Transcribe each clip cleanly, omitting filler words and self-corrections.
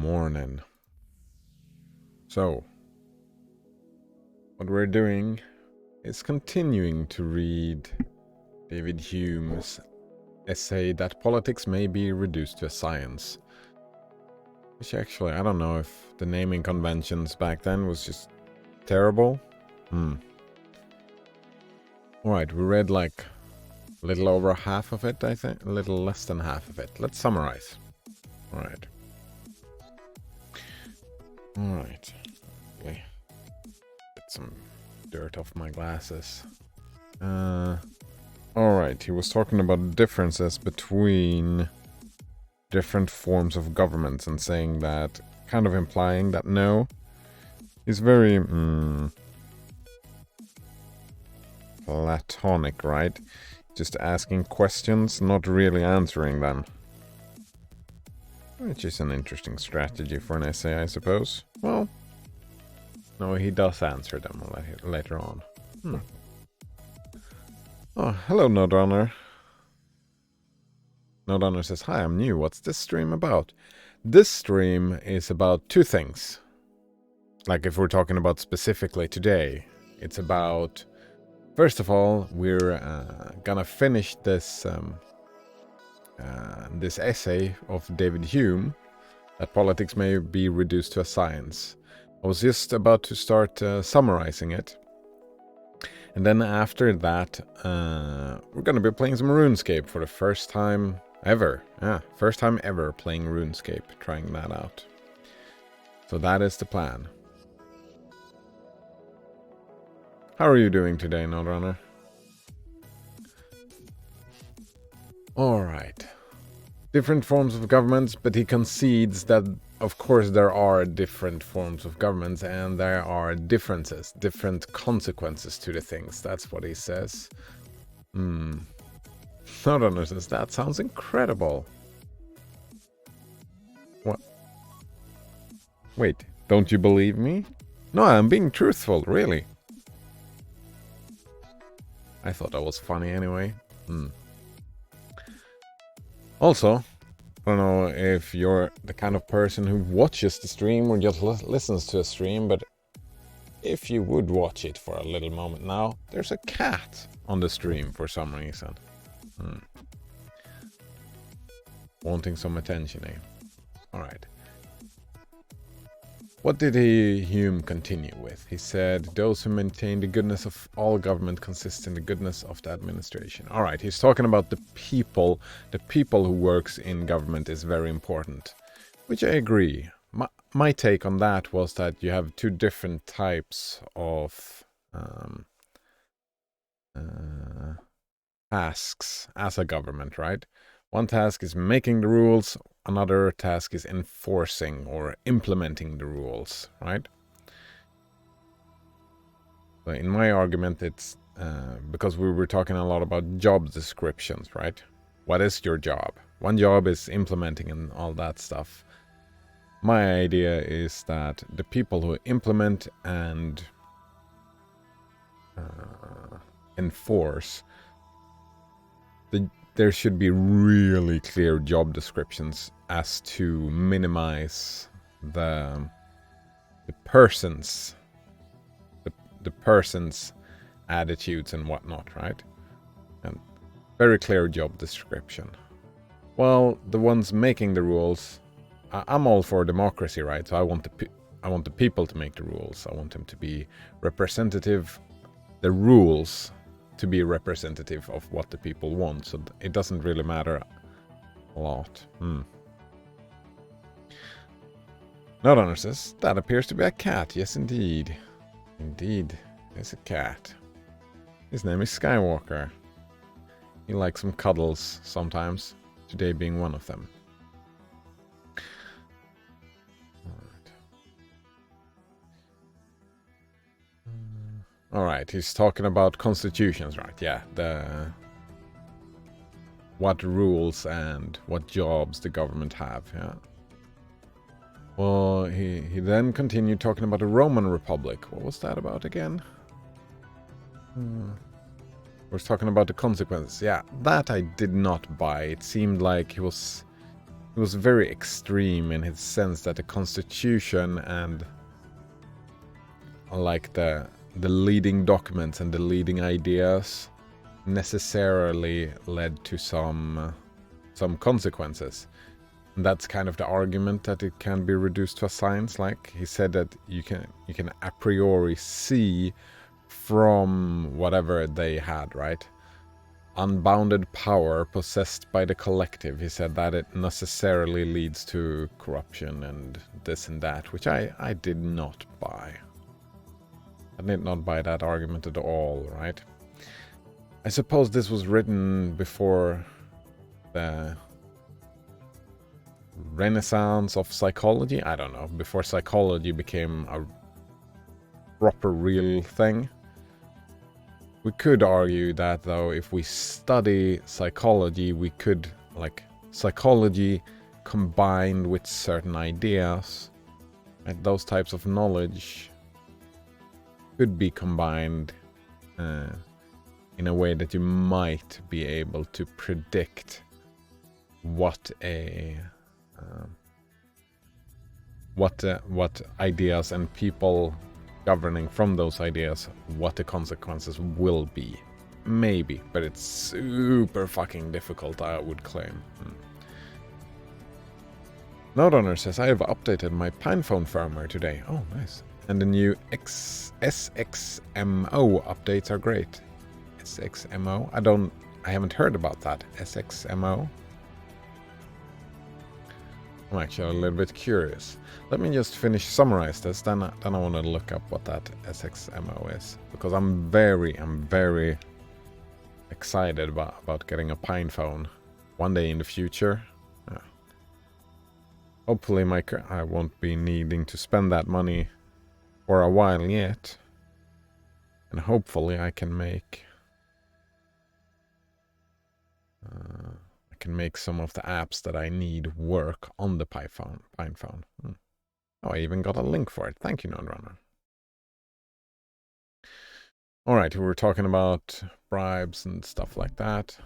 morning. So, what we're doing is continuing to read David Hume's essay that politics may be reduced to a science. Which actually, I don't know if the naming conventions back then was just terrible. Alright, we read like a little over half of it, I think. A little less than half of it. Let's summarize. Alright. Alright. Get some dirt off my glasses. Alright, he was talking about differences between different forms of governments and saying that, kind of implying that no, he's very platonic, right? Just asking questions, not really answering them. Which is an interesting strategy for an essay, I suppose. Well, no, he does answer them later on. Oh, hello, Nodrunner. Nodrunner says, hi, I'm new. What's this stream about? This stream is about two things. Like if we're talking about specifically today, it's about, first of all, we're gonna finish this this essay of David Hume, that politics may be reduced to a science. I was just about to start summarizing it. And then after that, we're gonna be playing some RuneScape for the first time ever. Yeah, first time ever playing RuneScape, trying that out. So that is the plan. How are you doing today, Nodrunner? Alright. Different forms of governments, but he concedes that, of course, there are different forms of governments and there are differences, different consequences to the things. That's what he says. Nodrunner says, that sounds incredible. What? Wait, don't you believe me? No, I'm being truthful, really. I thought that was funny anyway. Also, I don't know if you're the kind of person who watches the stream or just listens to a stream, but if you would watch it for a little moment now, there's a cat on the stream for some reason. Wanting some attention, eh? Alright. What did Hume continue with? He said, those who maintain the goodness of all government consist in the goodness of the administration. Alright, he's talking about the people. The people who works in government is very important. Which I agree. My take on that was that you have two different types of tasks as a government, right? One task is making the rules, another task is enforcing or implementing the rules, right? So in my argument, it's because we were talking a lot about job descriptions, right? What is your job? One job is implementing and all that stuff. My idea is that the people who implement and enforce, there should be really clear job descriptions as to minimize the person's attitudes and whatnot, right? And very clear job description. Well, the ones making the rules, I'm all for democracy, right? So I want the people to make the rules. I want them to be representative. The rules to be representative of what the people want, so it doesn't really matter a lot. Nodrunner says, that appears to be a cat. Yes, indeed. Indeed, it's a cat. His name is Skywalker. He likes some cuddles sometimes, today being one of them. Alright, he's talking about constitutions, right? Yeah, what rules and what jobs the government have, yeah. Well, he then continued talking about the Roman Republic. What was that about again? Was talking about the consequences. Yeah, that I did not buy. It seemed like he was he was very extreme in his sense that the Constitution and like the leading documents and the leading ideas necessarily led to some consequences. And that's kind of the argument that it can be reduced to a science. Like he said that you can a priori see from whatever they had, right? Unbounded power possessed by the collective. He said that it necessarily leads to corruption and this and that, which I did not buy. I did not buy that argument at all, right? I suppose this was written before the renaissance of psychology. I don't know, before psychology became a proper real thing. We could argue that, though, if we study psychology, we could, like, psychology combined with certain ideas, and those types of knowledge could be combined in a way that you might be able to predict what ideas and people governing from those ideas, what the consequences will be. Maybe, but it's super fucking difficult, I would claim. Noteowner says, I have updated my PinePhone firmware today. Oh, nice. And the new SXMO updates are great. SXMO? I haven't heard about that. SXMO? I'm actually a little bit curious. Let me just summarize this, then I want to look up what that SXMO is. Because I'm very excited about getting a PinePhone one day in the future. Hopefully I won't be needing to spend that money for a while yet. And hopefully I can make some of the apps that I need work on the PinePhone. Oh, I even got a link for it. Thank you, Nodrunner. Alright, we were talking about bribes and stuff like that.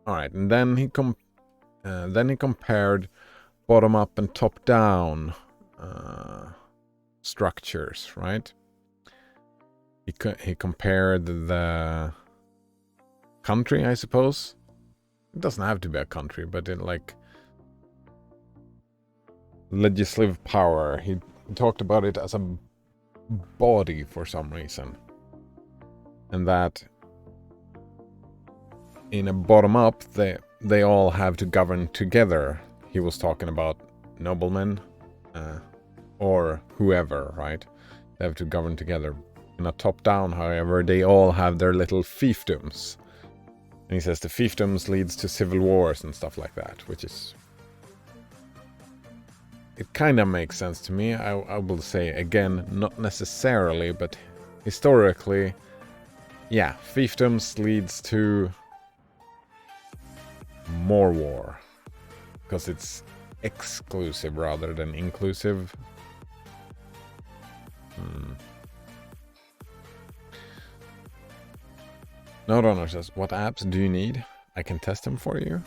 Alright, and then he compared bottom-up and top-down structures, right? He compared the country, I suppose. It doesn't have to be a country, but in like legislative power. He talked about it as a body for some reason. And that in a bottom-up, they all have to govern together. He was talking about noblemen or whoever, right? They have to govern together. In a top-down, however, they all have their little fiefdoms. And he says the fiefdoms leads to civil wars and stuff like that, which is... It kind of makes sense to me. I will say, again, not necessarily, but historically, yeah, fiefdoms leads to more war. Because it's exclusive rather than inclusive. Noteowner says, what apps do you need? I can test them for you.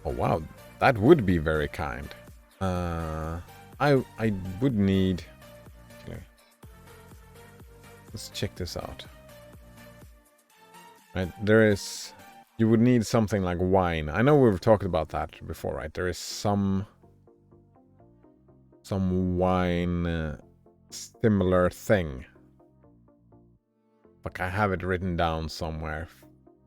Oh wow, that would be very kind. I would need... Actually, let's check this out. Right, there is... You would need something like wine. I know we've talked about that before, right? There is some wine similar thing. Like I have it written down somewhere.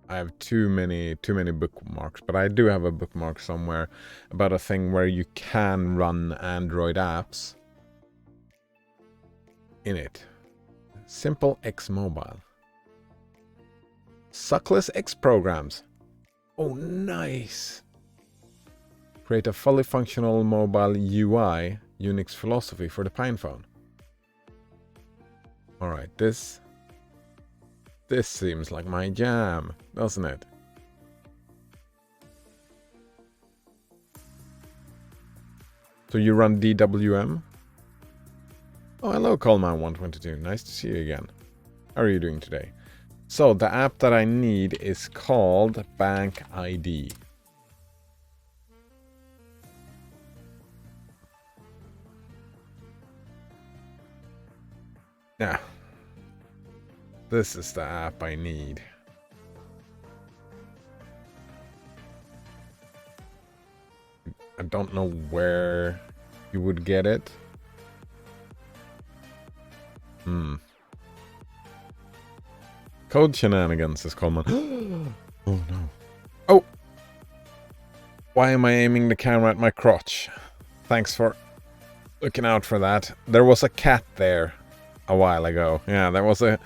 I have too many bookmarks, but I do have a bookmark somewhere about a thing where you can run Android apps in it. Simple X Mobile. Suckless X programs. Oh, nice. Create a fully functional mobile UI Unix philosophy for the PinePhone. All right, this seems like my jam, doesn't it? So you run DWM? Oh, hello, Coleman122. Nice to see you again. How are you doing today? So the app that I need is called Bank ID. Yeah. This is the app I need. I don't know where you would get it. Code shenanigans is common. Oh no. Oh! Why am I aiming the camera at my crotch? Thanks for looking out for that. There was a cat there a while ago. Yeah, there was a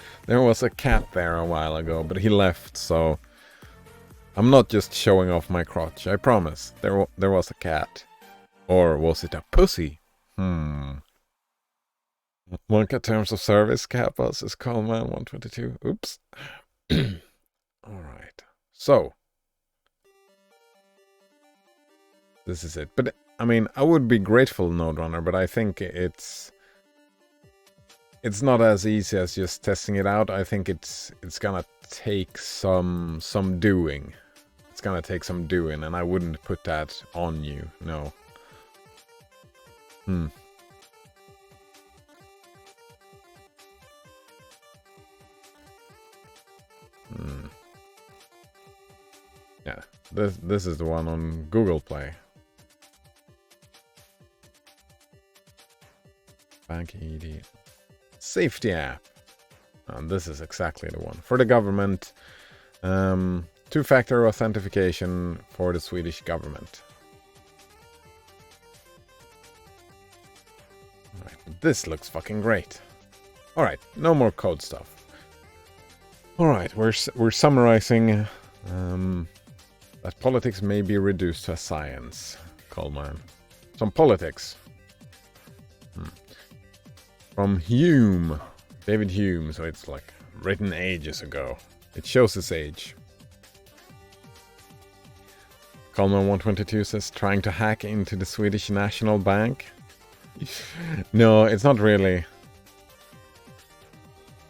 cat there a while ago, but he left, so I'm not just showing off my crotch. I promise. There was a cat. Or was it a pussy? Monka terms of service, Kappas is Coleman 122. Oops. Alright. So. This is it. But, I mean, I would be grateful, Node Runner, but I think it's not as easy as just testing it out. I think it's gonna take some doing. It's gonna take some doing, and I wouldn't put that on you, no. Yeah, this is the one on Google Play. Bank ED. Safety app. And this is exactly the one. For the government. Two-factor authentication for the Swedish government. Alright, this looks fucking great. Alright, no more code stuff. Alright, we're summarizing that politics may be reduced to a science. Coleman. Some politics. From Hume. David Hume, so it's like written ages ago. It shows his age. Coleman 122 says trying to hack into the Swedish National Bank. No, it's not really.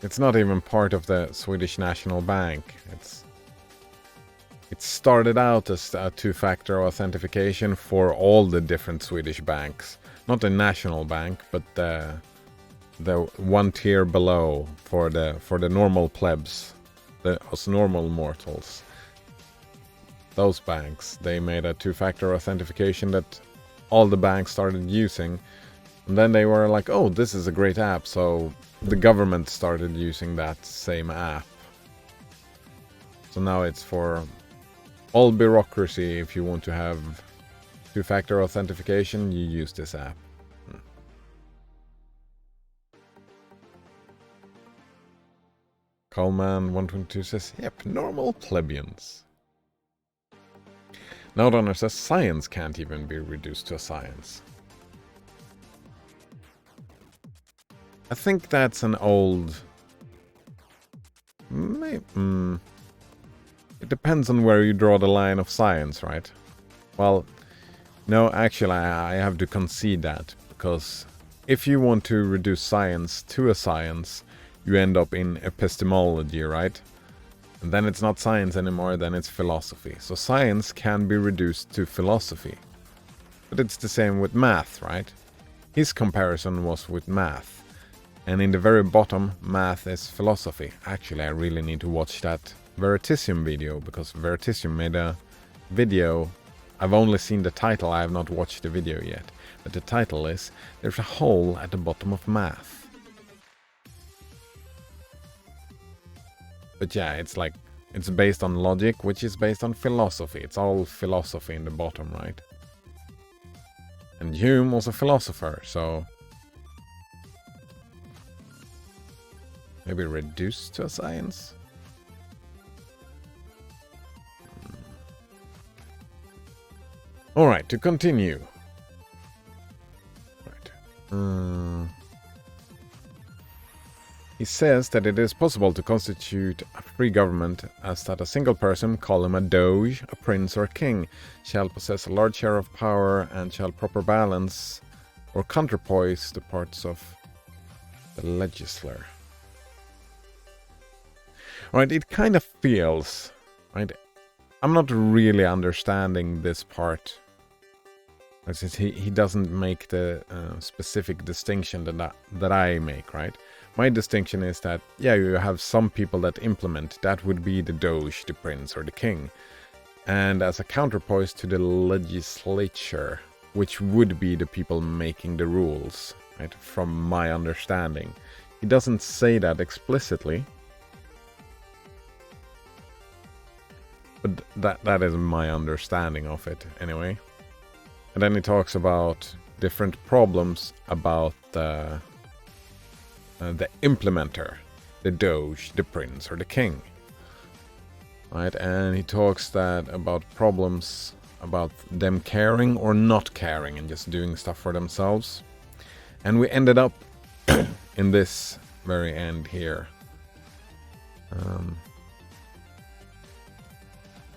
It's not even part of the Swedish National Bank. It started out as a two-factor authentication for all the different Swedish banks. Not the National Bank, but the one tier below for the normal plebs, us normal mortals. Those banks, they made a two-factor authentication that all the banks started using. And then they were like, oh, this is a great app. So the government started using that same app. So now it's for all bureaucracy. If you want to have two-factor authentication, you use this app. Coleman 122 says, yep, normal plebeians. Nodonner says science can't even be reduced to a science. I think that's an old... Maybe, it depends on where you draw the line of science, right? Well, no, actually I have to concede that, because if you want to reduce science to a science, you end up in epistemology, right? And then it's not science anymore, then it's philosophy. So science can be reduced to philosophy. But it's the same with math, right? His comparison was with math. And in the very bottom, math is philosophy. Actually, I really need to watch that Veritasium video, because Veritasium made a video. I've only seen the title, I have not watched the video yet. But the title is, There's a Hole at the Bottom of Math. But yeah, it's like, it's based on logic, which is based on philosophy. It's all philosophy in the bottom, right? And Hume was a philosopher, so... maybe reduced to a science? Alright, to continue. Right. He says that it is possible to constitute a free government as that a single person, call him a doge, a prince or a king, shall possess a large share of power and shall proper balance or counterpoise the parts of the legislature. Right, it kind of feels, right, I'm not really understanding this part. He doesn't make the specific distinction that I make, right? My distinction is that, yeah, you have some people that implement, that would be the Doge, the Prince, or the King. And as a counterpoise to the legislature, which would be the people making the rules, right, from my understanding. He doesn't say that explicitly, but that is my understanding of it anyway. And then he talks about different problems about the implementer, the Doge, the Prince, or the King. Right, and he talks that about problems about them caring or not caring and just doing stuff for themselves. And we ended up in this very end here.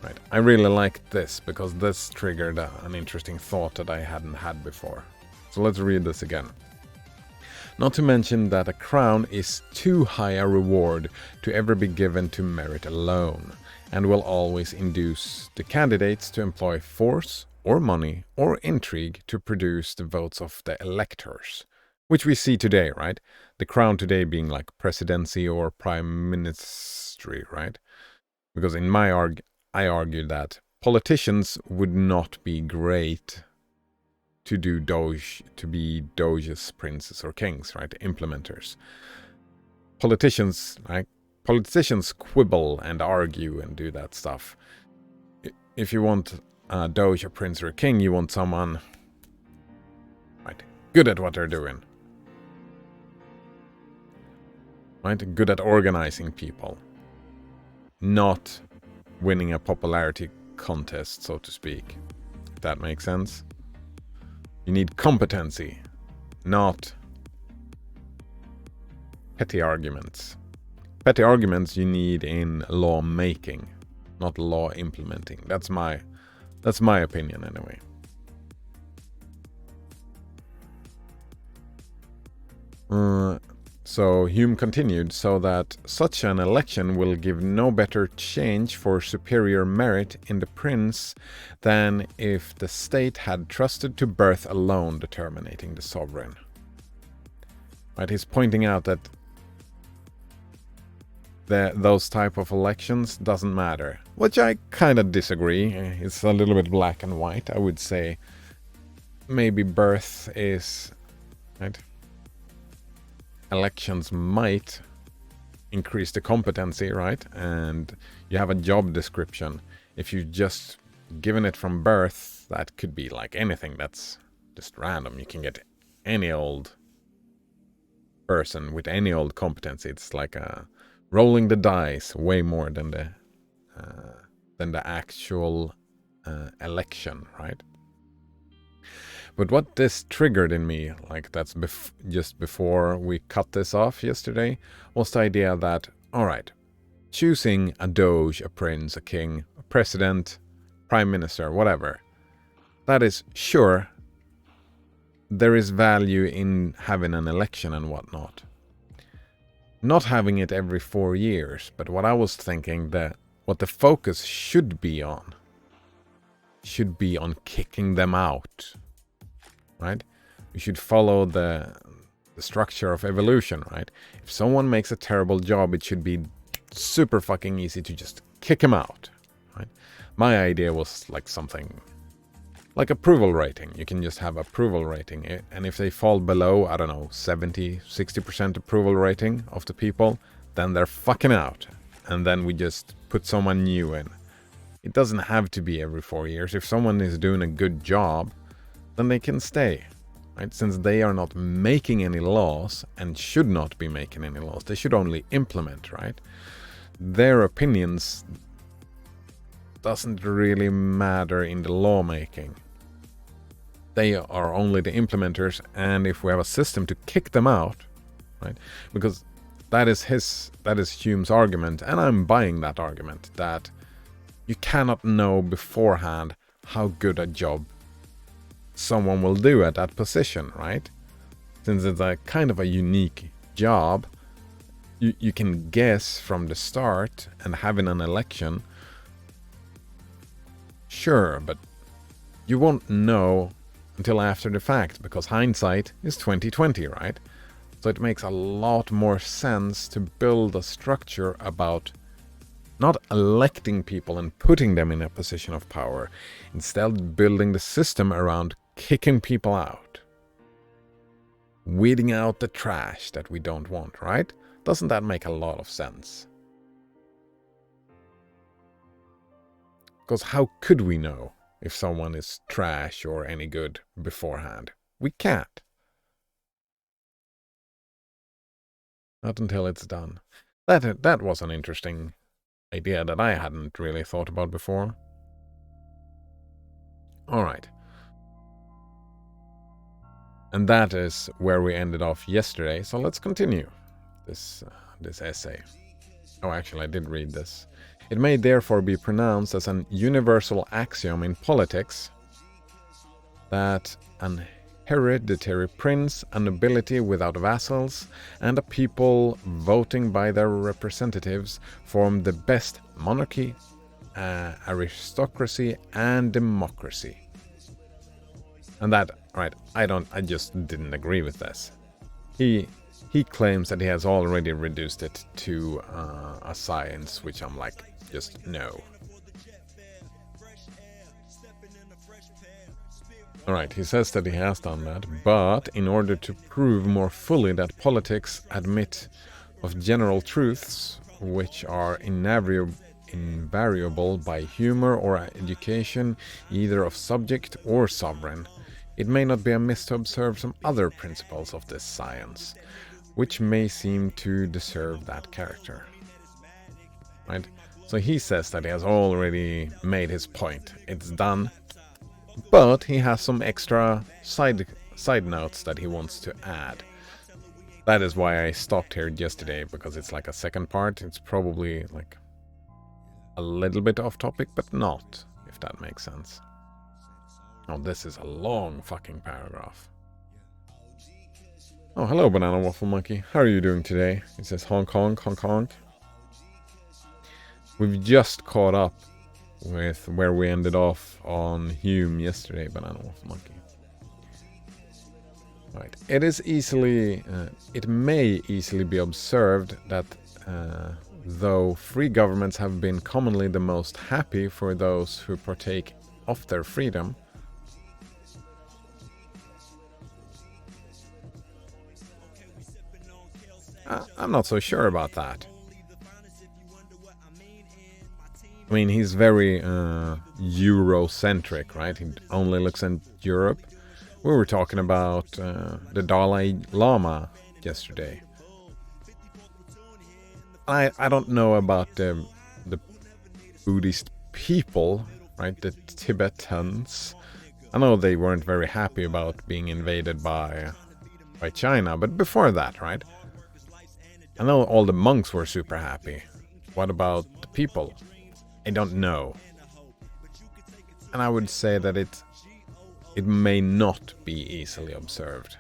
Right, I really liked this because this triggered an interesting thought that I hadn't had before. So let's read this again. Not to mention that a crown is too high a reward to ever be given to merit alone, and will always induce the candidates to employ force or money or intrigue to produce the votes of the electors, which we see today, right? The crown today being like presidency or prime ministry, right? Because in my I argue that politicians would not be great to be doges, princes, or kings, right? Implementers. Politicians, right? Politicians quibble and argue and do that stuff. If you want a doge, a prince, or a king, you want someone, right, good at what they're doing. Right? Good at organizing people. Not winning a popularity contest, so to speak. If that makes sense. You need competency, not petty arguments. Petty arguments you need in law making, not law implementing. That's my opinion anyway. So Hume continued, so that such an election will give no better change for superior merit in the prince than if the state had trusted to birth alone determining the sovereign. Right, he's pointing out that those type of elections doesn't matter, which I kind of disagree. It's a little bit black and white. I would say maybe birth is, right? Elections might increase the competency, right? And you have a job description. If you just given it from birth, that could be like anything that's just random. You can get any old person with any old competency. It's like rolling the dice way more than the actual election, right? But what this triggered in me, like that's just before we cut this off yesterday, was the idea that, all right, choosing a doge, a prince, a king, a president, prime minister, whatever, that is sure, there is value in having an election and whatnot. Not having it every 4 years, but what I was thinking that what the focus should be on kicking them out. Right? We should follow the structure of evolution, right? If someone makes a terrible job, it should be super fucking easy to just kick him out, right? My idea was like something like approval rating. You can just have approval rating, and if they fall below, I don't know, 70-60% approval rating of the people, then they're fucking out, and then we just put someone new in. It doesn't have to be every 4 years. If someone is doing a good job, then they can stay, right? Since they are not making any laws and should not be making any laws, they should only implement, right? Their opinions doesn't really matter in the lawmaking. They are only the implementers, and if we have a system to kick them out, right? Because that is Hume's argument, and I'm buying that argument, that you cannot know beforehand how good a job someone will do at that position, right? Since it's a kind of a unique job, you can guess from the start, and having an election, sure, but you won't know until after the fact, because hindsight is 20/20, right? So it makes a lot more sense to build a structure about not electing people and putting them in a position of power, instead building the system around kicking people out. Weeding out the trash that we don't want, right? Doesn't that make a lot of sense? Because how could we know if someone is trash or any good beforehand? We can't. Not until it's done. That was an interesting idea that I hadn't really thought about before. Alright. And that is where we ended off yesterday, so let's continue this essay. Oh, actually, I did read this. It may therefore be pronounced as an universal axiom in politics that an hereditary prince, a nobility without vassals, and a people voting by their representatives form the best monarchy, aristocracy, and democracy. And that, right, I just didn't agree with this. He claims that he has already reduced it to a science, which I'm like, just no. Alright, he says that he has done that, but in order to prove more fully that politics admit of general truths, which are invariable by humor or education, either of subject or sovereign, it may not be amiss to observe some other principles of this science, which may seem to deserve that character. Right? So he says that he has already made his point. It's done. But he has some extra side notes that he wants to add. That is why I stopped here yesterday, because it's like a second part. It's probably like a little bit off topic, but not, if that makes sense. Oh, this is a long fucking paragraph. Oh, hello, Banana Waffle Monkey. How are you doing today? It says honk honk, honk honk. We've just caught up with where we ended off on Hume yesterday, Banana Waffle Monkey. Right. It may easily be observed that though free governments have been commonly the most happy for those who partake of their freedom, I'm not so sure about that. I mean, he's very Eurocentric, right? He only looks at Europe. We were talking about the Dalai Lama yesterday. I don't know about the Buddhist people, right? The Tibetans. I know they weren't very happy about being invaded by China, but before that, right? I know all the monks were super happy. What about the people? I don't know. And I would say that it may not be easily observed.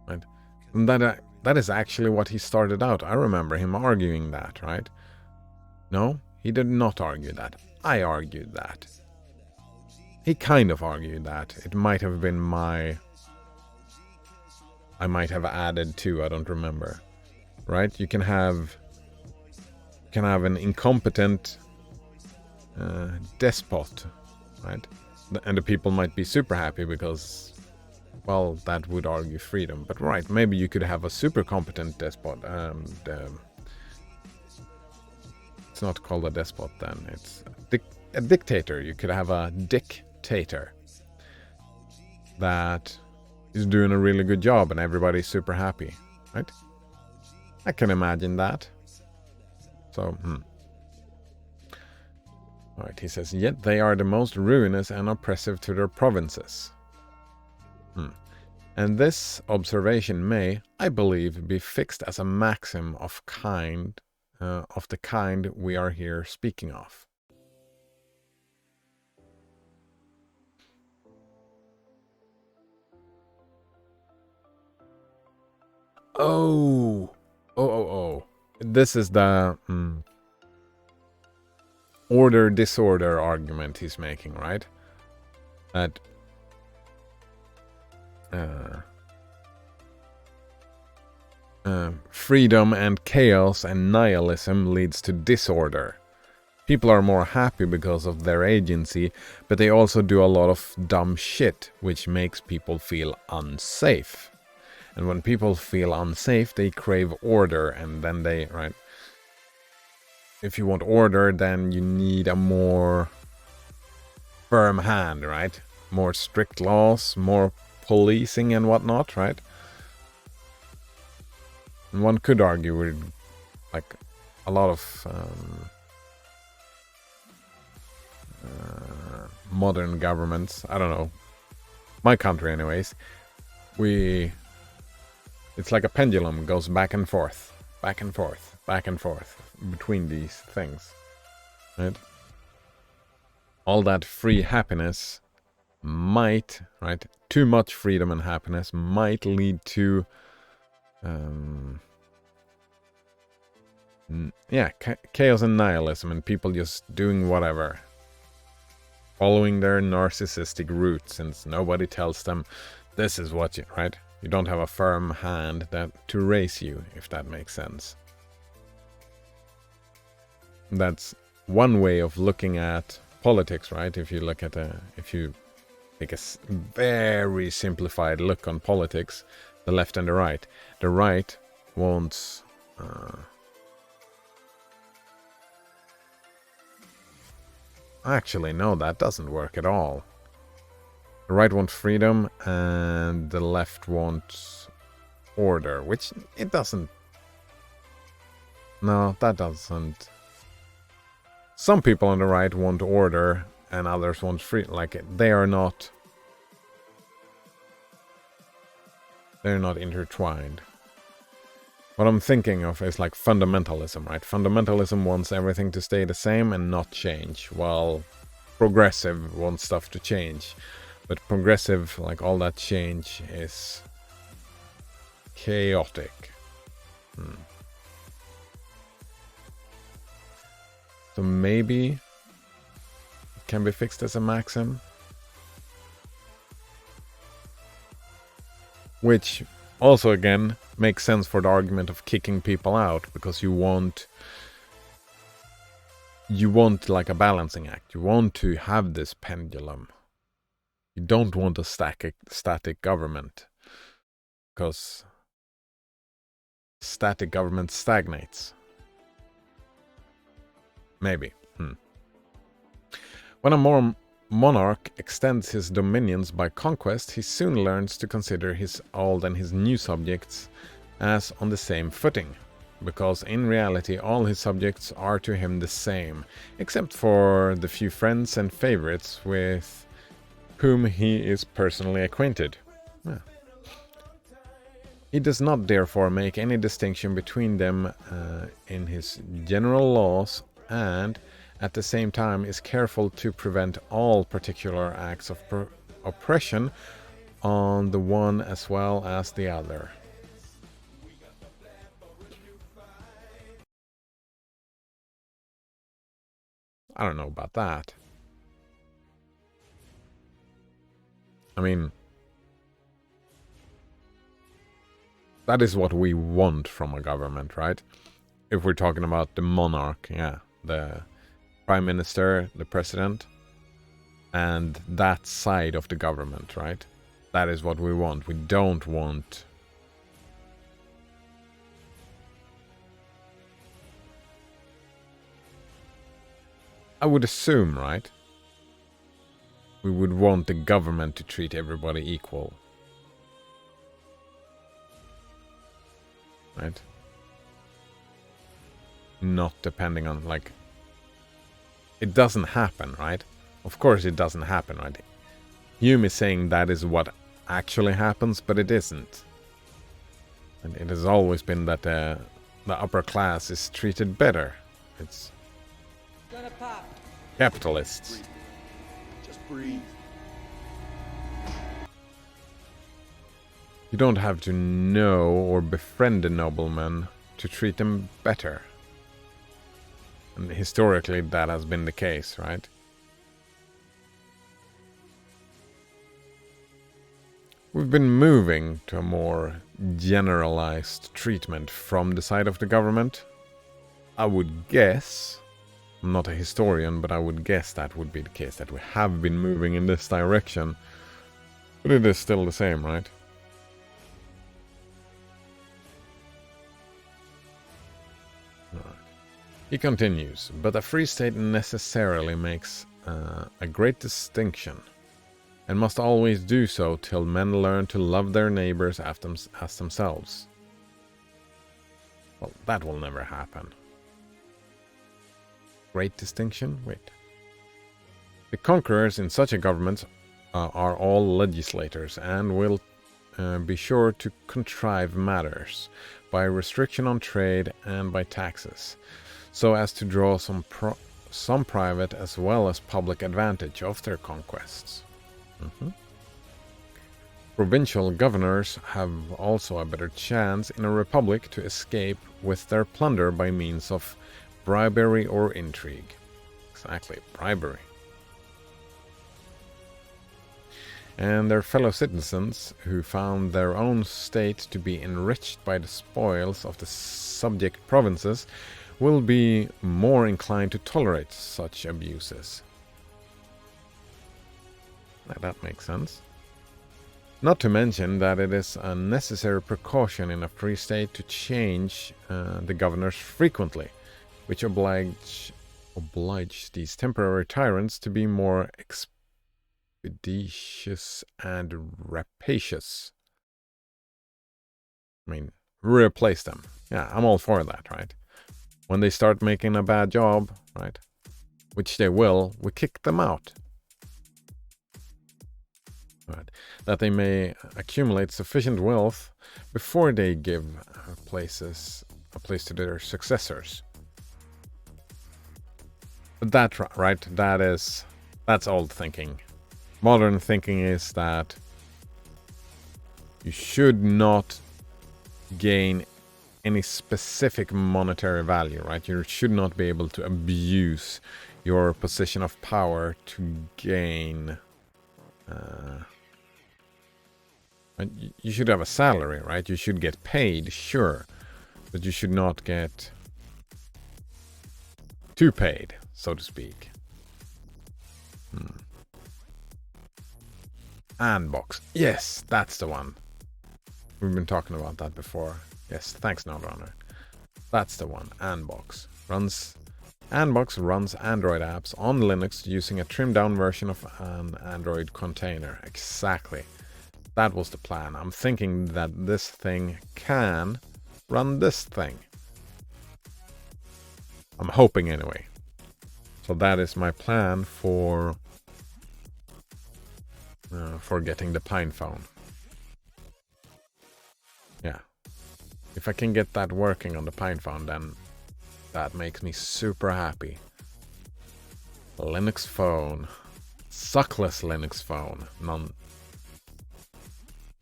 Right? And that is actually what he started out. I remember him arguing that, right? No, he did not argue that. I argued that. He kind of argued that. It might have been I might have added to, I don't remember. Right? You can have an incompetent despot, right? And the people might be super happy because, well, that would argue freedom. But right, maybe you could have a super competent despot. It's not called a despot then. It's a dictator. You could have a dictator that is doing a really good job and everybody's super happy, right? I can imagine that. So, Alright, he says, yet they are the most ruinous and oppressive to their provinces. And this observation may, I believe, be fixed as a maxim of the kind we are here speaking of. Oh. This is the order-disorder argument he's making, right? That freedom and chaos and nihilism leads to disorder. People are more happy because of their agency, but they also do a lot of dumb shit, which makes people feel unsafe. And when people feel unsafe, they crave order, and then they, right? If you want order, then you need a more firm hand, right? More strict laws, more policing and whatnot, right? And one could argue with, like, a lot of modern governments, I don't know, my country anyways, it's like a pendulum, goes back and forth, back and forth, back and forth between these things, right? All that free happiness might, right, too much freedom and happiness might lead to chaos and nihilism, and people just doing whatever, following their narcissistic route, since nobody tells them this is what you, right? You don't have a firm hand to raise you, if that makes sense. That's one way of looking at politics, right? If you look at if you take a very simplified look on politics, the left and the right wants actually, no, that doesn't work at all. The right wants freedom and the left wants order, which it doesn't. No, that doesn't. Some people on the right want order and others want free. Like, they're not intertwined. What I'm thinking of is like fundamentalism, right? Fundamentalism wants everything to stay the same and not change, while progressive wants stuff to change. But progressive, like, all that change is chaotic. So maybe it can be fixed as a maxim. Which also, again, makes sense for the argument of kicking people out, because you want like a balancing act. You want to have this pendulum. You don't want a static government, because static government stagnates. Maybe. When a monarch extends his dominions by conquest, he soon learns to consider his old and his new subjects as on the same footing, because in reality all his subjects are to him the same, except for the few friends and favorites with whom he is personally acquainted. Yeah. He does not therefore make any distinction between them in his general laws, and at the same time is careful to prevent all particular acts of oppression on the one as well as the other. I don't know about that. I mean, that is what we want from a government, right? If we're talking about the monarch, yeah, the prime minister, the president, and that side of the government, right? That is what we want. We don't want I would assume, right? We would want the government to treat everybody equal. Right? Not depending on, like... It doesn't happen, right? Of course it doesn't happen, right? Hume is saying that is what actually happens, but it isn't. And it has always been that the upper class is treated better. It's... capitalists. Just breathe. You don't have to know or befriend a nobleman to treat them better. And historically that has been the case, right? we've been moving to a more generalized treatment from the side of the government. I would guess, I'm not a historian, but I would guess that would be the case, that we have been moving in this direction. But it is still the same, right? He continues, but a free state necessarily makes a great distinction, and must always do so till men learn to love their neighbors as themselves. Well, that will never happen. Great distinction? Wait. The conquerors in such a government are all legislators, and will be sure to contrive matters by restriction on trade and by taxes, so as to draw some private as well as public advantage of their conquests. Provincial governors have also a better chance in a republic to escape with their plunder by means of bribery or intrigue. Exactly, bribery. And their fellow citizens, who found their own state to be enriched by the spoils of the subject provinces, will be more inclined to tolerate such abuses. Now, that makes sense. Not to mention that it is a necessary precaution in a free state to change the governors frequently, which oblige these temporary tyrants to be more expeditious and rapacious. I mean, replace them. Yeah, I'm all for that, right? When they start making a bad job, right, which they will, we kick them out. Right. That they may accumulate sufficient wealth before they give a place to their successors. But that, right, that's old thinking. Modern thinking is that you should not gain any specific monetary value, right? You should not be able to abuse your position of power to gain. You should have a salary, right? You should get paid, sure, but you should not get too paid, so to speak. Andbox. Yes, that's the one. We've been talking about that before. Yes, thanks, Nodrunner. That's the one. Andbox runs Android apps on Linux using a trimmed down version of an Android container. Exactly. That was the plan. I'm thinking that this thing can run this thing. I'm hoping anyway. So that is my plan for getting the Pine phone. Yeah. If I can get that working on the Pine phone, then that makes me super happy. Linux phone. Suckless Linux phone.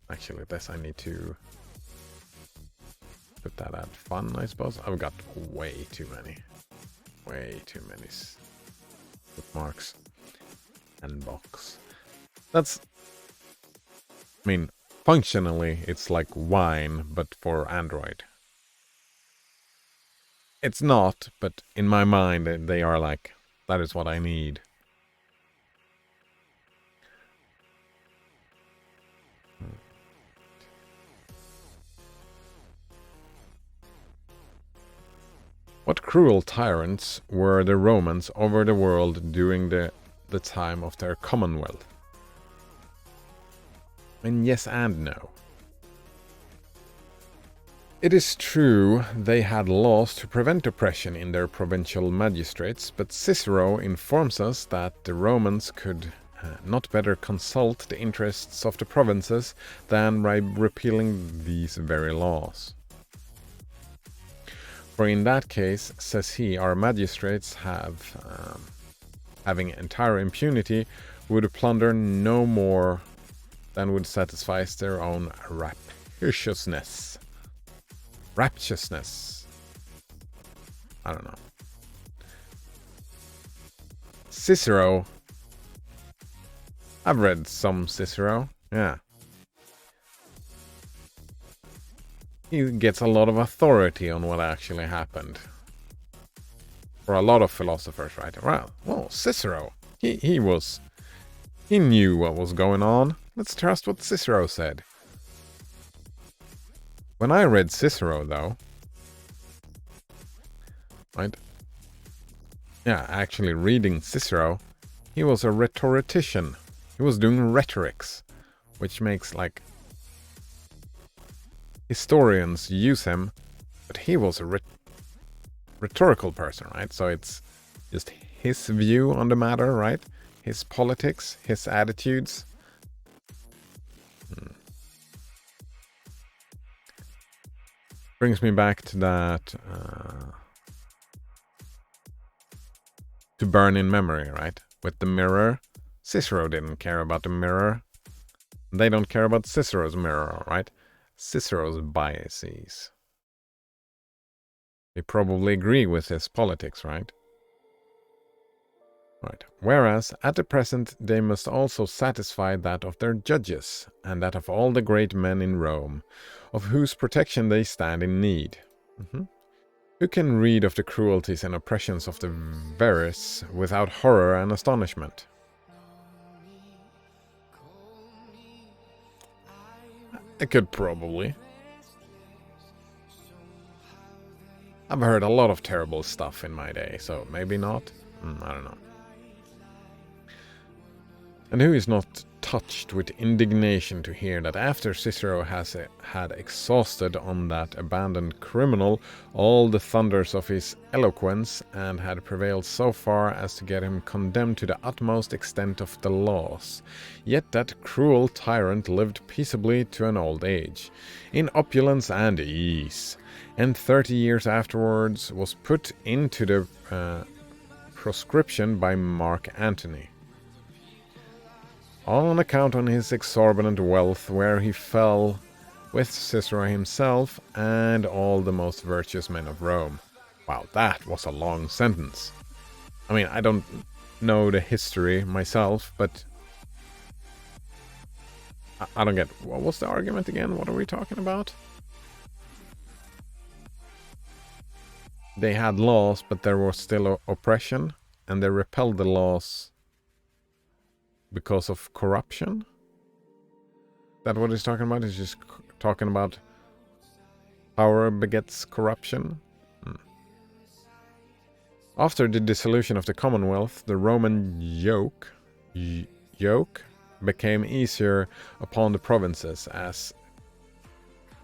Actually, this I need to put that at fun, I suppose. I've got way too many bookmarks. And box. That's, I mean, functionally, it's like wine, but for Android. It's not, but in my mind, they are like, that is what I need. What cruel tyrants were the Romans over the world during the time of their commonwealth? And yes and no. It is true they had laws to prevent oppression in their provincial magistrates, but Cicero informs us that the Romans could not better consult the interests of the provinces than by repealing these very laws. For in that case, says he, our magistrates having entire impunity, would plunder no more than would satisfy their own rapaciousness. Rapaciousness. I don't know. Cicero. I've read some Cicero. Yeah. he gets a lot of authority on what actually happened. For a lot of philosophers, right? Well, Cicero, he knew what was going on. Let's trust what Cicero said. When I read Cicero, though, right? Yeah, actually reading Cicero, he was a rhetorician. He was doing rhetorics, which makes, like, historians use him, but he was a rhetorical person, right? So it's just his view on the matter, right? His politics, his attitudes. Brings me back to that to burn in memory, right? With the mirror. Cicero didn't care about the mirror. They don't care about Cicero's mirror, right? Cicero's biases. They probably agree with his politics, right? Right. Whereas, at the present, they must also satisfy that of their judges, and that of all the great men in Rome, of whose protection they stand in need. Who can read of the cruelties and oppressions of the Verres without horror and astonishment? I could probably. I've heard a lot of terrible stuff in my day, so maybe not. I don't know. And who is not touched with indignation to hear that after Cicero had exhausted on that abandoned criminal all the thunders of his eloquence, and had prevailed so far as to get him condemned to the utmost extent of the laws, yet that cruel tyrant lived peaceably to an old age, in opulence and ease, and 30 years afterwards was put into the proscription by Mark Antony, all on account of his exorbitant wealth, where he fell with Cicero himself and all the most virtuous men of Rome. Wow, that was a long sentence. I mean, I don't know the history myself, but I don't get... What was the argument again? What are we talking about? They had laws, but there was still oppression, and they repelled the laws because of corruption? Is that what he's talking about? He's just talking about power begets corruption? After the dissolution of the Commonwealth, the Roman yoke became easier upon the provinces, as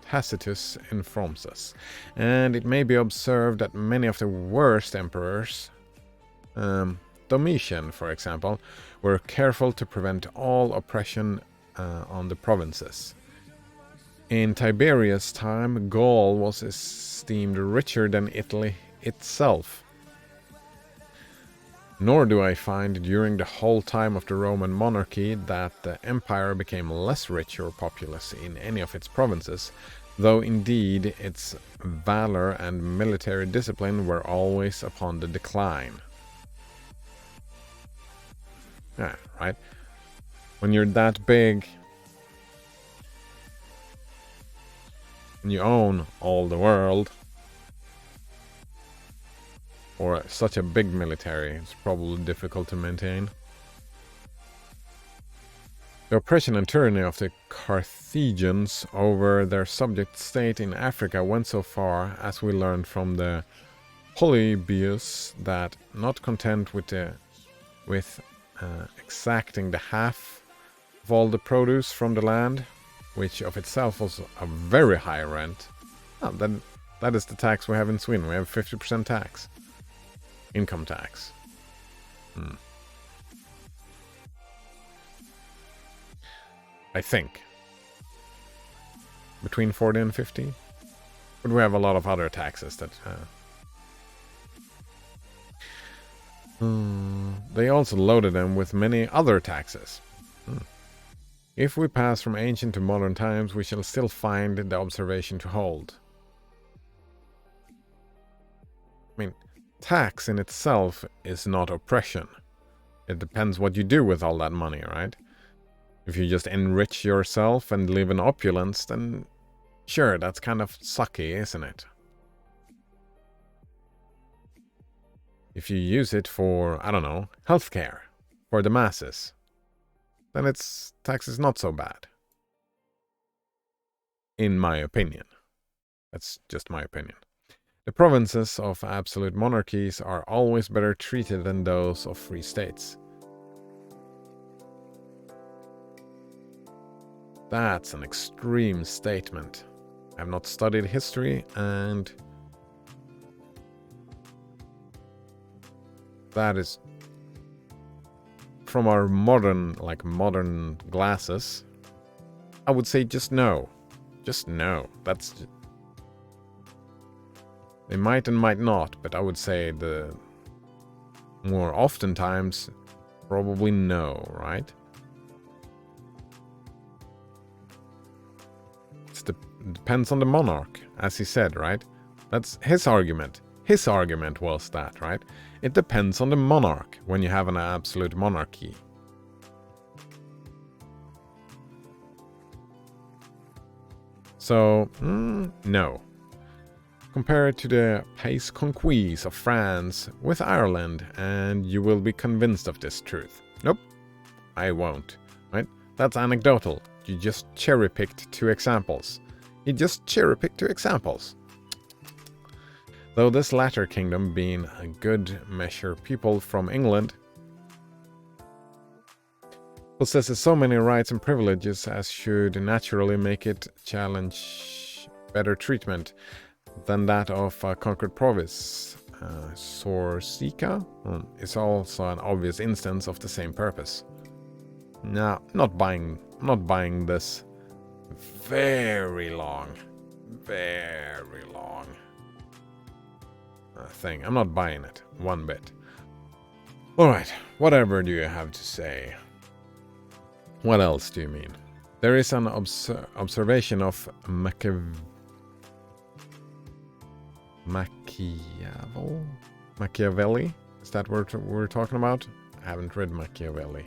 Tacitus informs us. And it may be observed that many of the worst emperors, Domitian, for example, were careful to prevent all oppression on the provinces. In Tiberius' time, Gaul was esteemed richer than Italy itself. Nor do I find during the whole time of the Roman monarchy that the empire became less rich or populous in any of its provinces, though indeed its valor and military discipline were always upon the decline. Yeah, right? When you're that big, and you own all the world, or such a big military, it's probably difficult to maintain. The oppression and tyranny of the Carthaginians over their subject state in Africa went so far, as we learned from the Polybius, that not content with exacting the half of all the produce from the land, which of itself was a very high rent. That is the tax we have in Sweden. We have 50% tax. Income tax. I think. Between 40 and 50. But we have a lot of other taxes that... They also loaded them with many other taxes. If we pass from ancient to modern times, we shall still find the observation to hold. I mean, tax in itself is not oppression. It depends what you do with all that money, right? If you just enrich yourself and live in opulence, then Sure, that's kind of sucky, isn't it? If you use it for, I don't know, healthcare for the masses, then its tax is not so bad. In my opinion. That's just my opinion. The provinces of absolute monarchies are always better treated than those of free states. That's an extreme statement. I have not studied history, and that is from our modern glasses. I would say just no. Just no. That's... They might and might not, but I would say the more oftentimes, probably no, right? It depends on the monarch, as he said, right? That's his argument. His argument was that, right? It depends on the monarch when you have an absolute monarchy. So, no. Compare it to the pays conquis of France with Ireland, and you will be convinced of this truth. Nope, I won't, right? That's anecdotal. You just cherry-picked two examples. Though this latter kingdom being a good measure people from England possesses so many rights and privileges as should naturally make it challenge better treatment than that of a conquered province. Corsica is also an obvious instance of the same purpose. Now, not buying this very long thing. I'm not buying it one bit. Alright, whatever do you have to say? What else do you mean? There is an observation of Machiavelli? Is that what we're talking about? I haven't read Machiavelli.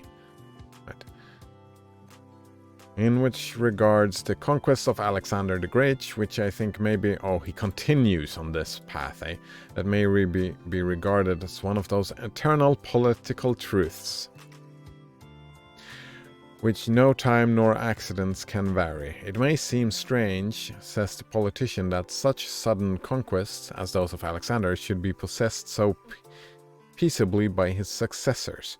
Right. In which regards the conquest of Alexander the Great, which I think maybe, he continues on this path, that may be regarded as one of those eternal political truths, which no time nor accidents can vary. It may seem strange, says the politician, that such sudden conquests as those of Alexander should be possessed so peaceably by his successors,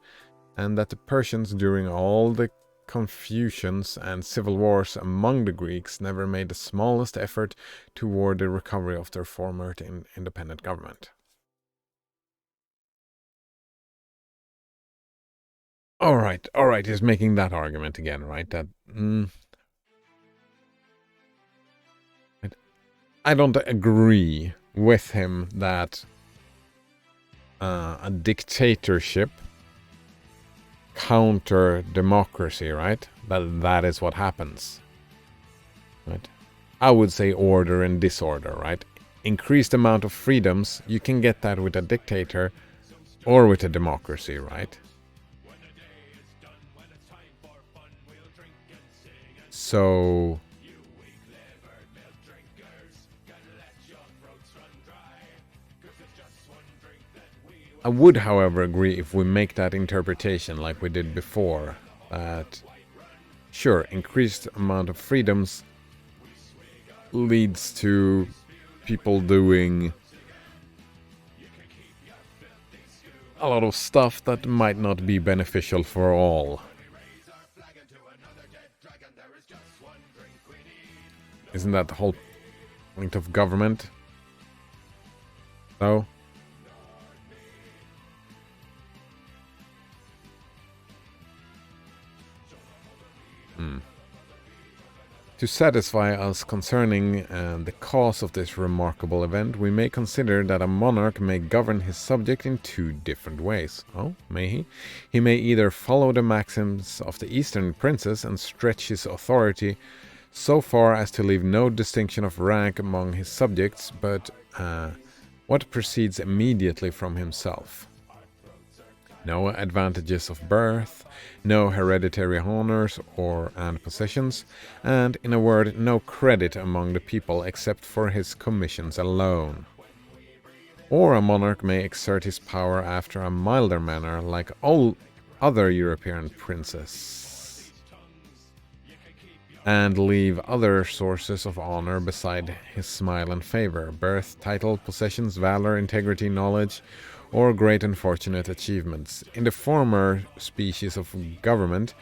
and that the Persians during all the confusions and civil wars among the Greeks never made the smallest effort toward the recovery of their former independent government. Alright, he's making that argument again, right? That I don't agree with him that a dictatorship counter democracy, right? That is what happens, right? I would say order and disorder, right? Increased amount of freedoms, you can get that with a dictator or with a democracy, right? So I would, however, agree if we make that interpretation like we did before, that sure, increased amount of freedoms leads to people doing a lot of stuff that might not be beneficial for all. Isn't that the whole point of government? No? To satisfy us concerning the cause of this remarkable event, we may consider that a monarch may govern his subject in two different ways. Oh, may he? He may either follow the maxims of the Eastern princes and stretch his authority so far as to leave no distinction of rank among his subjects, but what proceeds immediately from himself. no advantages of birth, no hereditary honors and possessions, and, in a word, no credit among the people except for his commissions alone. Or a monarch may exert his power after a milder manner, like all other European princes, and leave other sources of honor beside his smile and favor: birth, title, possessions, valor, integrity, knowledge, or great and fortunate achievements. In the former species of government,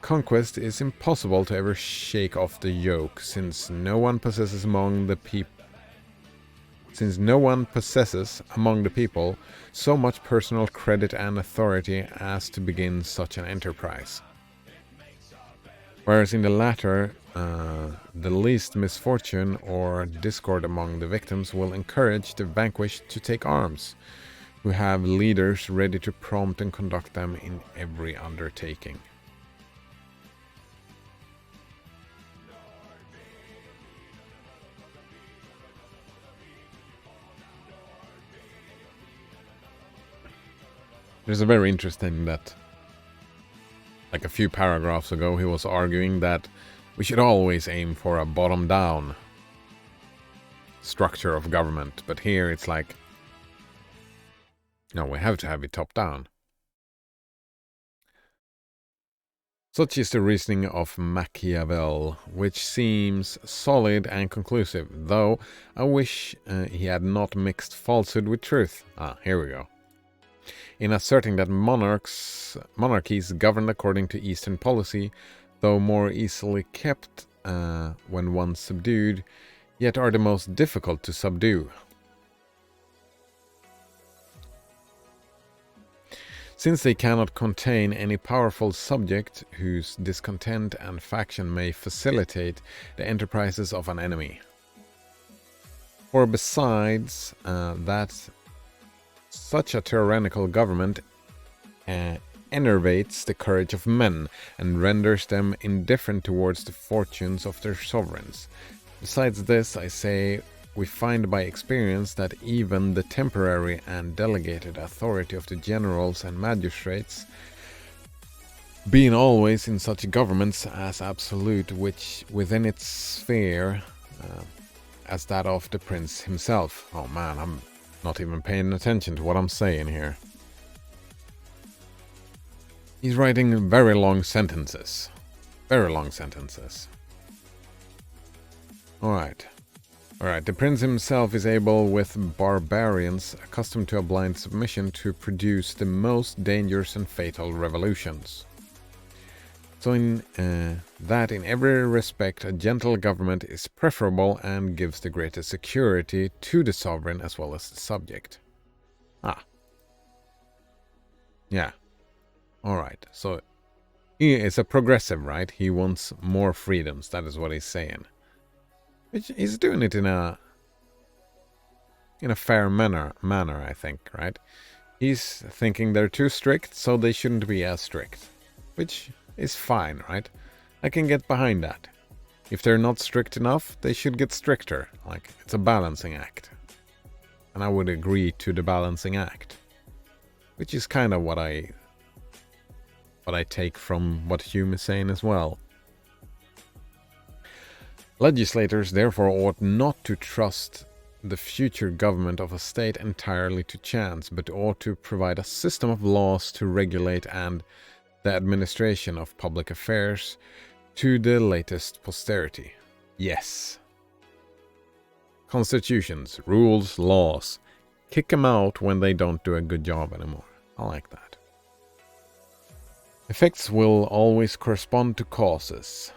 conquest is impossible to ever shake off the yoke, since no one possesses among the people so much personal credit and authority as to begin such an enterprise. Whereas in the latter, the least misfortune or discord among the victims will encourage the vanquished to take arms, who have leaders ready to prompt and conduct them in every undertaking. There's a very interesting that, like a few paragraphs ago, he was arguing that we should always aim for a bottom-down structure of government, but here it's like, no, we have to have it top-down. Such is the reasoning of Machiavel, which seems solid and conclusive, though I wish he had not mixed falsehood with truth. Here we go. In asserting that monarchies governed according to Eastern policy, though more easily kept when once subdued, yet are the most difficult to subdue. Since they cannot contain any powerful subject whose discontent and faction may facilitate the enterprises of an enemy. For besides that, such a tyrannical government enervates the courage of men and renders them indifferent towards the fortunes of their sovereigns. Besides this, I say, we find by experience that even the temporary and delegated authority of the generals and magistrates, being always in such governments as absolute, which within its sphere, as that of the prince himself. Oh man, I'm not even paying attention to what I'm saying here. He's writing very long sentences. Very long sentences. Alright. The prince himself is able, with barbarians accustomed to a blind submission, to produce the most dangerous and fatal revolutions. So in every respect a gentle government is preferable and gives the greatest security to the sovereign as well as the subject. Yeah. Alright, so he is a progressive, right? He wants more freedoms, that is what he's saying. Which he's doing it in a fair manner, I think, right? He's thinking they're too strict, so they shouldn't be as strict. Which is fine, right? I can get behind that. If they're not strict enough, they should get stricter. Like, it's a balancing act. And I would agree to the balancing act. Which is kind of what I take from what Hume is saying as well. Legislators therefore ought not to trust the future government of a state entirely to chance, but ought to provide a system of laws to regulate and the administration of public affairs to the latest posterity. Yes. Constitutions, rules, laws. Kick them out when they don't do a good job anymore. I like that. Effects will always correspond to causes.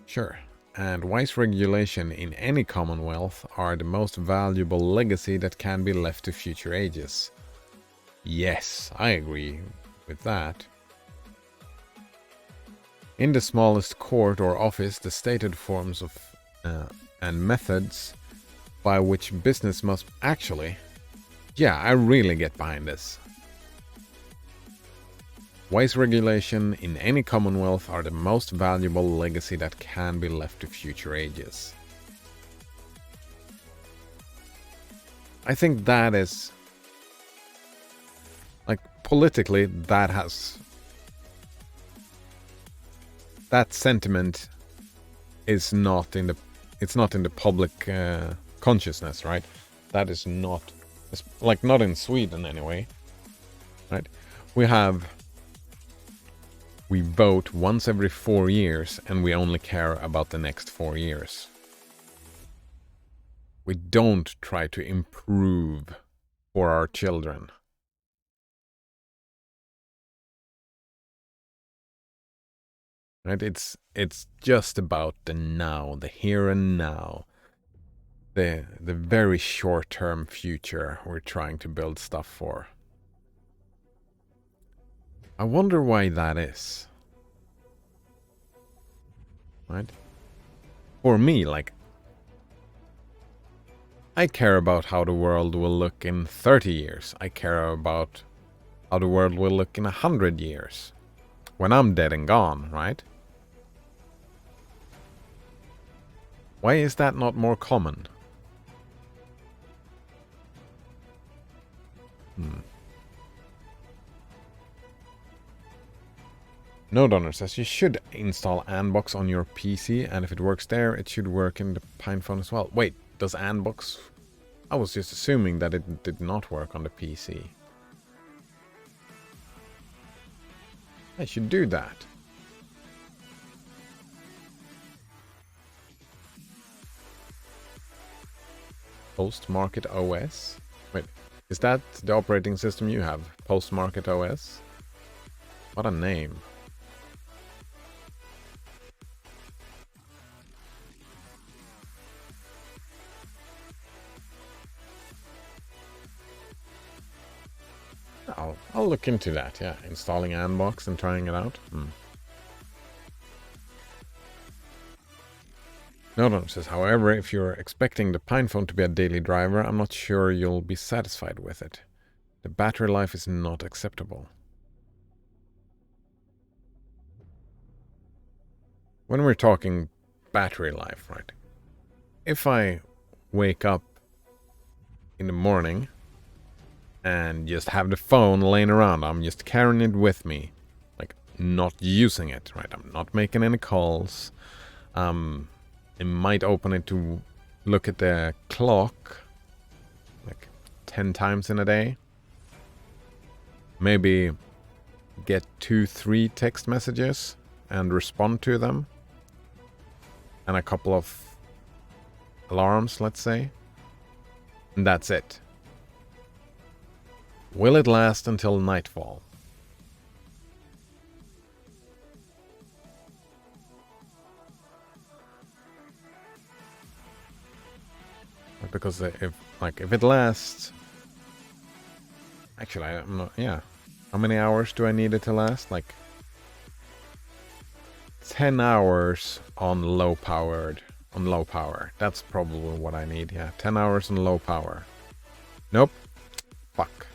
Sure. And wise regulation in any commonwealth are the most valuable legacy that can be left to future ages. Yes, I agree with that. In the smallest court or office, the stated forms of and methods by which business must actually... Yeah, I really get behind this. Wise regulation in any commonwealth are the most valuable legacy that can be left to future ages. I think that is politically, that sentiment is not in the public consciousness, right? That is not, like, not in Sweden anyway, right? We vote once every 4 years, and we only care about the next 4 years. We don't try to improve for our children. Right? It's just about the now, the here and now. The very short-term future we're trying to build stuff for. I wonder why that is. Right? For me, like, I care about how the world will look in 30 years. I care about how the world will look in 100 years. When I'm dead and gone, right? Why is that not more common? No Donor says you should install Anbox on your PC, and if it works there, it should work in the PinePhone as well. Wait, does Anbox... I was just assuming that it did not work on the PC. I should do that. Postmarket OS? Wait, is that the operating system you have? Postmarket OS? What a name. I'll look into that, yeah. Installing Anbox and trying it out. No says, however, if you're expecting the PinePhone to be a daily driver, I'm not sure you'll be satisfied with it. The battery life is not acceptable. When we're talking battery life, right? If I wake up in the morning and just have the phone laying around, I'm just carrying it with me, like, not using it, right? I'm not making any calls. I might open it to look at the clock like 10 times in a day. Maybe get 2-3 text messages and respond to them. And a couple of alarms, let's say. And that's it. Will it last until nightfall? Because if it lasts... Actually, I'm not... Yeah. How many hours do I need it to last? Like 10 hours on low power. That's probably what I need, yeah. 10 hours on low power. Nope. Fuck.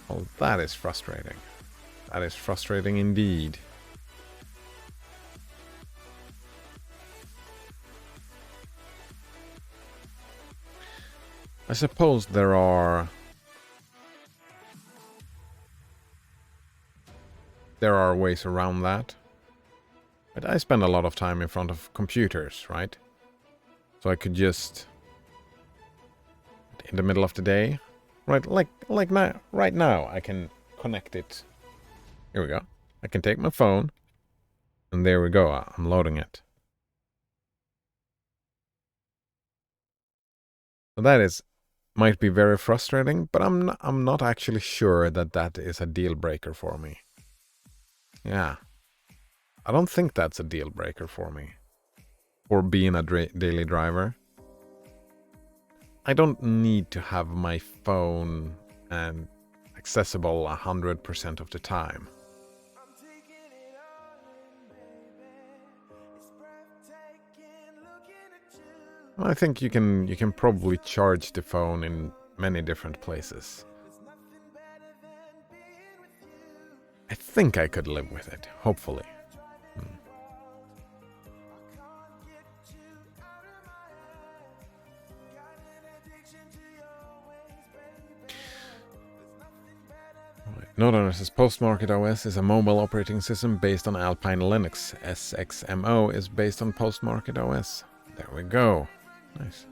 Well, that is frustrating. That is frustrating indeed. I suppose there are ways around that. But I spend a lot of time in front of computers, right? So I could just, in the middle of the day, right, like now, right now, I can connect it. Here we go. I can take my phone, and there we go. I'm loading it. So that might be very frustrating, but I'm not actually sure that is a deal breaker for me. Yeah. I don't think that's a deal breaker for me. For being a daily driver. I don't need to have my phone accessible 100% of the time. I think you can probably charge the phone in many different places. I think I could live with it, hopefully. Northern says Postmarket OS is a mobile operating system based on Alpine Linux. SXMO is based on Postmarket OS. There we go. Nice.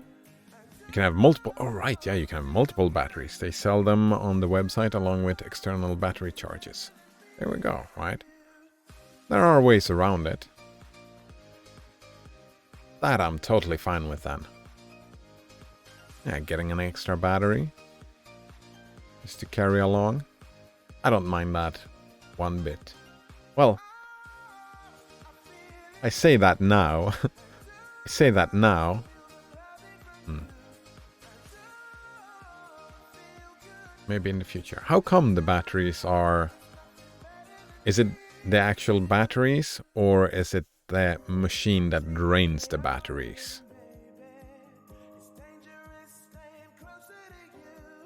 You can have multiple... Oh, right, yeah, you can have multiple batteries. They sell them on the website along with external battery charges. There we go, right? There are ways around it. That I'm totally fine with then. Yeah, getting an extra battery. Just to carry along. I don't mind that one bit. Well, I say that now. I say that now. Maybe in the future. How come the batteries are... Is it the actual batteries or is it the machine that drains the batteries?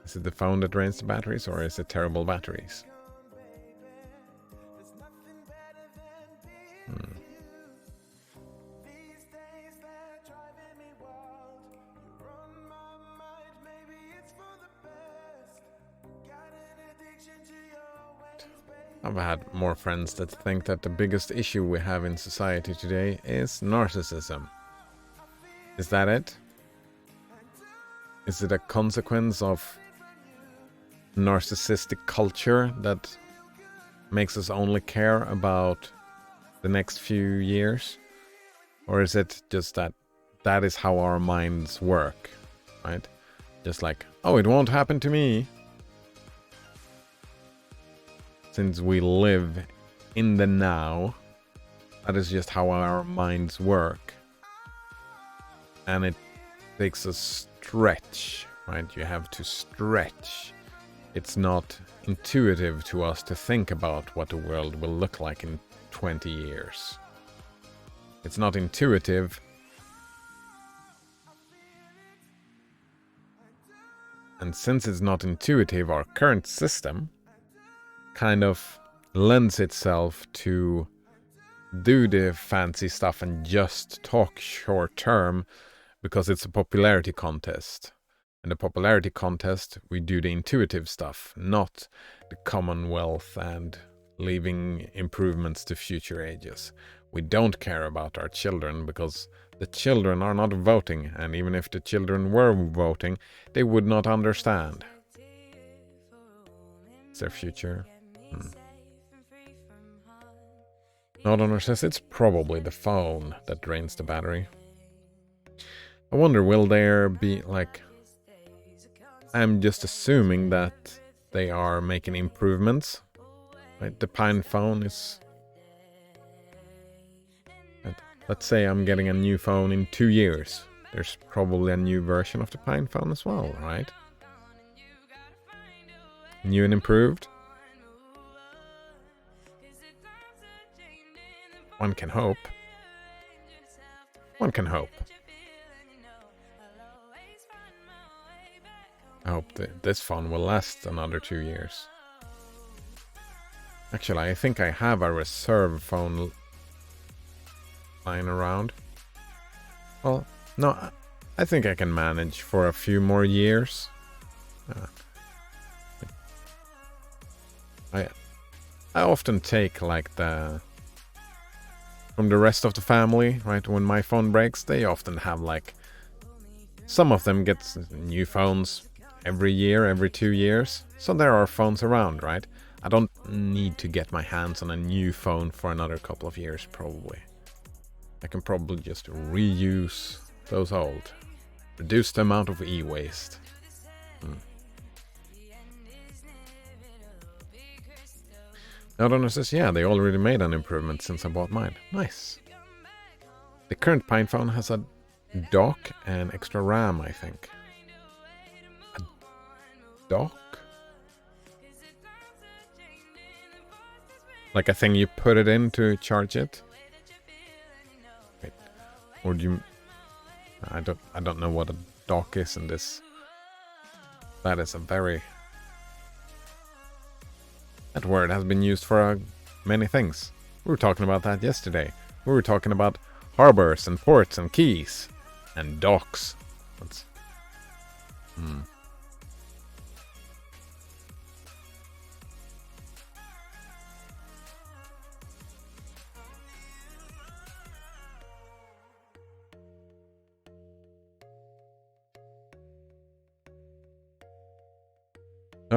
Is it the phone that drains the batteries or is it terrible batteries? I've had more friends that think that the biggest issue we have in society today is narcissism. Is that it? Is it a consequence of narcissistic culture that makes us only care about the next few years? Or is it just that that is how our minds work, right? Just like, oh, it won't happen to me. Since we live in the now, that is just how our minds work. And it takes a stretch, right? You have to stretch. It's not intuitive to us to think about what the world will look like in 20 years. It's not intuitive. And since it's not intuitive, our current system kind of lends itself to do the fancy stuff and just talk short term because it's a popularity contest. In the popularity contest, we do the intuitive stuff, not the commonwealth and leaving improvements to future ages. We don't care about our children because the children are not voting, and even if the children were voting, they would not understand. It's their future. Nodonor says it's probably the phone that drains the battery. I wonder, will there be, like... I'm just assuming that they are making improvements. Right? The Pine phone is... Let's say I'm getting a new phone in 2 years. There's probably a new version of the Pine phone as well, right? New and improved. One can hope. One can hope. I hope that this phone will last another 2 years. Actually, I think I have a reserve phone lying around. Well, no, I think I can manage for a few more years. I often take like from the rest of the family, right? When my phone breaks, they often have like... Some of them get new phones every year, every 2 years. So there are phones around, right? I don't need to get my hands on a new phone for another couple of years, probably. I can probably just reuse those old. Reduce the amount of e-waste. Nodonor says, yeah, they already made an improvement since I bought mine. Nice. The current Pine phone has a dock and extra RAM, I think. A dock? Like a thing you put it in to charge it? Wait. Or do you... I don't know what a dock is in this. That is a very... That word has been used for many things. We were talking about that yesterday. We were talking about harbors and ports and quays and docks.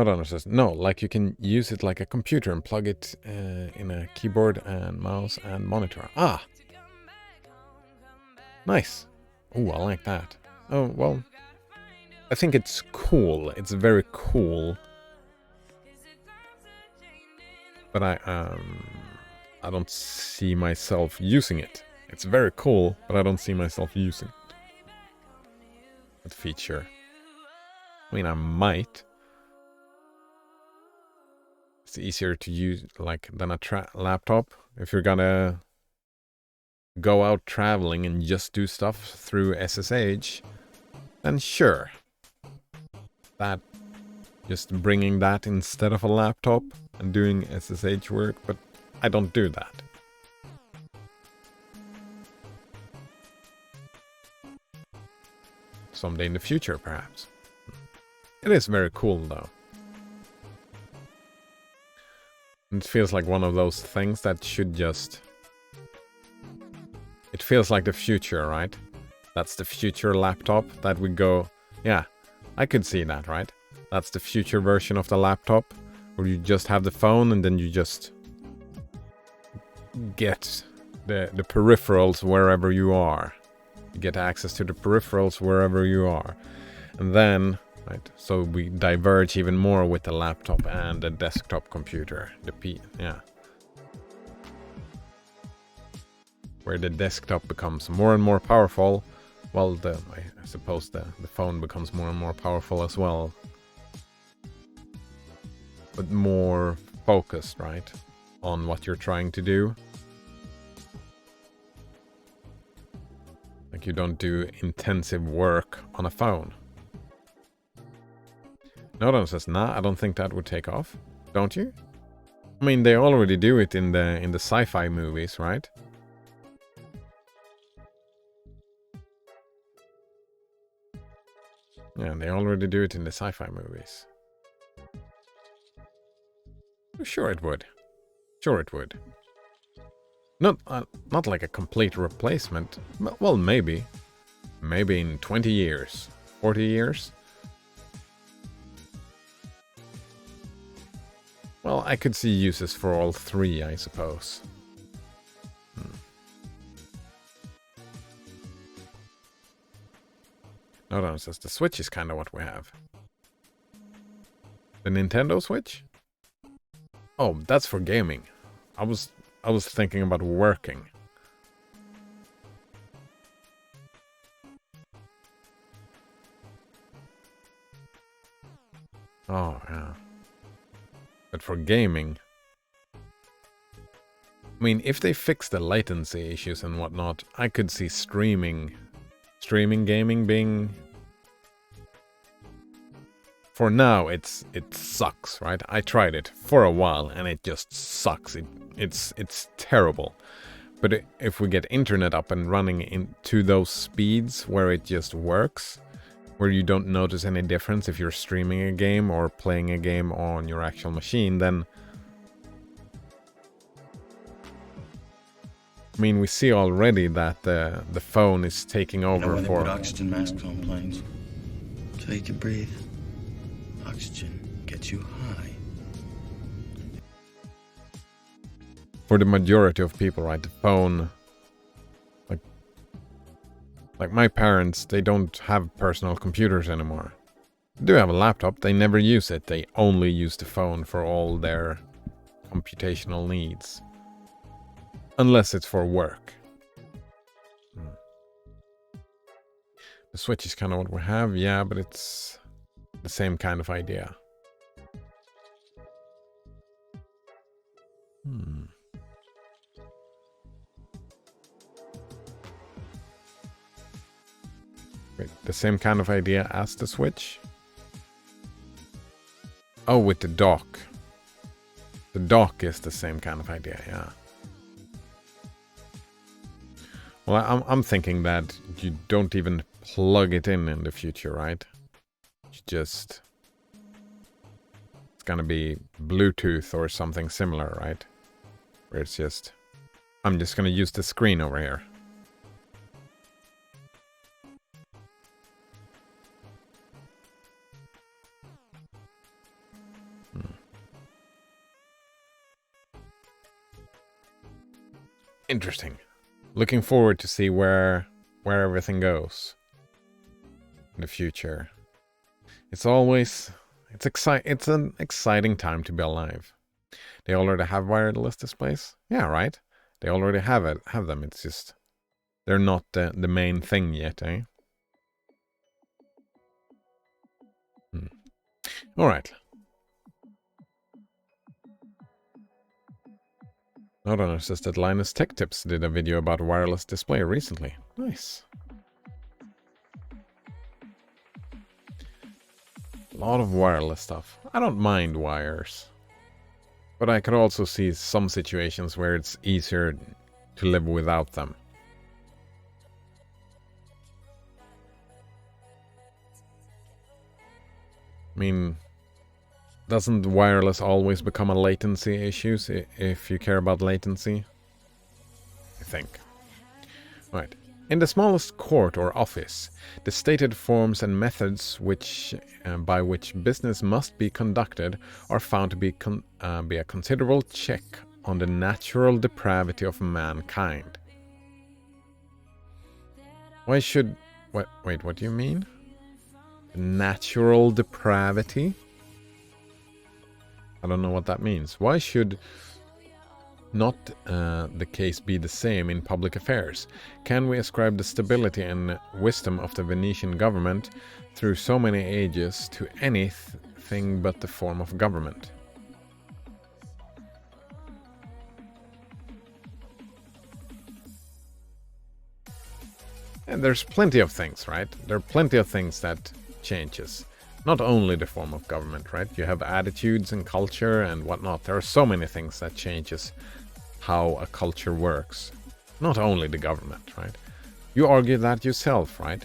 Donor says, no, like you can use it like a computer and plug it in a keyboard and mouse and monitor. Ah! Nice. Oh, I like that. Oh, well, I think it's cool. It's very cool. But I don't see myself using it. It's very cool, but I don't see myself using it. That feature. I mean, I might. It's easier to use like than a laptop. If you're gonna go out traveling and just do stuff through SSH, then sure. That just bringing that instead of a laptop and doing SSH work, but I don't do that. Someday in the future, perhaps. It is very cool, though. It feels like one of those things that should just... It feels like the future, right? That's the future laptop that we go... Yeah, I could see that, right? That's the future version of the laptop, where you just have the phone and then you just get the peripherals wherever you are. You get access to the peripherals wherever you are. And then... Right, so we diverge even more with the laptop and the desktop computer. Yeah. Where the desktop becomes more and more powerful, well, I suppose the phone becomes more and more powerful as well. But more focused, right, on what you're trying to do. Like you don't do intensive work on a phone. Nodon says, nah, I don't think that would take off. Don't you? I mean, they already do it in the sci-fi movies, right? Yeah, they already do it in the sci-fi movies. Sure it would. Sure it would. Not like a complete replacement. Well, maybe. Maybe in 20 years. 40 years? Well, I could see uses for all three, I suppose. Nodon says the Switch is kind of what we have. The Nintendo Switch? Oh, that's for gaming. I was thinking about working. Oh, yeah. But for gaming... I mean, if they fix the latency issues and whatnot, I could see streaming gaming being... For now, it sucks, right? I tried it for a while and it just sucks. It's terrible. But if we get internet up and running into those speeds where it just works, where you don't notice any difference if you're streaming a game or playing a game on your actual machine, then... I mean, we see already that the phone is taking over when they for... put oxygen masks on planes, so you can breathe. Oxygen gets you high. For the majority of people, right, the phone... Like my parents, they don't have personal computers anymore. They do have a laptop, they never use it. They only use the phone for all their computational needs. Unless it's for work. The Switch is kind of what we have, yeah, but it's the same kind of idea. Wait, the same kind of idea as the Switch? Oh, with the dock. The dock is the same kind of idea, yeah. Well, I'm thinking that you don't even plug it in the future, right? You just... It's gonna be Bluetooth or something similar, right? Where it's just... I'm just gonna use the screen over here. Interesting. Looking forward to see where everything goes in the future. It's an exciting time to be alive. They already have wireless displays? Yeah, right. They already have them. It's just they're not the main thing yet, eh? All right. Notarner says that Linus Tech Tips did a video about wireless display recently. Nice. A lot of wireless stuff. I don't mind wires. But I could also see some situations where it's easier to live without them. I mean, doesn't wireless always become a latency issue if you care about latency? I think. Right. In the smallest court or office, the stated forms and methods by which business must be conducted are found to be a considerable check on the natural depravity of mankind. Why should... Wait, what do you mean? Natural depravity? I don't know what that means. Why should not the case be the same in public affairs? Can we ascribe the stability and wisdom of the Venetian government through so many ages to anything but the form of government? And there's plenty of things, right? There are plenty of things that changes. Not only the form of government, right? You have attitudes and culture and whatnot. There are so many things that changes how a culture works. Not only the government, right? You argue that yourself, right?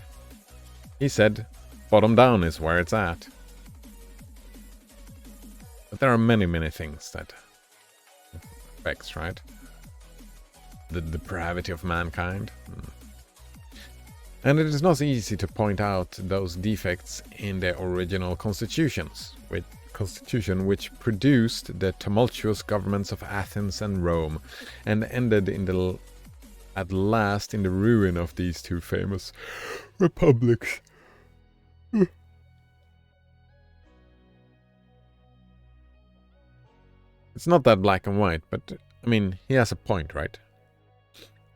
He said, bottom down is where it's at. But there are many, many things that affects, right? The depravity of mankind. And it is not easy to point out those defects in the original constitution which produced the tumultuous governments of Athens and Rome, and ended at last in the ruin of these two famous republics. It's not that black and white, but I mean, he has a point, right?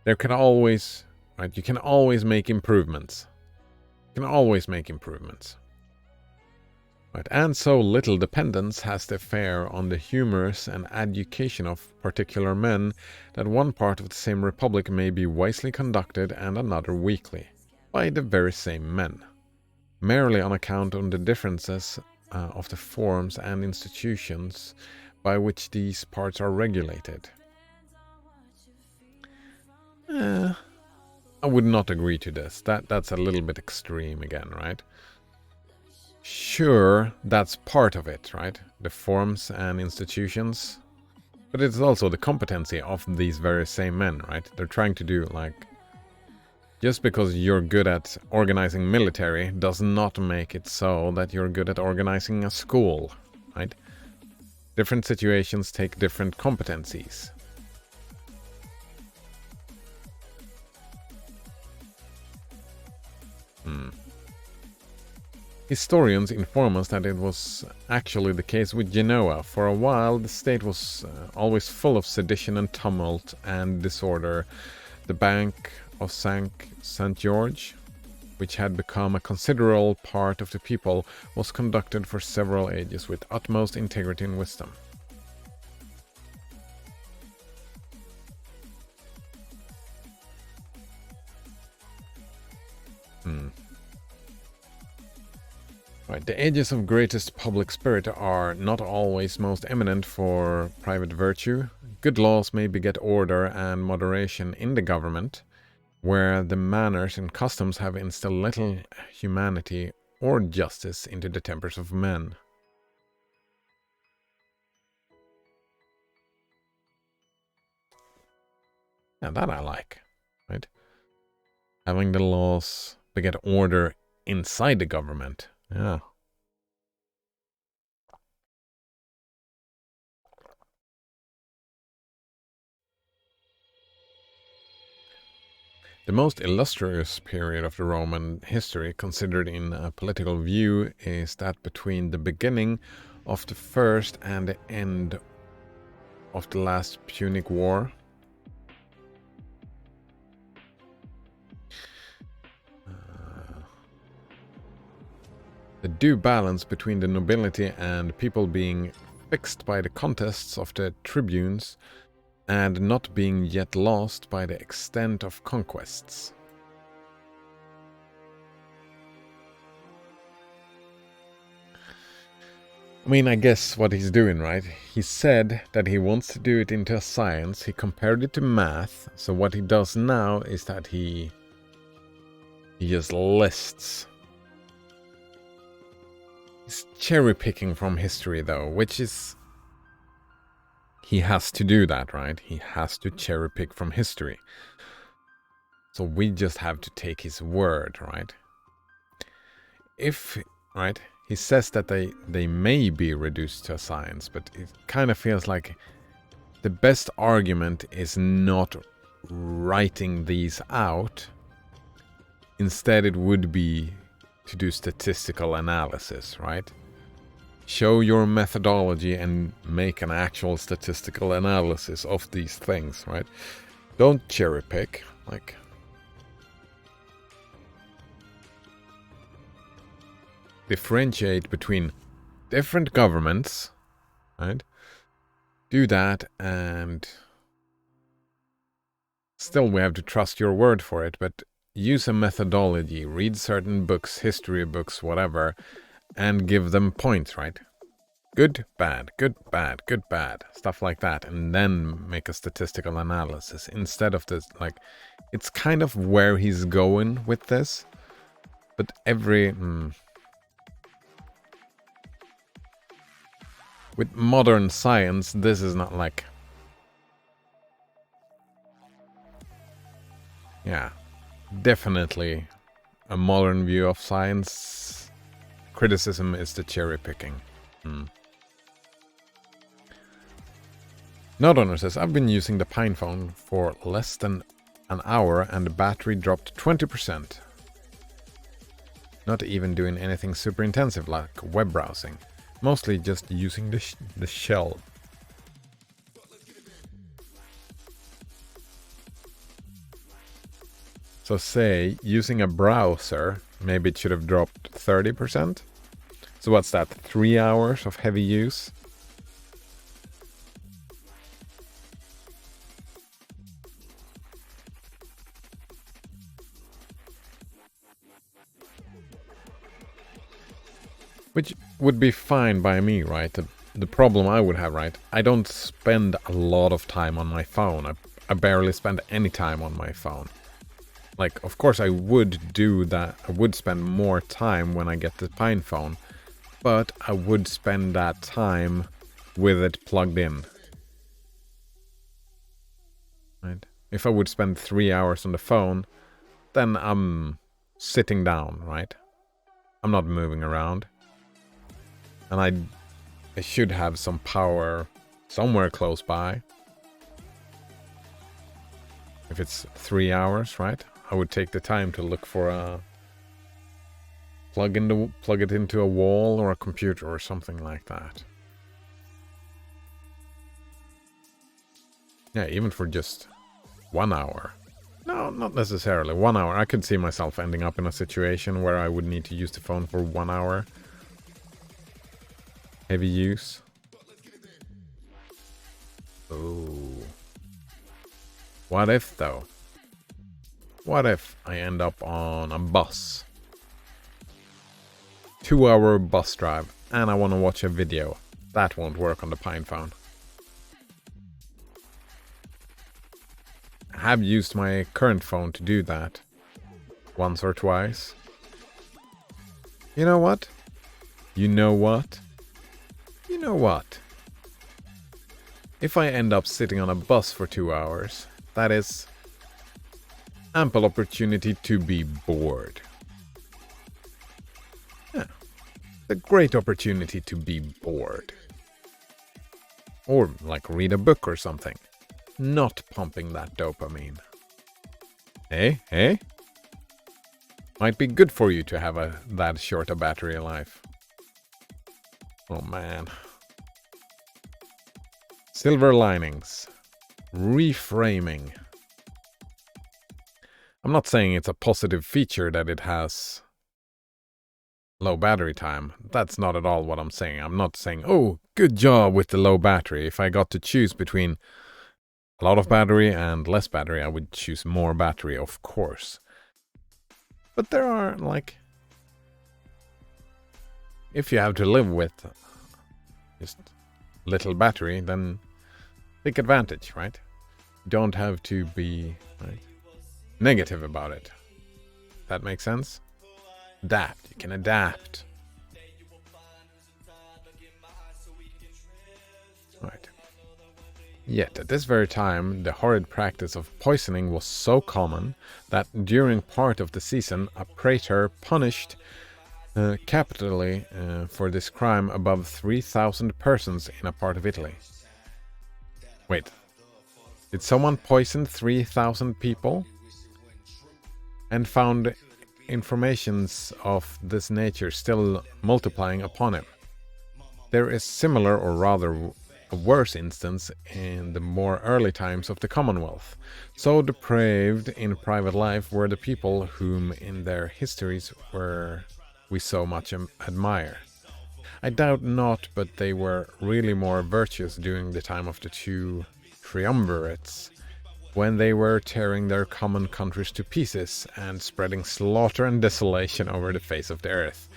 There can always... Right, you can always make improvements. You can always make improvements. Right, and so little dependence has the affair on the humors and education of particular men that one part of the same republic may be wisely conducted and another weakly, by the very same men, merely on account of the differences of the forms and institutions by which these parts are regulated. I would not agree to this. That's a little bit extreme again, right? Sure, that's part of it, right? The forms and institutions. But it's also the competency of these very same men, right? They're trying to do, like... Just because you're good at organizing military does not make it so that you're good at organizing a school, right? Different situations take different competencies. Historians inform us that it was actually the case with Genoa. For a while, the state was always full of sedition and tumult and disorder. The Bank of St. George, which had become a considerable part of the people, was conducted for several ages with utmost integrity and wisdom. Right, the ages of greatest public spirit are not always most eminent for private virtue. Good laws may beget order and moderation in the government, where the manners and customs have instilled little humanity or justice into the tempers of men. Yeah, that I like, right? Having the laws beget order inside the government. Yeah. The most illustrious period of the Roman history, considered in a political view, is that between the beginning of the first and the end of the last Punic War. The due balance between the nobility and people being fixed by the contests of the tribunes and not being yet lost by the extent of conquests. I mean, I guess what he's doing, right? He said that he wants to do it into a science. He compared it to math. So what he does now is that he just lists. He's cherry picking from history, though, which is... He has to do that, right? He has to cherry pick from history. So we just have to take his word, right? Right? He says that they may be reduced to a science, but it kind of feels like the best argument is not writing these out. Instead, it would be to do statistical analysis, right? Show your methodology and make an actual statistical analysis of these things, right? Don't cherry pick, like... Differentiate between different governments, right? Do that, and still we have to trust your word for it, but use a methodology, read certain books, history books, whatever, and give them points, right? Good, bad, good, bad, good, bad, stuff like that, and then make a statistical analysis instead of this, like, it's kind of where he's going with this, but with modern science, this is not like... Yeah, definitely a modern view of science. Criticism is the cherry picking. Nodonor says, I've been using the Pine phone for less than an hour and the battery dropped 20%. Not even doing anything super intensive like web browsing. Mostly just using the shell. So say, using a browser, maybe it should have dropped 30%. So what's that, 3 hours of heavy use? Which would be fine by me, right? The problem I would have, right? I don't spend a lot of time on my phone. I barely spend any time on my phone. Like, of course I would do that. I would spend more time when I get the Pine phone. But I would spend that time with it plugged in. Right? If I would spend 3 hours on the phone, then I'm sitting down, right? I'm not moving around. And I should have some power somewhere close by. If it's 3 hours, right? I would take the time to look for a... Plug it into a wall or a computer or something like that. Yeah, even for just 1 hour. No, not necessarily. 1 hour. I could see myself ending up in a situation where I would need to use the phone for 1 hour. Heavy use. Oh. What if, though? What if I end up on a bus? 2-hour bus drive, and I want to watch a video. That won't work on the Pine phone. I have used my current phone to do that. Once or twice. You know what? You know what? You know what? If I end up sitting on a bus for 2 hours, that is ample opportunity to be bored. Yeah, a great opportunity to be bored. Or like read a book or something. Not pumping that dopamine. Hey? Might be good for you to have that short a battery life. Oh man. Silver linings. Reframing. I'm not saying it's a positive feature that it has low battery time. That's not at all what I'm saying. I'm not saying, oh, good job with the low battery. If I got to choose between a lot of battery and less battery, I would choose more battery, of course. But there are, like, if you have to live with just little battery, then take advantage, right? Don't have to be negative about it. That makes sense? Adapt. You can adapt. Right. Yet, at this very time, the horrid practice of poisoning was so common that during part of the season, a praetor punished capitally for this crime above 3,000 persons in a part of Italy. Wait, did someone poison 3,000 people? And found informations of this nature still multiplying upon him. There is similar, or rather a worse instance, in the more early times of the Commonwealth. So depraved in private life were the people whom in their histories we so much admire. I doubt not, but they were really more virtuous during the time of the two triumvirates, when they were tearing their common countries to pieces and spreading slaughter and desolation over the face of the earth,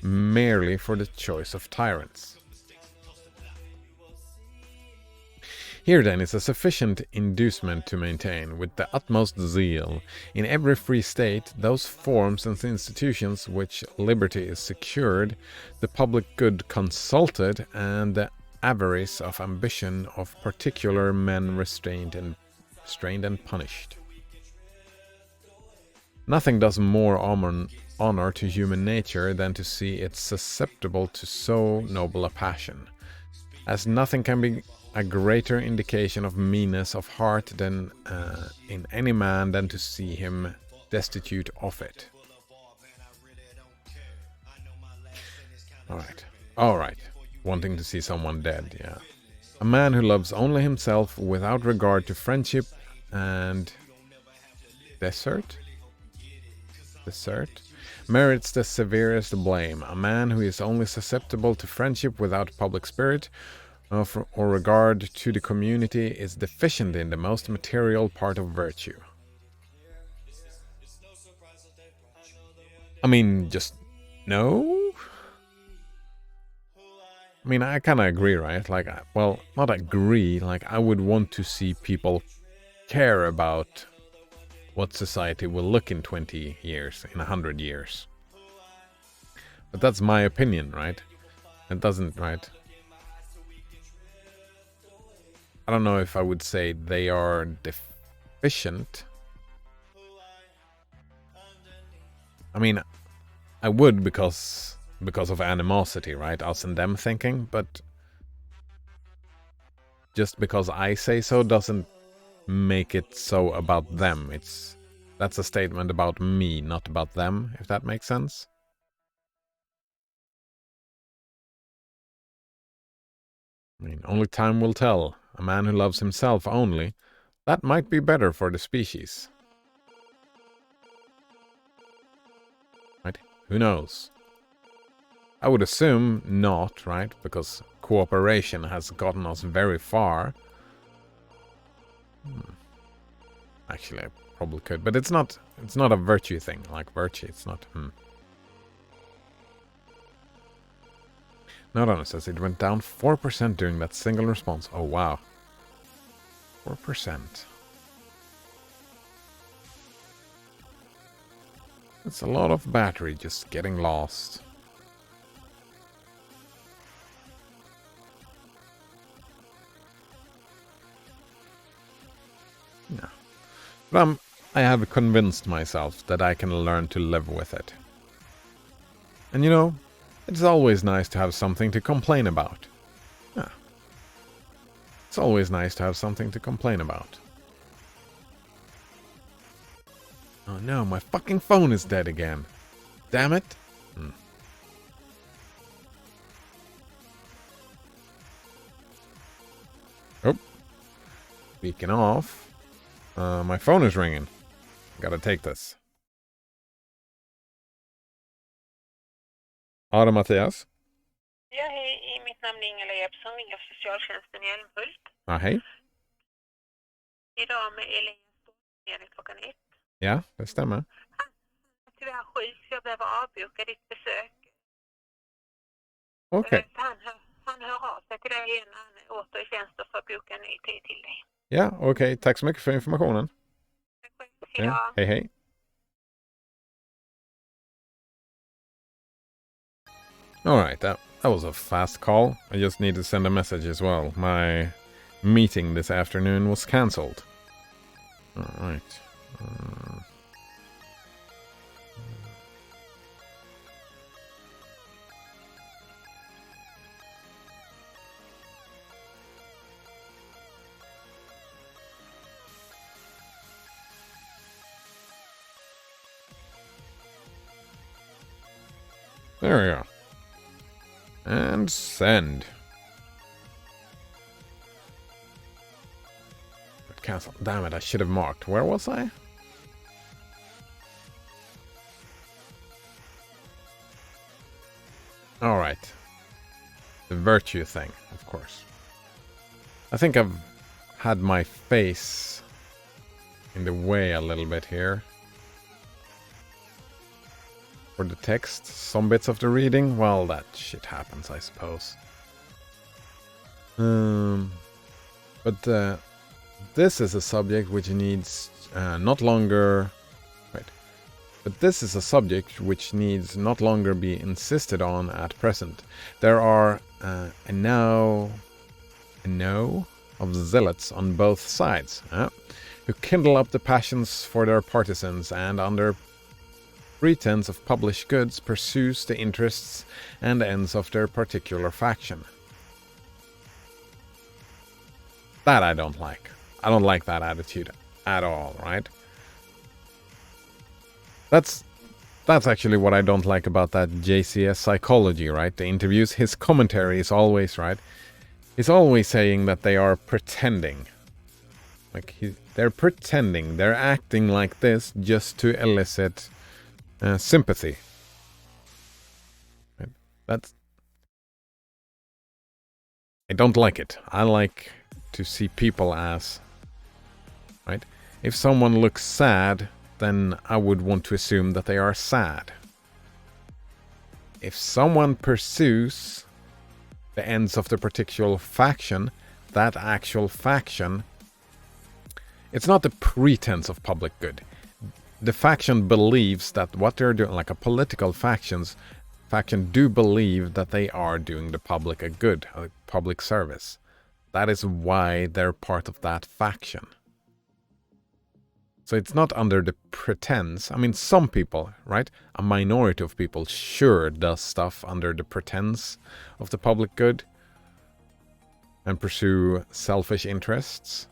merely for the choice of tyrants. Here then is a sufficient inducement to maintain, with the utmost zeal, in every free state, those forms and institutions which liberty is secured, the public good consulted, and the avarice of ambition of particular men restrained and punished. Nothing does more honor to human nature than to see it susceptible to so noble a passion, as nothing can be a greater indication of meanness of heart than in any man than to see him destitute of it. All right. Wanting to see someone dead, yeah. A man who loves only himself without regard to friendship and desert merits the severest blame. A man who is only susceptible to friendship without public spirit or regard to the community is deficient in the most material part of virtue. I mean, just no? I mean, I kind of agree, right? Like, well, not agree, like, I would want to see people care about what society will look in 20 years, in 100 years. But that's my opinion, right? It doesn't, right? I don't know if I would say they are deficient. I mean, I would because of animosity, right? Us and them thinking, but just because I say so doesn't make it so about them. That's a statement about me, not about them, if that makes sense. I mean, only time will tell. A man who loves himself only, that might be better for the species. Right? Who knows? I would assume not, right? Because cooperation has gotten us very far. Actually, I probably could, but it's not a virtue thing. Like virtue, it's not. Not says it went down 4% during that single response. Oh wow. 4%. That's a lot of battery just getting lost. Yeah. But I have convinced myself that I can learn to live with it. And you know, it's always nice to have something to complain about. Yeah. It's always nice to have something to complain about. Oh no, my fucking phone is dead again. Damn it. Oh. Speaking of, my phone is ringing. Gotta take this. Ja då, Mattias. Ja, hej. Mitt namn är Ingela Jeppsson, ringer socialtjänsten i Älmhult. Ja, hej. Idag med Elin klockan 1. Ja, det stämmer. Han är tyvärr sjuk, så jag behöver avboka ditt besök. Okej. Han hör av sig till dig igen när han är åter i tjänst och får boka en ny tid till dig. Ja, okej. Tack så mycket för informationen. Tack själv. Hej då. Ja, hej hej. Alright, that was a fast call. I just need to send a message as well. My meeting this afternoon was cancelled. Alright. There we go. And send. But cancel. Damn it, I should have marked. Where was I? Alright. The virtue thing, of course. I think I've had my face in the way a little bit here. For the text, some bits of the reading, well, that shit happens, I suppose. But this is a subject which needs not longer... Wait. But this is a subject which needs not longer be insisted on at present. There are a know of zealots on both sides, who kindle up the passions for their partisans and under pretense of published goods pursues the interests and ends of their particular faction. That I don't like. I don't like that attitude at all, right? That's actually what I don't like about that JCS psychology, right? The interviews, his commentary is always, right? He's always saying that they are pretending. Like, they're pretending, they're acting like this just to elicit sympathy. That's... I don't like it. I like to see people as... Right? If someone looks sad, then I would want to assume that they are sad. If someone pursues the ends of the particular faction, that actual faction, it's not the pretense of public good. The faction believes that what they're doing, like a political faction do believe that they are doing the public a good, a public service. That is why they're part of that faction. So it's not under the pretense. I mean, some people, right? A minority of people sure does stuff under the pretense of the public good and pursue selfish interests.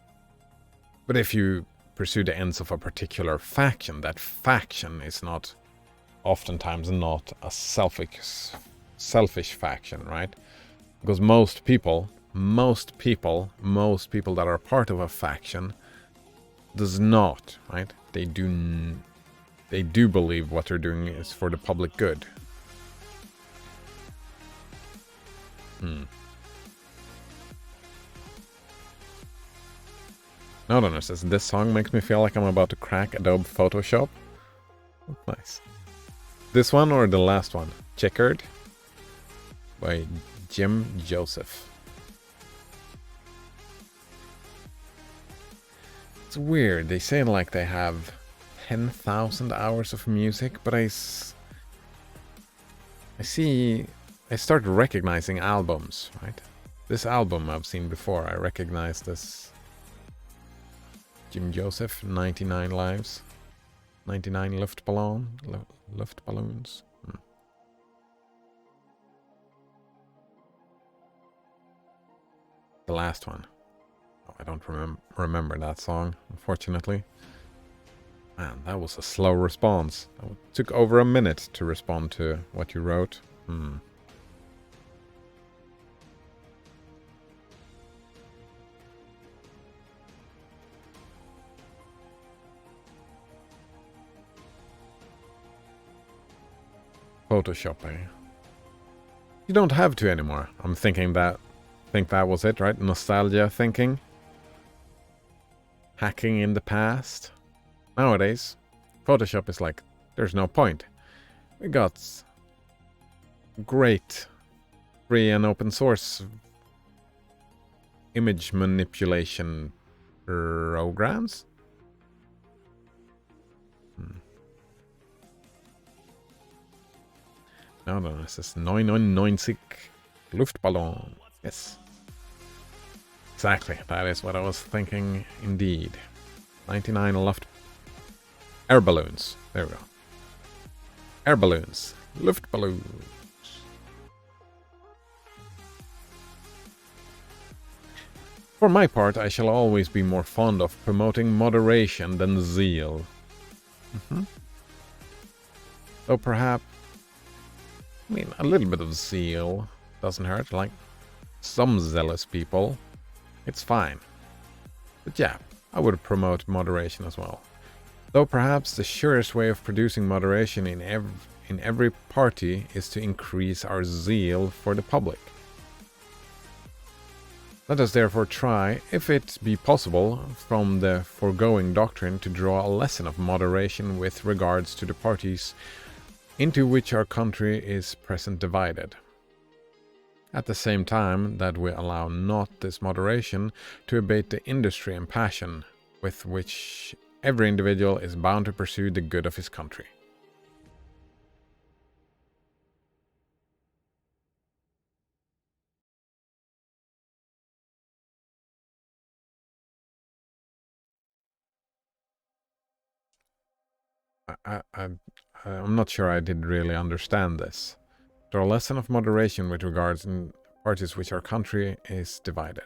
But if you pursue the ends of a particular faction, that faction is not, oftentimes not a selfish faction, right? Because most people that are part of a faction does not, right? They do believe what they're doing is for the public good. Nodonor says, this song makes me feel like I'm about to crack Adobe Photoshop. Nice. This one or the last one? Checkered? By Jim Joseph. It's weird. They say like they have 10,000 hours of music, but I start recognizing albums, right? This album I've seen before. I recognize this. Jim Joseph, 99 Lives. 99 Luftballons. The last one. Oh, I don't remember that song, unfortunately. Man, that was a slow response. It took over a minute to respond to what you wrote. Photoshopping. You don't have to anymore. I'm thinking that... think that was it, right? Nostalgia thinking. Hacking in the past. Nowadays, Photoshop is like, there's no point. We got great free and open source image manipulation programs. No, es ist 99 Luftballon. Yes. Exactly, that is what I was thinking indeed. 99 air balloons. There we go. Air balloons. Luftballons. For my part, I shall always be more fond of promoting moderation than zeal. Though perhaps, I mean, a little bit of zeal doesn't hurt, like some zealous people. It's fine. But yeah, I would promote moderation as well. Though perhaps the surest way of producing moderation in every party is to increase our zeal for the public. Let us therefore try, if it be possible, from the foregoing doctrine to draw a lesson of moderation with regards to the parties into which our country is present divided. At the same time that we allow not this moderation to abate the industry and passion with which every individual is bound to pursue the good of his country. I'm not sure I did really understand this. Draw a lesson of moderation with regards in parties which our country is divided.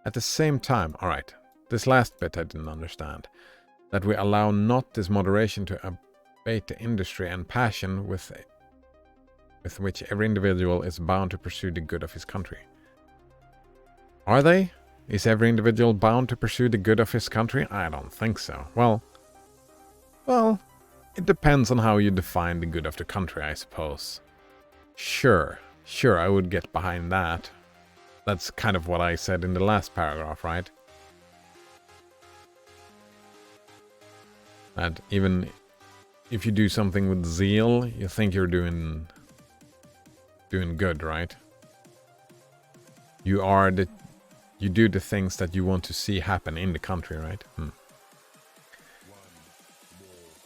At the same time, alright, this last bit I didn't understand. That we allow not this moderation to abate the industry and passion with which every individual is bound to pursue the good of his country. Are they? Is every individual bound to pursue the good of his country? I don't think so. Well, it depends on how you define the good of the country, I suppose. Sure, I would get behind that. That's kind of what I said in the last paragraph, right? That even if you do something with zeal, you think you're doing good, right? You do the things that you want to see happen in the country, right?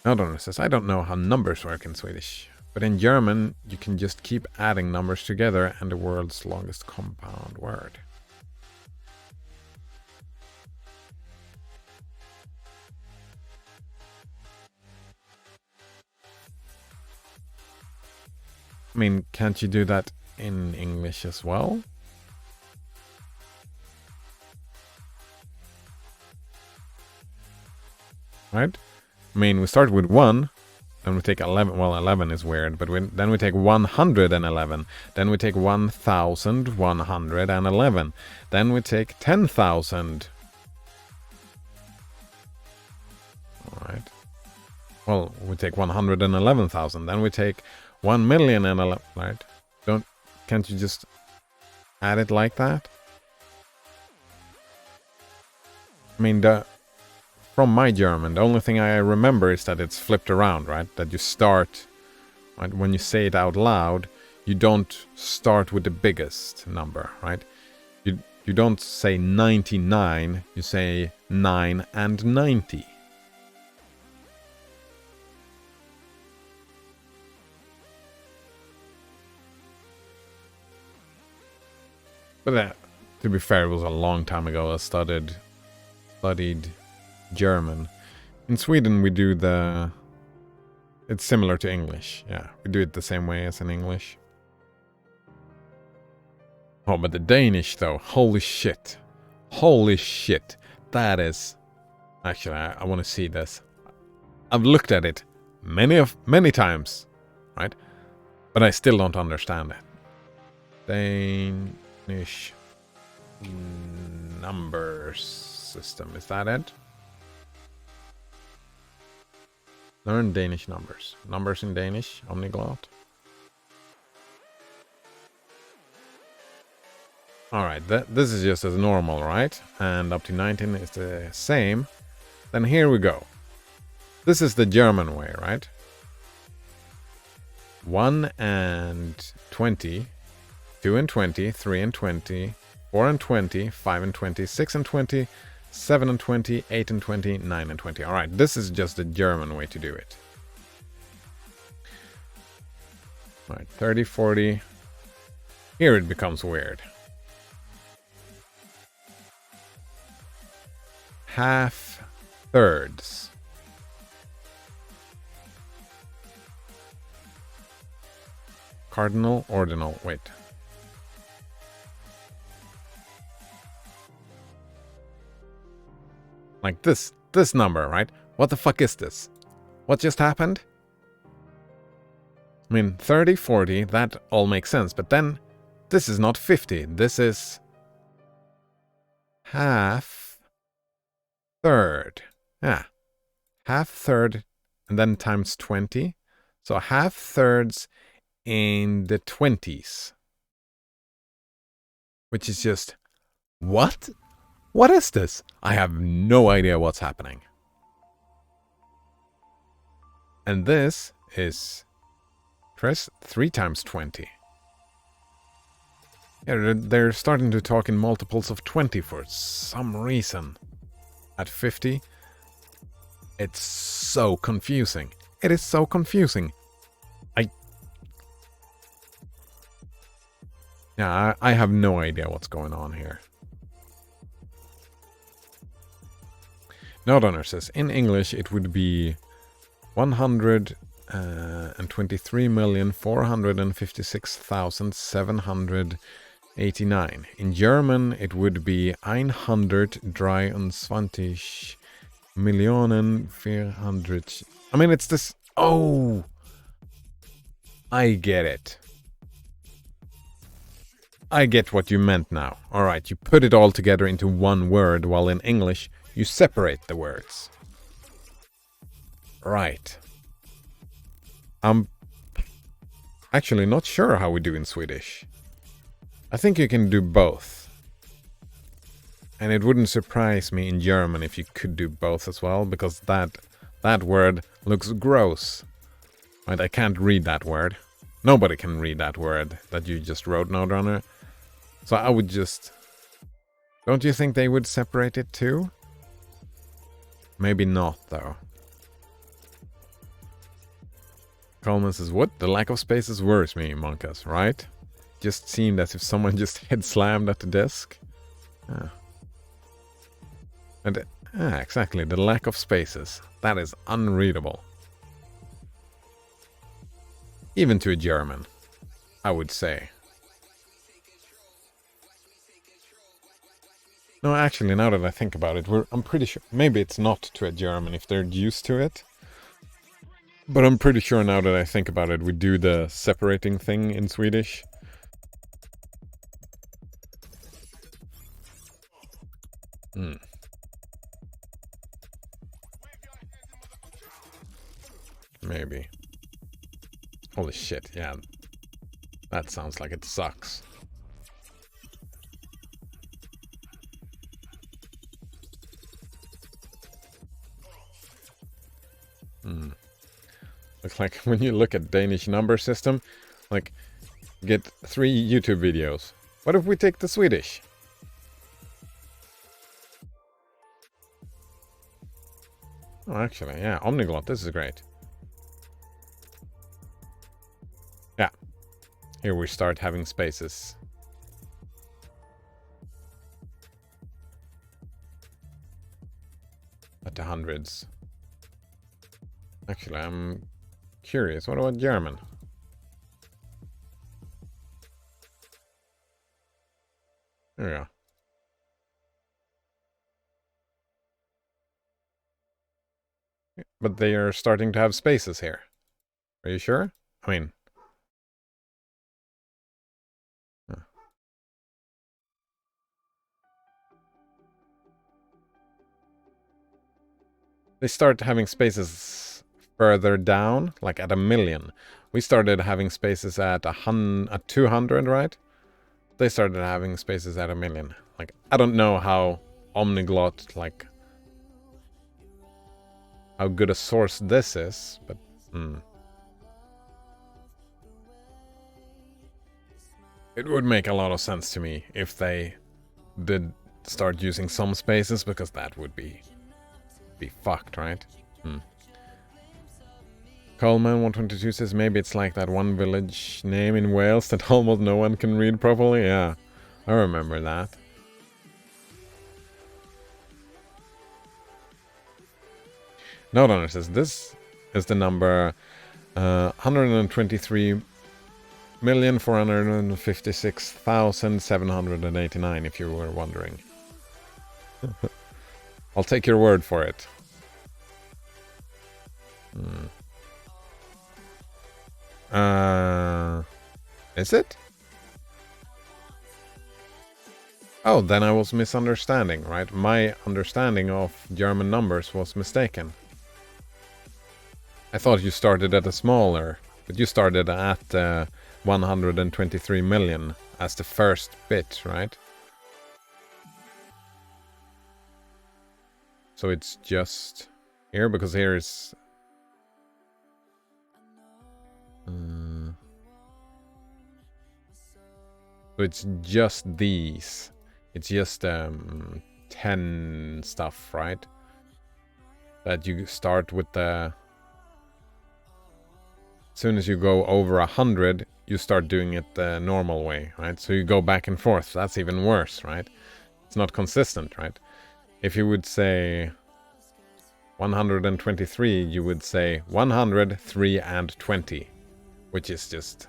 Another says, I don't know how numbers work in Swedish, but in German you can just keep adding numbers together and the world's longest compound word. I mean, can't you do that in English as well? Right? I mean, we start with 1, then we take 11. Well, 11 is weird, but then we take 111. Then we take 1,111. Then we take 10,000. Alright. Well, we take 111,000. Then we take 1,000,011. Right? Can't you just add it like that? I mean, from my German, the only thing I remember is that it's flipped around, right? That you start, right? When you say it out loud, you don't start with the biggest number, right? You don't say 99, you say 9 and 90. But to be fair, it was a long time ago. I studied German. In Sweden we do it's similar to English. Yeah, we do it the same way as in English. Oh, but the Danish though, holy shit. That is... Actually, I want to see this. I've looked at it many times, right? But I still don't understand it. Danish numbers system, is that it? Learn Danish numbers. Numbers in Danish, Omniglot. Alright, this is just as normal, right? And up to 19 is the same. Then here we go. This is the German way, right? 1 and 20, 2 and 20, 3 and 20, 4 and 20, 5 and 20, 6 and 20, 7 and 20, 8 and 20, 9 and 20. Alright, this is just the German way to do it. Alright, 30, 40. Here it becomes weird. Half thirds. Cardinal, ordinal, wait. Like this number, right? What the fuck is this? What just happened? I mean, 30, 40, that all makes sense, but then this is not 50. This is half third. Yeah. Half third and then times 20. So half thirds in the 20s. Which is just, what? What is this? I have no idea what's happening. And this is, press 3 times 20. Yeah, they're starting to talk in multiples of 20 for some reason. At 50, it's so confusing. It is so confusing. I have no idea what's going on here. Node owner says, in English it would be 123,456,789. In German it would be 123 Millionen 400. I mean, it's this. Oh, I get it. I get what you meant now. Alright, you put it all together into one word, while in English you separate the words. Right. I'm actually not sure how we do in Swedish. I think you can do both. And it wouldn't surprise me in German if you could do both as well, because that word looks gross. Right, I can't read that word. Nobody can read that word that you just wrote, Node Runner. So I would just... Don't you think they would separate it too? Maybe not, though. Coleman says, what? The lack of spaces worries me, Monkas, right? Just seemed as if someone just head slammed at the desk. Ah. And exactly, the lack of spaces. That is unreadable. Even to a German, I would say. No, actually, now that I think about it, I'm pretty sure... Maybe it's not to a German if they're used to it. But I'm pretty sure now that I think about it, we do the separating thing in Swedish. Maybe. Holy shit, yeah. That sounds like it sucks. Looks like when you look at Danish number system, like, get 3 YouTube videos. What if we take the Swedish? Oh, actually, yeah, Omniglot, this is great. Yeah. Here we start having spaces. At the hundreds. Actually, I'm curious. What about German? There we go. But they are starting to have spaces here. Are you sure? I mean... They start having spaces further down, like at 1,000,000. We started having spaces at 200, right? They started having spaces at 1,000,000. Like, I don't know how omniglot, like, how good a source this is, but it would make a lot of sense to me if they did start using some spaces, because that would be fucked, right? Coleman 122 says maybe it's like that one village name in Wales that almost no one can read properly. Yeah, I remember that. Note says this is the number 123,456,789, if you were wondering. I'll take your word for it. Is it? Oh, then I was misunderstanding, right? My understanding of German numbers was mistaken. I thought you started at a smaller, but you started at 123 million as the first bit, right? So it's just here, because here is... so it's just these. It's just 10 stuff, right? That you start with the... As soon as you go over 100, you start doing it the normal way, right? So you go back and forth. That's even worse, right? It's not consistent, right? If you would say 123, you would say 100, 3, and 20, which is just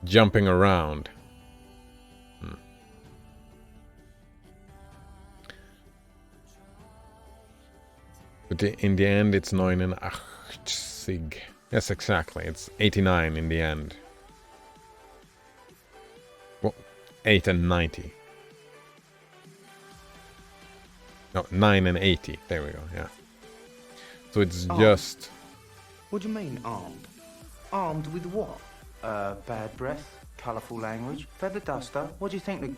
jumping around. But in the end, it's 89. Yes, exactly. It's 89 in the end. Well, 8 and 90. No, 9 and 80. There we go, yeah. So it's just... What do you mean, armed? Armed with what? Bad breath, colourful language, feather duster? What do you think the...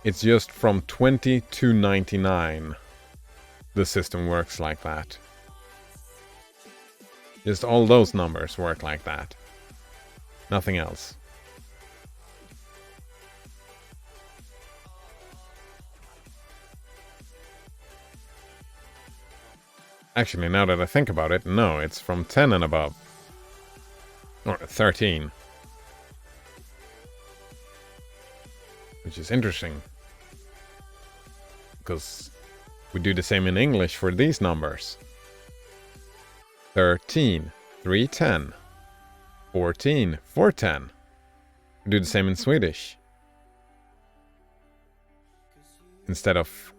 It's just from 20 to 99. The system works like that. Just all those numbers work like that. Nothing else. Actually, now that I think about it, no, it's from 10 and above. Or 13. Which is interesting. Because we do the same in English for these numbers. 13, 310. 14, 410. We do the same in Swedish. Instead of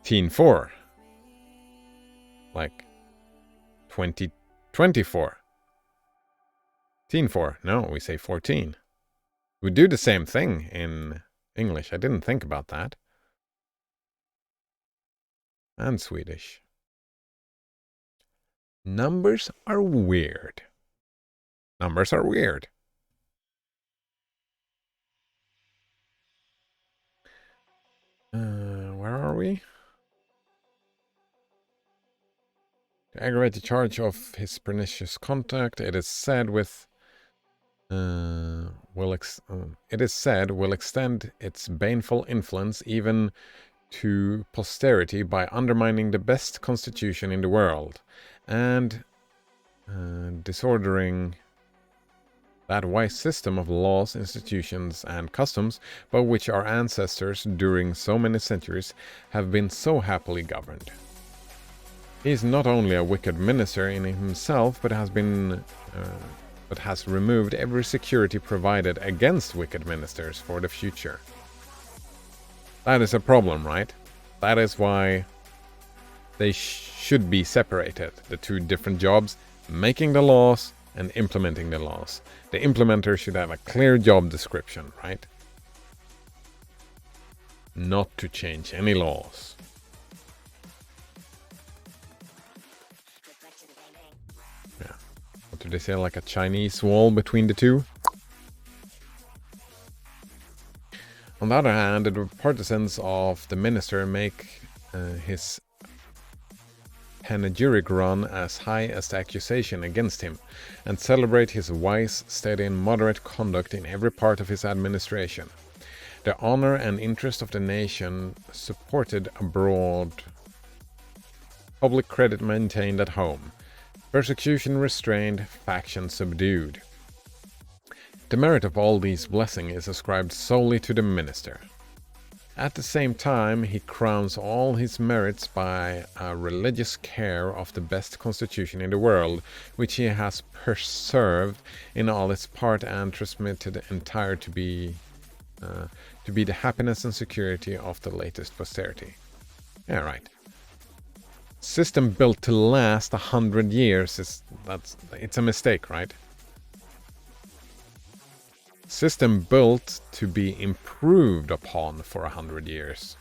teen 4. Like 24. Teen 4. No, we say 14. We do the same thing in English. I didn't think about that. And Swedish. Numbers are weird. Numbers are weird. Where are we? To aggravate the charge of his pernicious conduct, it is said will extend its baneful influence even to posterity by undermining the best constitution in the world and disordering that wise system of laws, institutions, and customs by which our ancestors during so many centuries have been so happily governed. He is not only a wicked minister in himself, but has removed every security provided against wicked ministers for the future. That is a problem, right? That is why they should be separated. The two different jobs, making the laws and implementing the laws. The implementer should have a clear job description, right? Not to change any laws. Yeah. What do they say, like a Chinese wall between the two? On the other hand, the partisans of the minister make his panegyric run as high as the accusation against him, and celebrate his wise, steady, and moderate conduct in every part of his administration. The honor and interest of the nation supported abroad, public credit maintained at home, persecution restrained, faction subdued. The merit of all these blessings is ascribed solely to the minister. At the same time, he crowns all his merits by a religious care of the best constitution in the world, which he has preserved in all its part and transmitted entire to be the happiness and security of the latest posterity. Yeah, right. System built to last 100 years it's a mistake, right? System built to be improved upon for 100 years.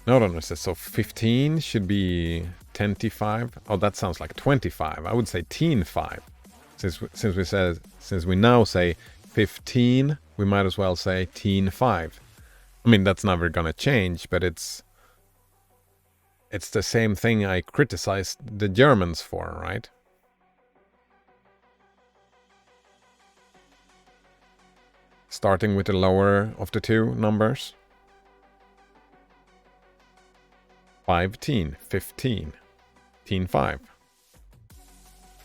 Note on it says, so 15 should be 10-5. Oh, that sounds like 25. I would say teen 5. Since we now say 15, we might as well say teen 5. I mean, that's never gonna change, but it's the same thing I criticized the Germans for, right? Starting with the lower of the two numbers. 15, 15, teen 5.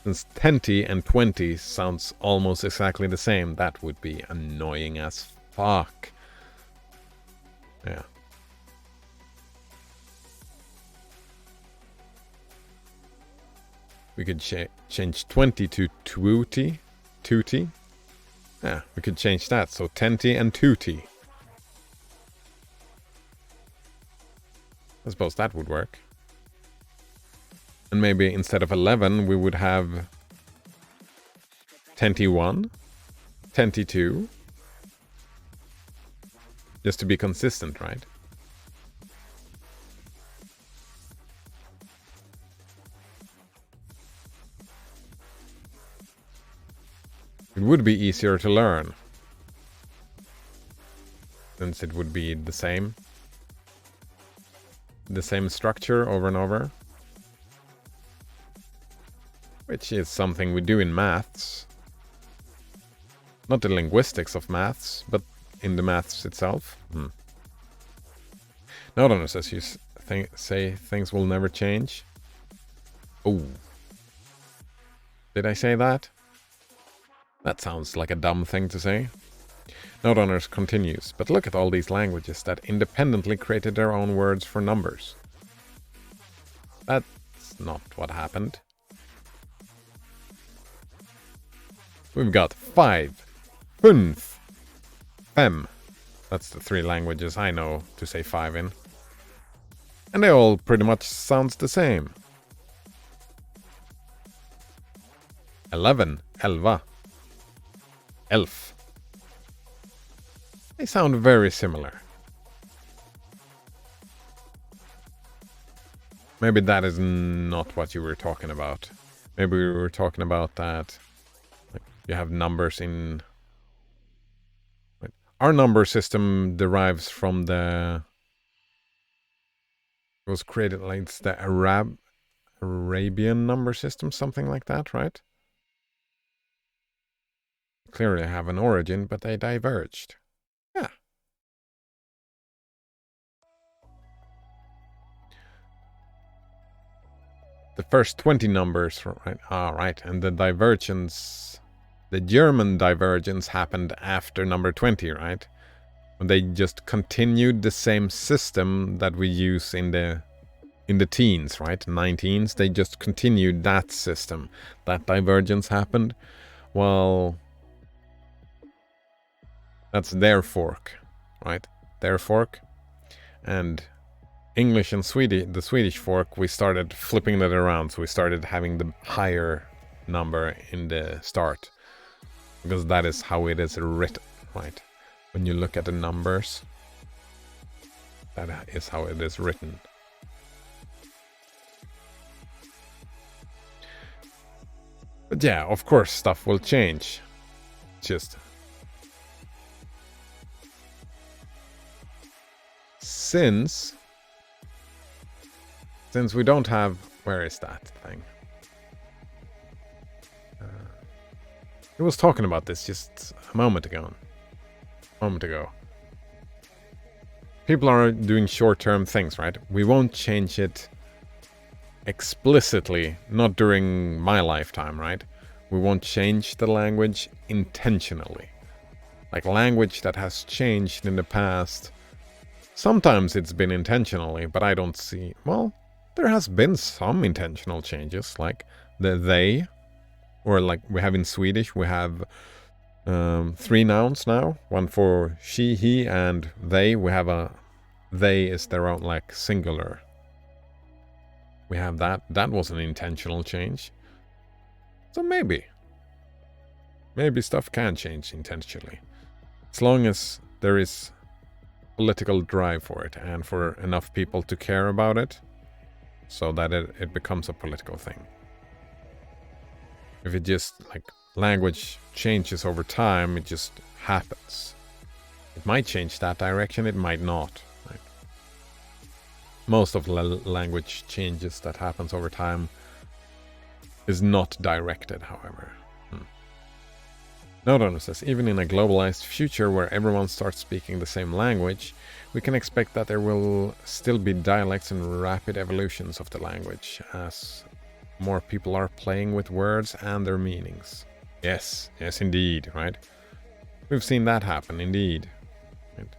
Since 10 and 20 sounds almost exactly the same, that would be annoying as fuck. Yeah. We could change 20 to 2t. 2t. Yeah, we could change that. So 10t and 2t. I suppose that would work. And maybe instead of 11, we would have 10t1, 10t2. Just to be consistent, right? It would be easier to learn, since it would be the same structure over and over, which is something we do in maths. Not the linguistics of maths, but in the maths itself. Now, don't says you say things will never change. Oh, did I say that? That sounds like a dumb thing to say. Note Honors continues, but look at all these languages that independently created their own words for numbers. That's not what happened. We've got 5, 5, 5. That's the 3 languages I know to say 5 in. And they all pretty much sounds the same. 11, 11. Elf. They sound very similar. Maybe that is not what you were talking about. Maybe we were talking about that. Like, you have numbers in. Our number system derives from the. It was created like it's the Arabian number system, something like that, right? Clearly have an origin, but they diverged. Yeah. The first 20 numbers, right? Right. And the divergence, the German divergence happened after number 20, right? When they just continued the same system that we use in the teens, right? 19s, they just continued that system. That divergence happened. Well, That's their fork, right? Their fork. And English and Swedish, the Swedish fork, we started flipping that around. So we started having the higher number in the start. Because that is how it is written, right? When you look at the numbers, that is how it is written. But yeah, of course, stuff will change. Just since we don't have, where is that thing? I was talking about this just a moment ago. People are doing short-term things, right? We won't change it explicitly, not during my lifetime, right? We won't change the language intentionally. Like language that has changed in the past, sometimes it's been intentionally, but I don't see... Well, there has been some intentional changes, like the they, or like we have in Swedish, we have 3 nouns now. One for she, he, and they. We have a... They is their own, like, singular. We have that. That was an intentional change. So maybe stuff can change intentionally. As long as there is political drive for it and for enough people to care about it so that it becomes a political thing. If it just, like, language changes over time, it just happens. It might change that direction, it might not. Right? Most of the language changes that happens over time is not directed, however. Note says, even in a globalized future where everyone starts speaking the same language, we can expect that there will still be dialects and rapid evolutions of the language, as more people are playing with words and their meanings. Yes, indeed, right? We've seen that happen, indeed. Right?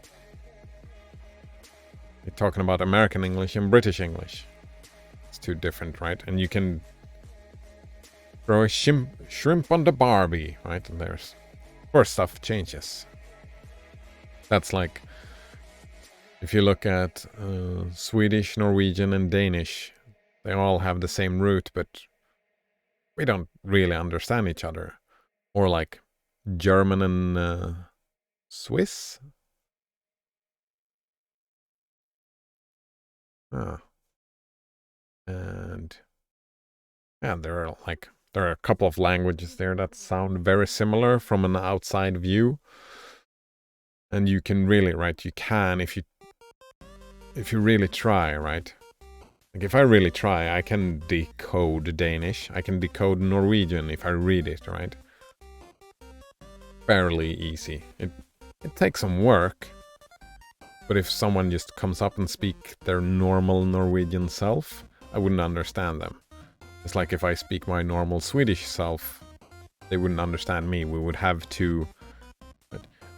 You're talking about American English and British English. It's too different, right? And you can throw a shrimp on the Barbie, right? And there's, of course, stuff changes. That's like, if you look at Swedish, Norwegian, and Danish, they all have the same root, but we don't really understand each other. Or like German and Swiss. And yeah, there are a couple of languages there that sound very similar from an outside view. And you can really, right? You can if you really try, right? Like if I really try, I can decode Danish. I can decode Norwegian if I read it, right? Fairly easy. It takes some work. But if someone just comes up and speak their normal Norwegian self, I wouldn't understand them. It's like if I speak my normal Swedish self, they wouldn't understand me. We would have to...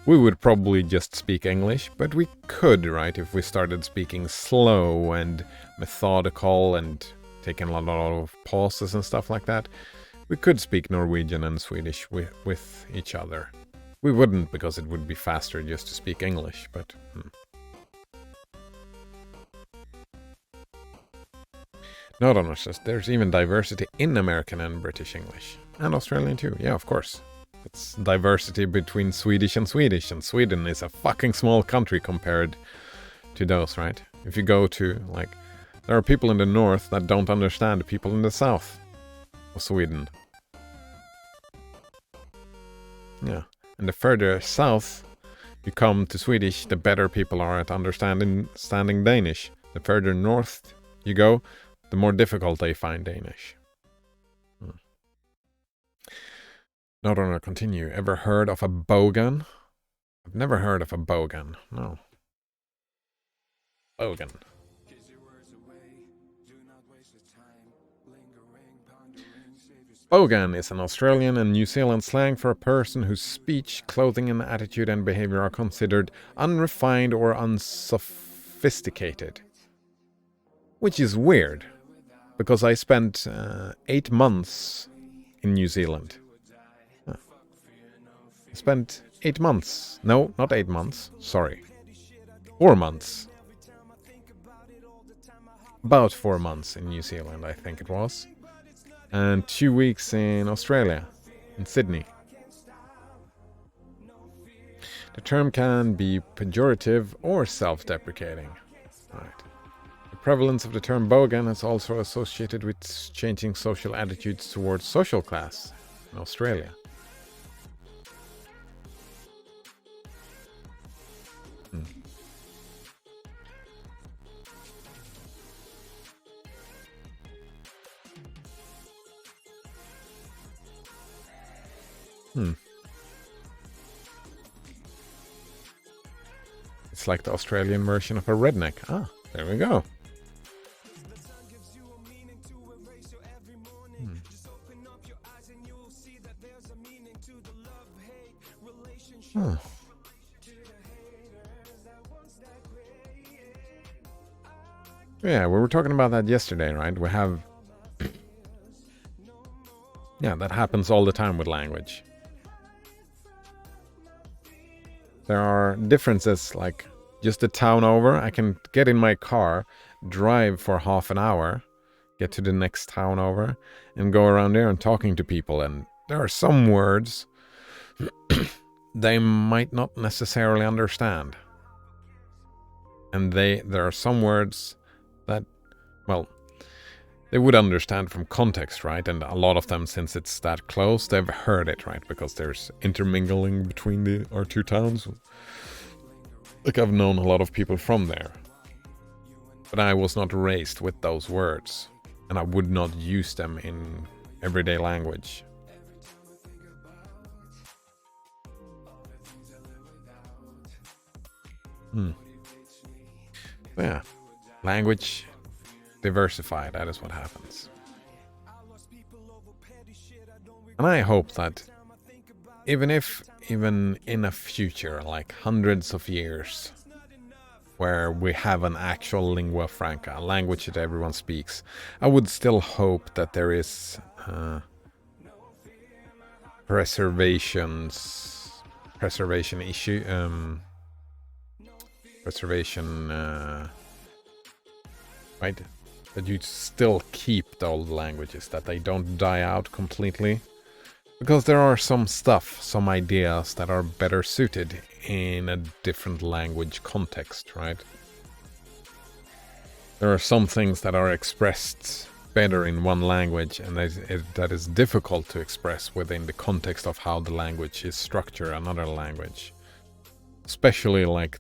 We would probably just speak English, but we could, right? If we started speaking slow and methodical and taking a lot of pauses and stuff like that, we could speak Norwegian and Swedish with each other. We wouldn't, because it would be faster just to speak English, but... Note says there's even diversity in American and British English. And Australian too, yeah, of course. It's diversity between Swedish, and Sweden is a fucking small country compared to those, right? If you go to, like, there are people in the north that don't understand people in the south of Sweden. Yeah, and the further south you come to Swedish, the better people are at understanding Danish. The further north you go, the more difficult they find Danish. Not on a continue. Ever heard of a bogan? I've never heard of a bogan. No. Bogan. Bogan is an Australian and New Zealand slang for a person whose speech, clothing, and attitude and behavior are considered unrefined or unsophisticated. Which is weird, because I spent 8 months in New Zealand. I spent 8 months. No, not 8 months. Sorry. 4 months. About 4 months in New Zealand, I think it was. And 2 weeks in Australia, in Sydney. The term can be pejorative or self-deprecating. Right. The prevalence of the term bogan is also associated with changing social attitudes towards social class in Australia. It's like the Australian version of a redneck. Ah, there we go. Huh. Yeah, we were talking about that yesterday, right? We have... yeah, that happens all the time with language. There are differences, like just a town over. I can get in my car, drive for half an hour, get to the next town over, and go around there and talking to people. And there are some words they might not necessarily understand. And there are some words that, well, they would understand from context, right? And a lot of them, since it's that close, they've heard it, right? Because there's intermingling between our two towns. Like, I've known a lot of people from there. But I was not raised with those words. And I would not use them in everyday language. Yeah. Language... diversify, that is what happens. And I hope that even in a future, like hundreds of years, where we have an actual lingua franca, a language that everyone speaks, I would still hope that there is preservation issue, right? That you still keep the old languages, that they don't die out completely. Because there are some ideas that are better suited in a different language context, right? There are some things that are expressed better in one language, and that is difficult to express within the context of how the language is structured, another language. Especially like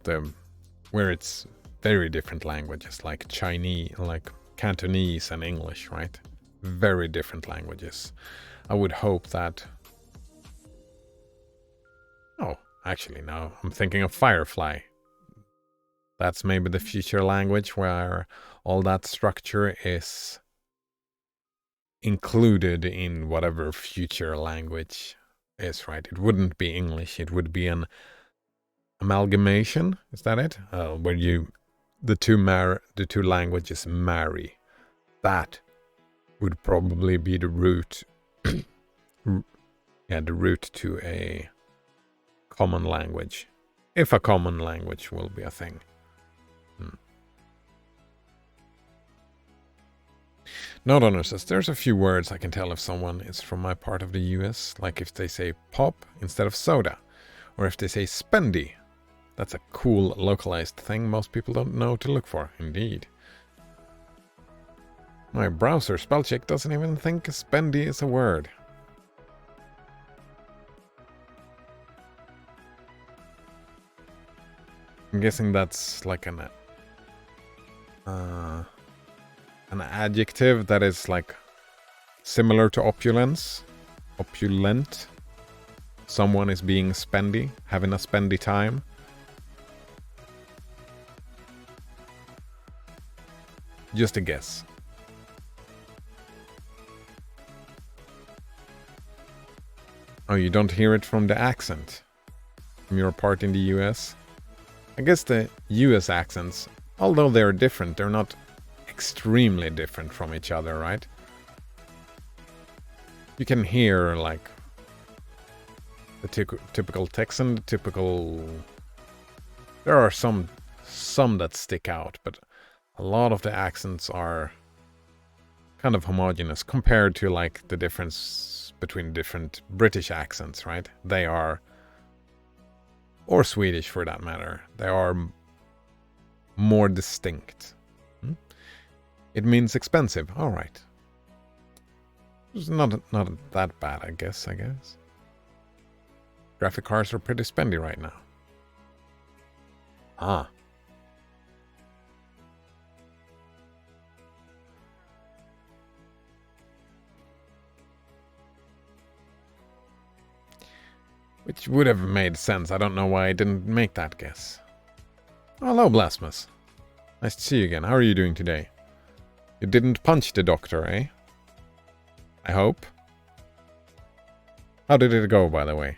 where it's very different languages, like Chinese, like Cantonese and English, right? Very different languages. I would hope that... Oh, actually, no. I'm thinking of Firefly. That's maybe the future language where all that structure is included in whatever future language is, right? It wouldn't be English. It would be an amalgamation. Is that it? Where the two languages marry. That would probably be the root. Yeah, the root to a common language, if a common language will be a thing. Note says there's a few words I can tell if someone is from my part of the US, like if they say pop instead of soda, or if they say spendy. That's a cool localized thing most people don't know to look for, indeed. My browser spell check doesn't even think spendy is a word. I'm guessing that's like an adjective that is like similar to opulence. Opulent. Someone is being spendy, having a spendy time. Just a guess. Oh, you don't hear it from the accent from your part in the US? I guess the US accents, although they're different, they're not extremely different from each other, right? You can hear, like, the typical Texan, the typical... There are some that stick out, but a lot of the accents are kind of homogeneous compared to like the difference between different British accents, right? They are, or Swedish for that matter, they are more distinct. It means expensive. All right. It's not that bad, I guess. Graphic cards are pretty spendy right now. Ah. Which would have made sense. I don't know why I didn't make that guess. Hello, Blasphemous. Nice to see you again. How are you doing today? You didn't punch the doctor, eh? I hope. How did it go, by the way?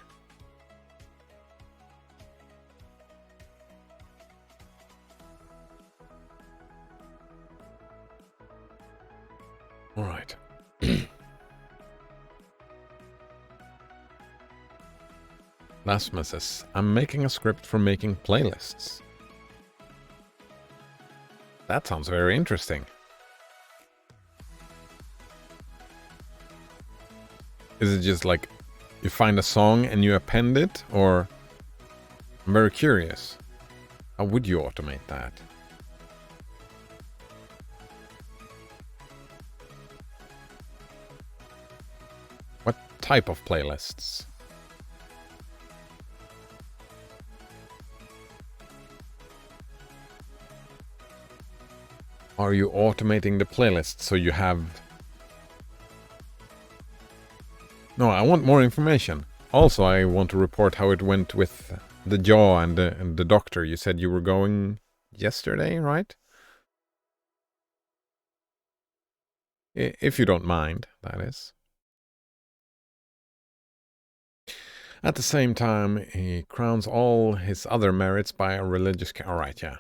All right. Blasphemous says, I'm making a script for making playlists. That sounds very interesting. Is it just like you find a song and you append it, or... I'm very curious. How would you automate that? What type of playlists? Are you automating the playlist so you have... No, I want more information. Also, I want to report how it went with the jaw and the doctor. You said you were going yesterday, right? If you don't mind, that is. At the same time, he crowns all his other merits by a religious... Alright, yeah.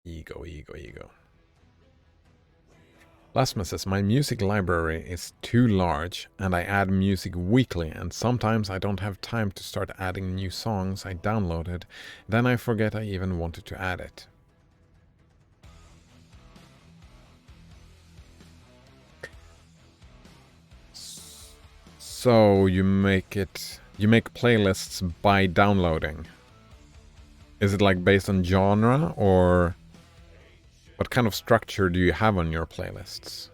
Ego. Blasphemous says, my music library is too large and I add music weekly, and sometimes I don't have time to start adding new songs I downloaded. Then I forget I even wanted to add it. So you make playlists by downloading. Is it like based on genre, or what kind of structure do you have on your playlists?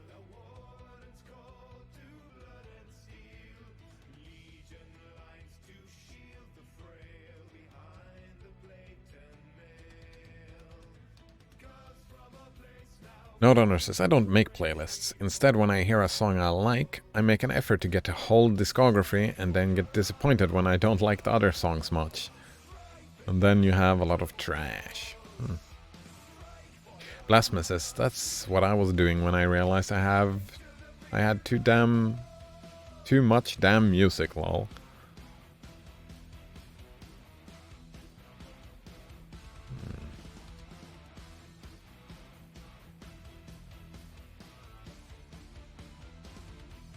Note owner says, I don't make playlists. Instead, when I hear a song I like, I make an effort to get a whole discography and then get disappointed when I don't like the other songs much. And then you have a lot of trash. Blasphemous says, that's what I was doing when I realized I had too much damn music, lol.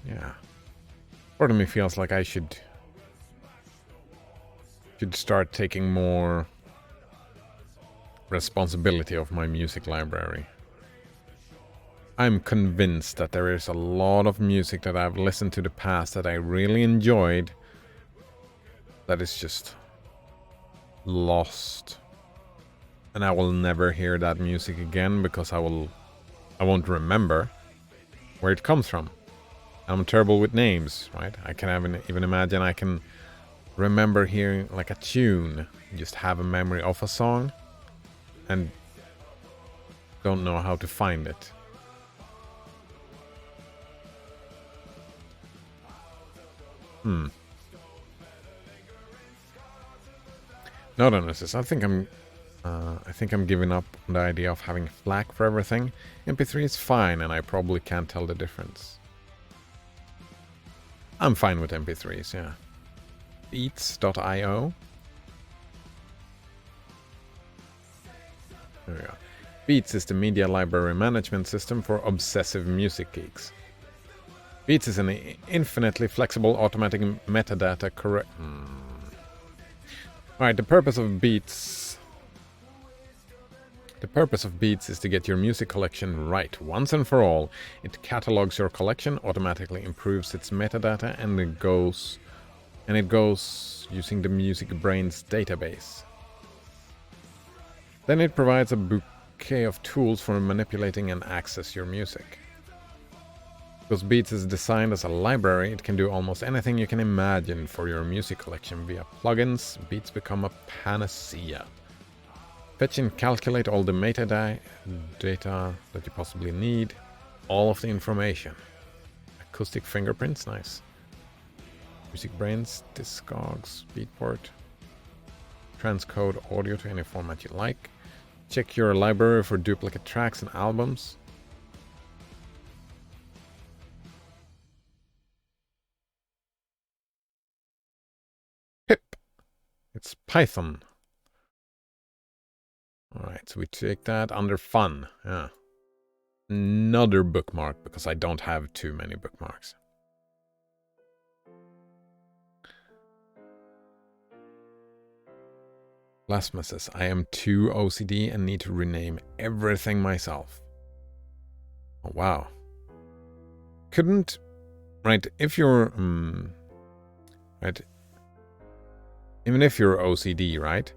Yeah. Part of me feels like I should start taking more responsibility of my music library. I'm convinced that there is a lot of music that I've listened to the past that I really enjoyed that is just lost. And I will never hear that music again because I won't remember where it comes from. I'm terrible with names, right? I can even imagine I can remember hearing like a tune, just have a memory of a song, and don't know how to find it. No, I think I'm giving up on the idea of having FLAC for everything. MP3 is fine, and I probably can't tell the difference. I'm fine with MP3s, yeah. Beats.io. There we go. Beats is the media library management system for obsessive music geeks. Beats is an infinitely flexible automatic metadata correct. Alright, the purpose of Beats is to get your music collection right once and for all. It catalogs your collection, automatically improves its metadata, and it goes using the Music Brains database. Then it provides a bouquet of tools for manipulating and access your music. Because Beats is designed as a library, it can do almost anything you can imagine for your music collection. Via plugins, Beats become a panacea. Fetch and calculate all the metadata that you possibly need. All of the information. Acoustic fingerprints, nice. Music Brains, Discogs, Beatport. Transcode audio to any format you like. Check your library for duplicate tracks and albums. Pip. It's Python. Alright, so we take that under fun. Yeah. Another bookmark, because I don't have too many bookmarks. Plasma says, I am too OCD and need to rename everything myself. Oh, wow. Couldn't... Right, if you're... right. Even if you're OCD, right?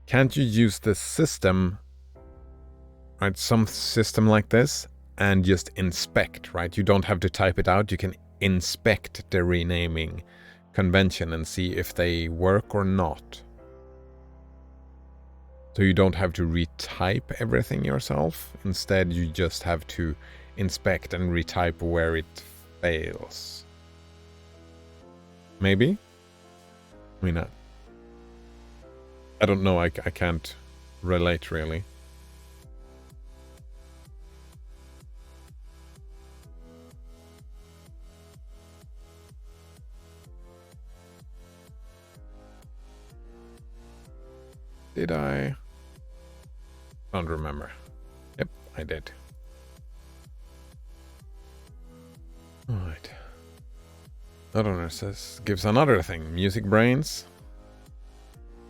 Can't you use the system, right, some system like this, and just inspect, right? You don't have to type it out. You can inspect the renaming convention and see if they work or not. So you don't have to retype everything yourself. Instead, you just have to inspect and retype where it fails. Maybe? I mean, I don't know, I can't relate really. Did I? Don't remember. Yep, I did. Alright. Owner says, gives another thing, Music Brains.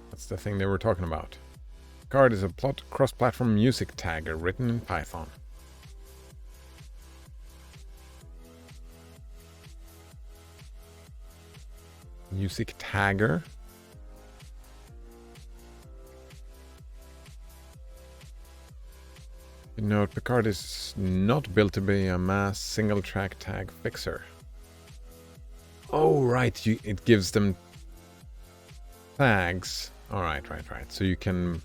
That's the thing they were talking about. Card is a cross-platform music tagger written in Python. Music tagger. Note, Picard is not built to be a mass single-track tag fixer. Oh, right, it gives them tags. Alright, right. So you can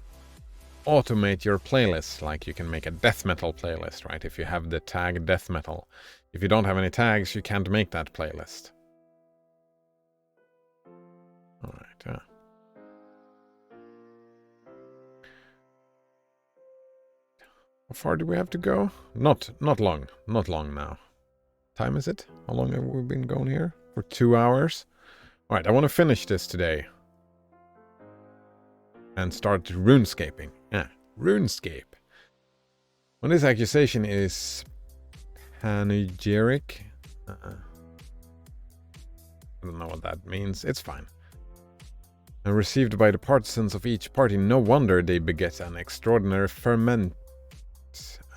automate your playlists, like you can make a death metal playlist, right? If you have the tag death metal. If you don't have any tags, you can't make that playlist. Alright, yeah. How far do we have to go? Not long now. Time is it? How long have we been going here? For 2 hours? Alright, I want to finish this today. And start runescaping. Yeah, RuneScape. When this accusation is panegyric. I don't know what that means. It's fine. And received by the partisans of each party, no wonder they beget an extraordinary ferment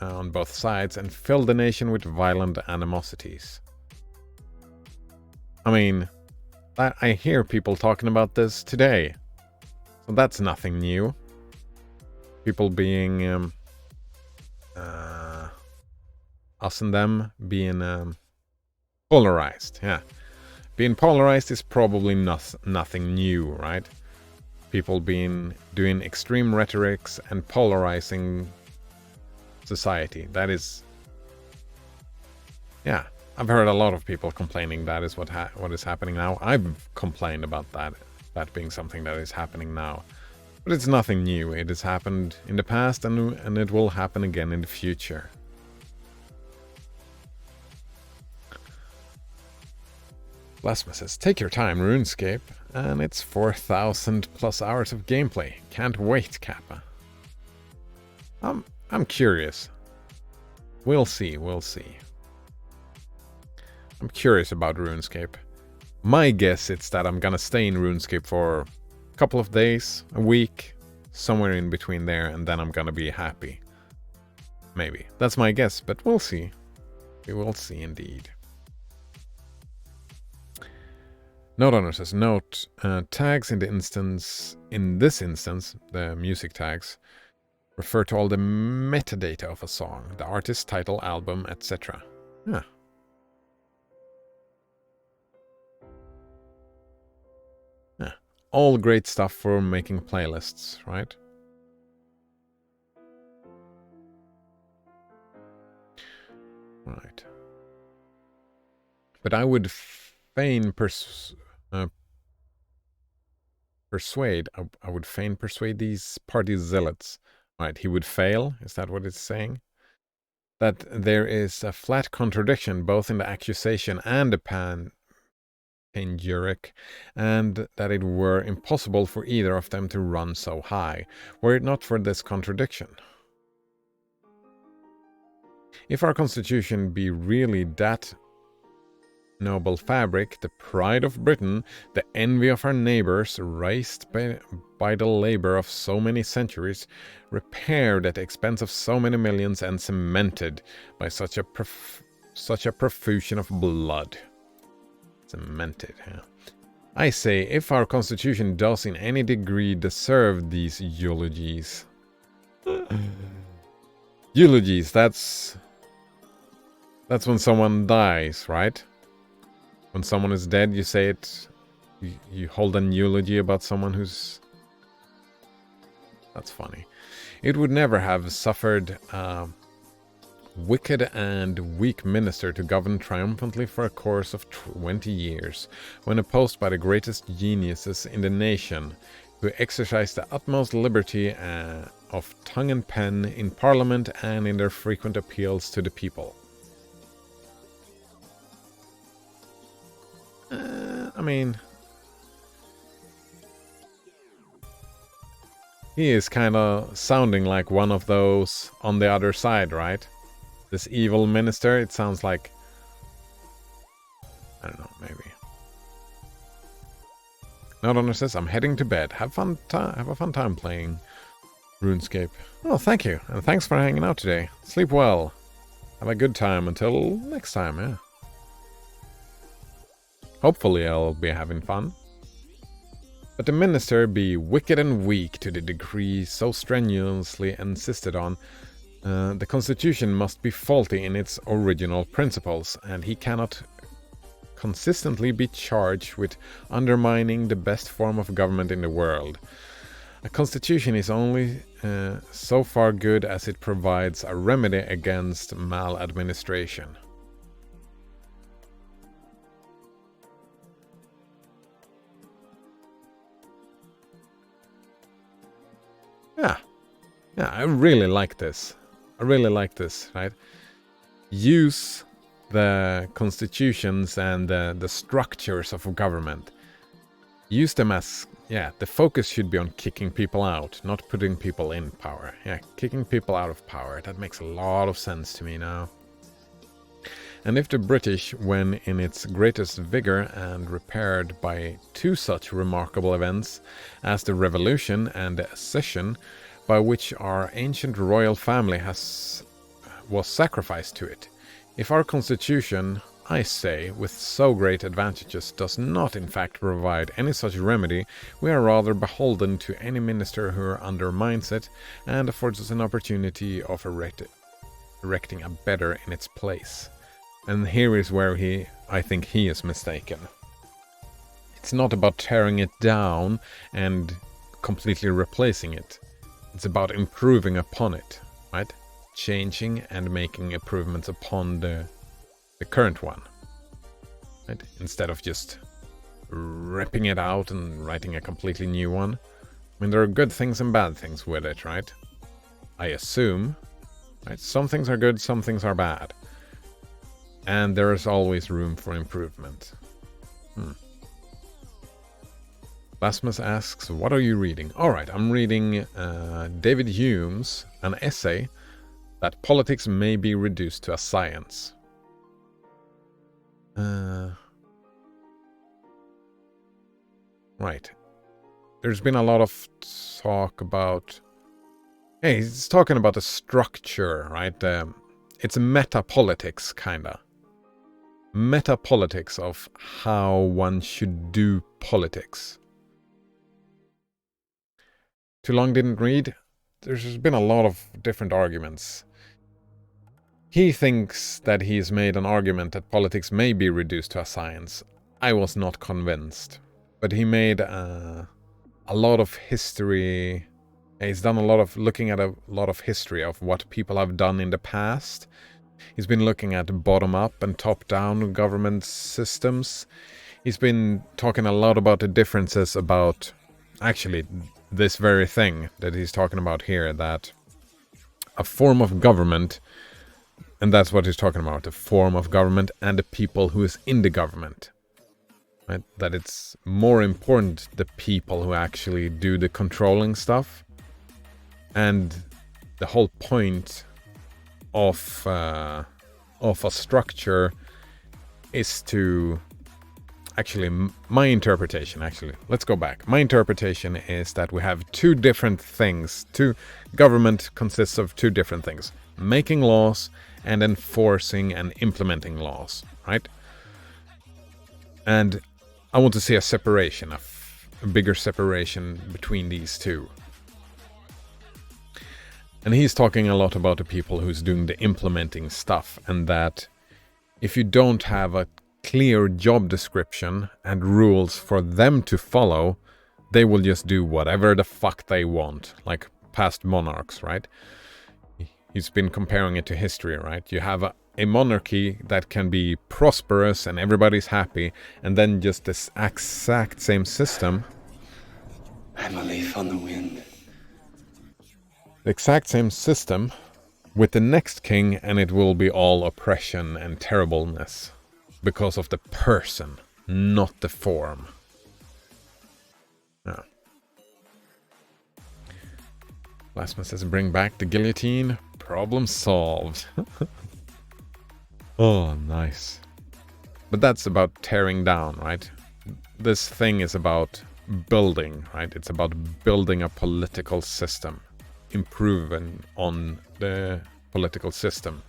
on both sides and fill the nation with violent animosities. I mean, I hear people talking about this today. So that's nothing new. People being us and them being polarized. Yeah, being polarized is probably nothing new, right? People doing extreme rhetorics and polarizing society. That is, yeah. I've heard a lot of people complaining that is what is happening now. I've complained about that being something that is happening now. But it's nothing new. It has happened in the past and it will happen again in the future. Plasma says, take your time, RuneScape, and it's 4,000 plus hours of gameplay. Can't wait, Kappa. I'm curious. We'll see. I'm curious about RuneScape. My guess is that I'm gonna stay in RuneScape for a couple of days, a week, somewhere in between there, and then I'm gonna be happy. Maybe. That's my guess, but we'll see. We will see indeed. Note owner says, note, tags in this instance, the music tags, refer to all the metadata of a song, the artist, title, album, etc. Yeah. Yeah. All great stuff for making playlists, right? Right. But I would feign persuade. I would feign persuade these party zealots. Right, he would fail. Is that what it's saying? That there is a flat contradiction both in the accusation and the panegyric, and that it were impossible for either of them to run so high, were it not for this contradiction. If our constitution be really that noble fabric, the pride of Britain, the envy of our neighbors, raised by the labor of so many centuries, repaired at the expense of so many millions, and cemented by such a profusion of blood. Cemented, yeah. I say, if our constitution does in any degree deserve these eulogies. Eulogies, that's when someone dies, right? When someone is dead, you say it, you hold an eulogy about someone who's... That's funny. It would never have suffered a wicked and weak minister to govern triumphantly for a course of 20 years, when opposed by the greatest geniuses in the nation, who exercised the utmost liberty of tongue and pen in Parliament and in their frequent appeals to the people. I mean, he is kind of sounding like one of those on the other side, right? This evil minister, it sounds like... I don't know, maybe. Note says, I'm heading to bed. Have a fun time playing RuneScape. Oh, thank you. And thanks for hanging out today. Sleep well. Have a good time until next time, yeah. Hopefully I'll be having fun. But the minister be wicked and weak to the degree so strenuously insisted on. The constitution must be faulty in its original principles, and he cannot consistently be charged with undermining the best form of government in the world. A constitution is only so far good as it provides a remedy against maladministration. Yeah, I really like this. Right? Use the constitutions and the structures of government. Use them as, the focus should be on kicking people out, not putting people in power. Yeah, kicking people out of power. That makes a lot of sense to me now. And if the British, when in its greatest vigor and repaired by two such remarkable events as the Revolution and the Accession, by which our ancient royal family was sacrificed to it, if our constitution, I say, with so great advantages, does not in fact provide any such remedy, we are rather beholden to any minister who undermines it and affords us an opportunity of erecting a better in its place. And here is where I think he is mistaken. It's not about tearing it down and completely replacing it. It's about improving upon it, right? Changing and making improvements upon the current one, right? Instead of just ripping it out and writing a completely new one. I mean, there are good things and bad things with it, right? I assume, right? Some things are good, some things are bad. And there is always room for improvement. Blasmus asks, what are you reading? Alright, I'm reading David Hume's an essay that politics may be reduced to a science. Right. There's been a lot of talk about... Hey, he's talking about the structure, right? It's meta-politics, kinda. Meta-politics of how one should do politics. Too long didn't read? There's been a lot of different arguments. He thinks that he's made an argument that politics may be reduced to a science. I was not convinced. But he made a lot of history. He's done a lot of looking at a lot of history of what people have done in the past. He's been looking at bottom-up and top-down government systems. He's been talking a lot about the differences about actually this very thing that he's talking about here, that a form of government, and that's what he's talking about, a form of government and the people who is in the government. Right? That it's more important the people who actually do the controlling stuff. And the whole point of a structure is to... Actually, my interpretation, let's go back. My interpretation is that we have two different things. Government consists of two different things. Making laws and enforcing and implementing laws, right? And I want to see a separation, a bigger separation between these two. And he's talking a lot about the people who's doing the implementing stuff, and that if you don't have a clear job description and rules for them to follow, they will just do whatever the fuck they want, like past monarchs, right? He's been comparing it to history, right? You have a monarchy that can be prosperous and everybody's happy, and then just this exact same system. I'm a leaf on the wind. The exact same system with the next king, and it will be all oppression and terribleness. Because of the person, not the form. Yeah. Lastman says, bring back the guillotine. Problem solved. Oh, nice. But that's about tearing down, right? This thing is about building, right? It's about building a political system. Improving on the political system.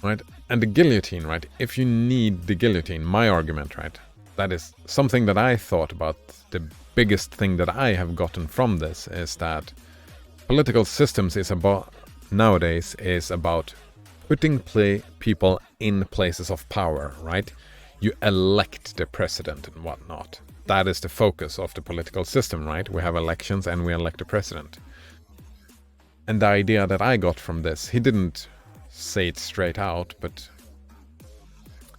Right? And the guillotine, right? If you need the guillotine, my argument, right? That is something that I thought about. The biggest thing that I have gotten from this is that political systems is about, nowadays, is about putting people in places of power, right? You elect the president and whatnot. That is the focus of the political system, right? We have elections and we elect a president. And the idea that I got from this, he didn't say it straight out, but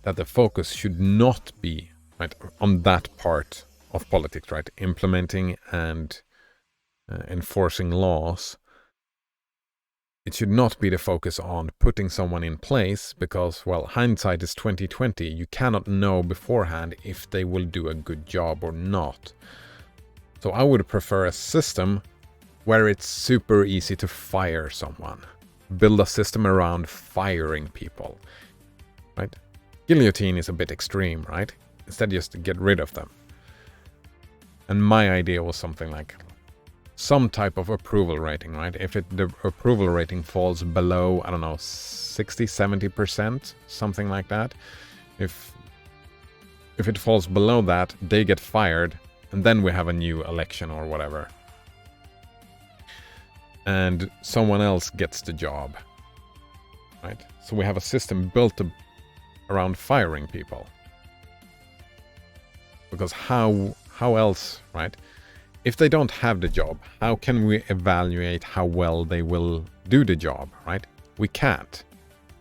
that the focus should not be right on that part of politics, right? Implementing and enforcing laws. It should not be the focus on putting someone in place because, well, hindsight is 2020. You cannot know beforehand if they will do a good job or not. So I would prefer a system where it's super easy to fire someone. Build a system around firing people, right? Guillotine is a bit extreme, right? Instead, just get rid of them. And my idea was something like some type of approval rating, right? If the approval rating falls below, I don't know, 60, 70%, something like that. If it falls below that, they get fired, and then we have a new election or whatever. And someone else gets the job, right? So we have a system built around firing people. Because how else, right? If they don't have the job, how can we evaluate how well they will do the job, right? We can't.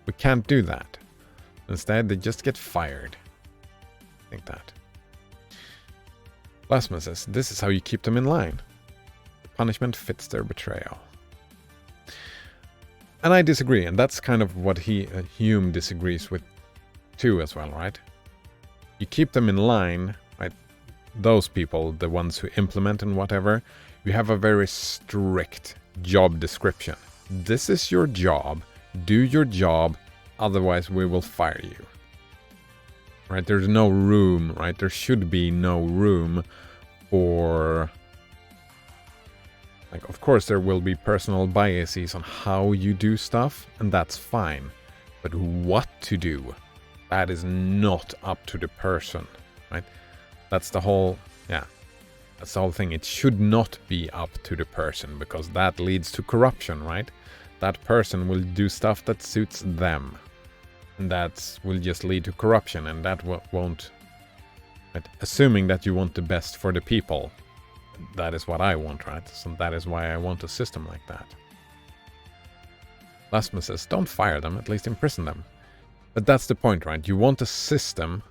We can't do that. Instead, they just get fired. Think that. Lastman says, this is how you keep them in line. The punishment fits their betrayal. And I disagree, and that's kind of what Hume disagrees with too as well, right? You keep them in line, right? Those people, the ones who implement and whatever, you have a very strict job description. This is your job. Do your job otherwise we will fire you. Right? There's no room, right? There should be no room for... Like, of course, there will be personal biases on how you do stuff, and that's fine. But what to do, that is not up to the person, right? That's the whole, that's the whole thing. It should not be up to the person, because that leads to corruption, right? That person will do stuff that suits them, and that will just lead to corruption, and that won't, right? Assuming that you want the best for the people. That is what I want, right? So that is why I want a system like that. Lasmus says, don't fire them, at least imprison them. But that's the point, right? You want a system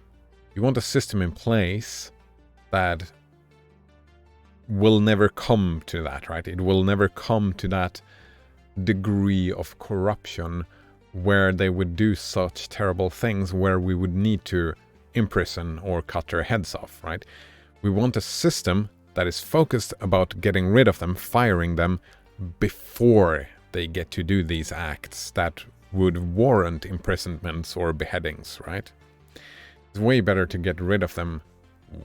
in place that will never come to that, right? It will never come to that degree of corruption where they would do such terrible things where we would need to imprison or cut their heads off, right? We want a system that is focused about getting rid of them, firing them before they get to do these acts that would warrant imprisonments or beheadings, right? It's way better to get rid of them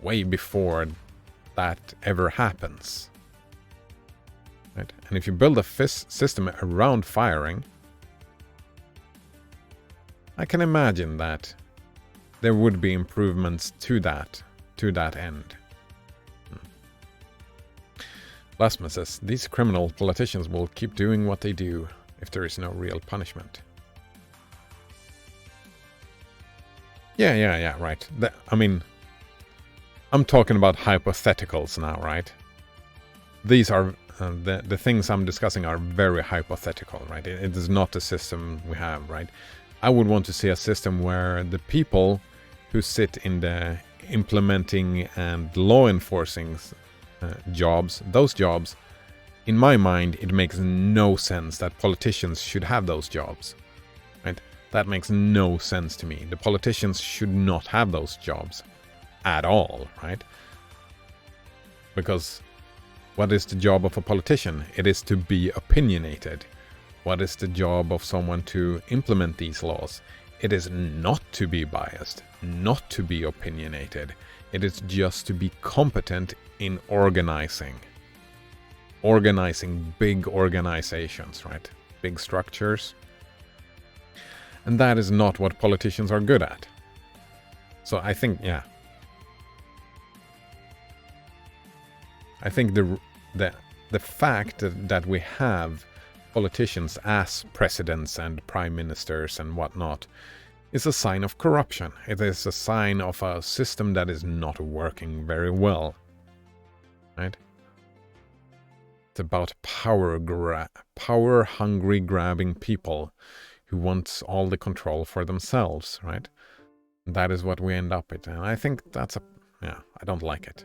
way before that ever happens. Right? And if you build a system around firing, I can imagine that there would be improvements to that end. Lasmus says, these criminal politicians will keep doing what they do if there is no real punishment. Yeah, right. I mean, I'm talking about hypotheticals now, right? These are, the things I'm discussing are very hypothetical, right? It is not the system we have, right? I would want to see a system where the people who sit in the implementing and law enforcing jobs, those jobs, in my mind, it makes no sense that politicians should have those jobs, right? That makes no sense to me. The politicians should not have those jobs at all, right? Because what is the job of a politician? It is to be opinionated. What is the job of someone to implement these laws? It is not to be biased, not to be opinionated. It is just to be competent in organizing big organizations, right? Big structures. And that is not what politicians are good at. So I think, I think the fact that we have politicians as presidents and prime ministers and whatnot is a sign of corruption. It is a sign of a system that is not working very well, right? It's about power-hungry grabbing people who want all the control for themselves, right? That is what we end up with, and I think that's I don't like it.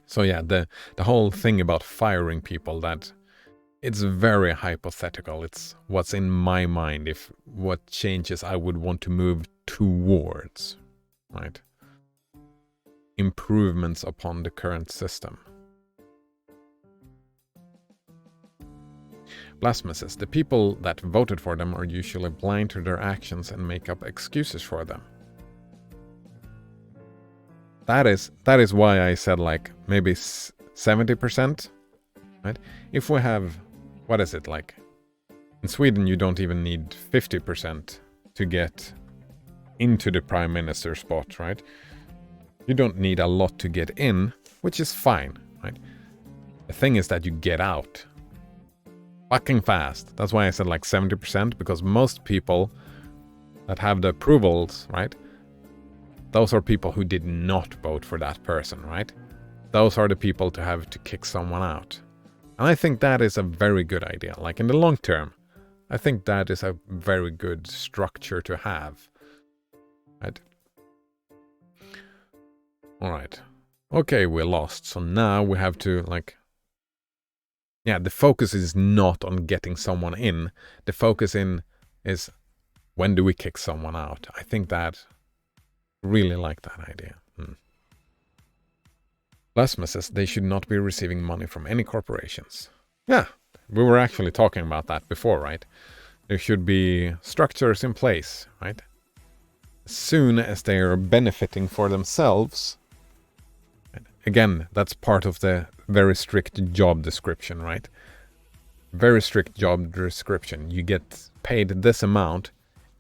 So yeah, the whole thing about firing people, that it's very hypothetical. It's what's in my mind, if what changes I would want to move towards, right? Improvements upon the current system. Blasphemous says, the people that voted for them are usually blind to their actions and make up excuses for them. That is why I said like maybe 70%, right? If we have, what is it like? In Sweden, you don't even need 50% to get into the prime minister spot, right? You don't need a lot to get in, which is fine, right? The thing is that you get out fucking fast. That's why I said like 70%, because most people that have the approvals, right? Those are people who did not vote for that person, right? Those are the people to have to kick someone out. And I think that is a very good idea. Like in the long term, I think that is a very good structure to have. Right? Alright. Okay, we're lost. So now we have to like... Yeah, the focus is not on getting someone in. The focus is when do we kick someone out? I think that... Really like that idea. Lasma says they should not be receiving money from any corporations. Yeah, we were actually talking about that before, right? There should be structures in place, right? As soon as they are benefiting for themselves. Again, that's part of the very strict job description, right? Very strict job description. You get paid this amount.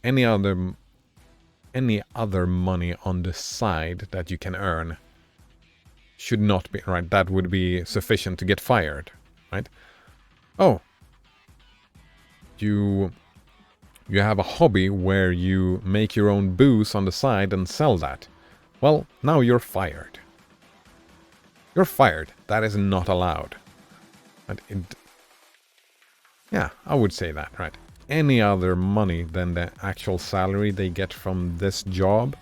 Any other money on the side that you can earn should not be, right? That would be sufficient to get fired, right? Oh, you have a hobby where you make your own booze on the side and sell that. Well, now you're fired. You're fired. That is not allowed. Yeah, I would say that, right? Any other money than the actual salary they get from this job,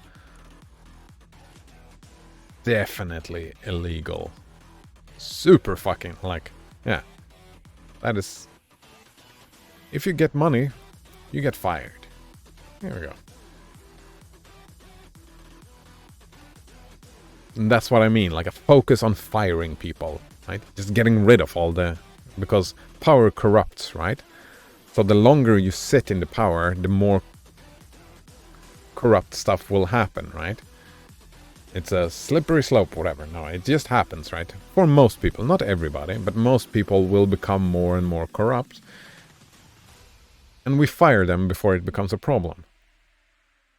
definitely illegal. Super fucking, like, yeah. That is... If you get money, you get fired. There we go. And that's what I mean, like a focus on firing people, right? Just getting rid of all the... Because power corrupts, right? So the longer you sit in the power, the more corrupt stuff will happen, right? It's a slippery slope, whatever. No, it just happens, right? For most people, not everybody, but most people will become more and more corrupt. And we fire them before it becomes a problem.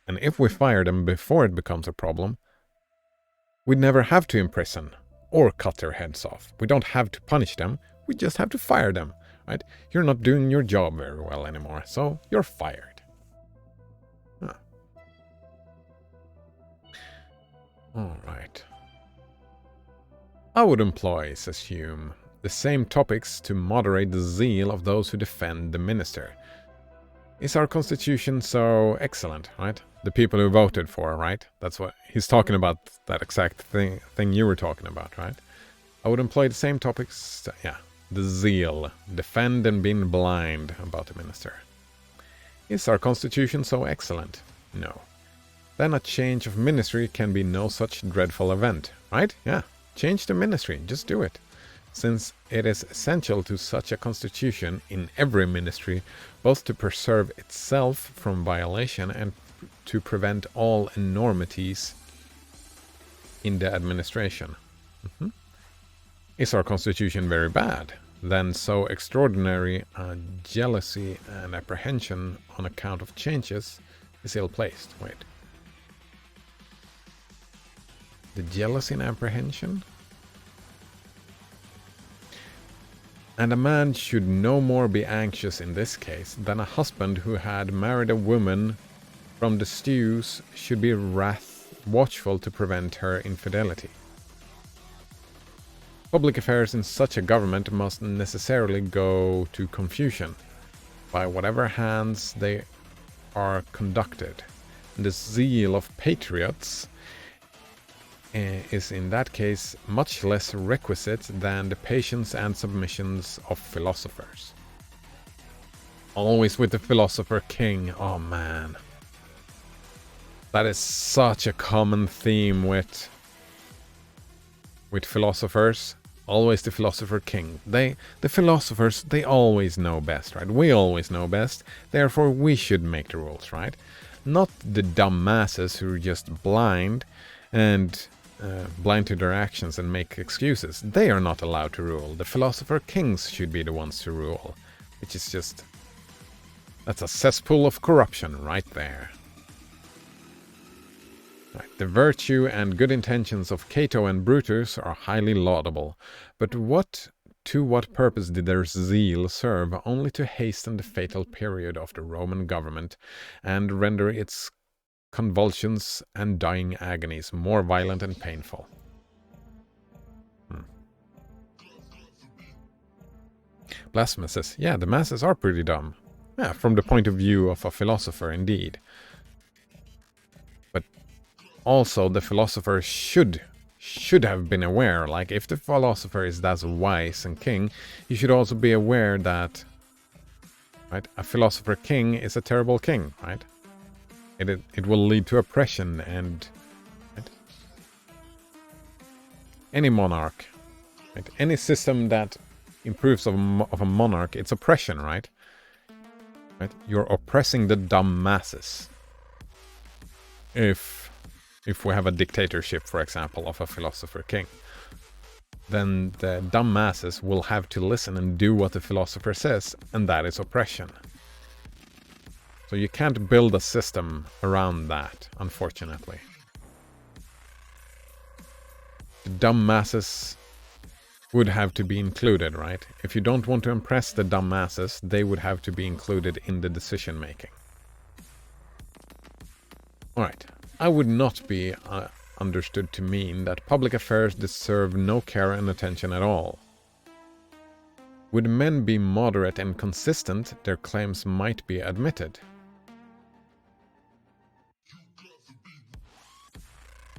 And if we fire them before it becomes a problem, we'd never have to imprison or cut their heads off. We don't have to punish them. We just have to fire them, right? You're not doing your job very well anymore, so you're fired. Huh. All right. I would employ, says Hume, the same topics to moderate the zeal of those who defend the minister. Is our constitution so excellent, right? The people who voted for, right? That's what he's talking about, that exact thing you were talking about, right? I would employ the same topics, yeah. The zeal, defend and being blind about the minister. Is our constitution so excellent? No. Then a change of ministry can be no such dreadful event, right? Yeah, change the ministry, just do it. Since it is essential to such a constitution in every ministry, both to preserve itself from violation and to prevent all enormities in the administration. Is our constitution very bad? Then so extraordinary a jealousy and apprehension on account of changes is ill-placed. Wait. The jealousy and apprehension? And a man should no more be anxious in this case than a husband who had married a woman from the stews should be watchful to prevent her infidelity. Public affairs in such a government must necessarily go to confusion, by whatever hands they are conducted. And the zeal of patriots is in that case much less requisite than the patience and submissions of philosophers. Always with the philosopher king, oh man. That is such a common theme with philosophers. Always the philosopher king. The philosophers, they always know best, right? We always know best, therefore we should make the rules, right? Not the dumb masses who are just blind and blind to their actions and make excuses. They are not allowed to rule. The philosopher kings should be the ones to rule. Which is just... That's a cesspool of corruption right there. Right. The virtue and good intentions of Cato and Brutus are highly laudable, but to what purpose did their zeal serve? Only to hasten the fatal period of the Roman government and render its convulsions and dying agonies more violent and painful. Blasphemous says, yeah, the masses are pretty dumb. Yeah, from the point of view of a philosopher, indeed. But also the philosopher should have been aware, like if the philosopher is that wise and king, he should also be aware that, right, a philosopher king is a terrible king, right? It will lead to oppression and, right? Any monarch, right? Any system that improves of a monarch, it's oppression, right? Right? You're oppressing the dumb masses. If we have a dictatorship, for example, of a philosopher king, then the dumb masses will have to listen and do what the philosopher says, and that is oppression. So you can't build a system around that, unfortunately. The dumb masses would have to be included, right? If you don't want to impress the dumb masses, they would have to be included in the decision making. Alright, I would not be understood to mean that public affairs deserve no care and attention at all. Would men be moderate and consistent, their claims might be admitted.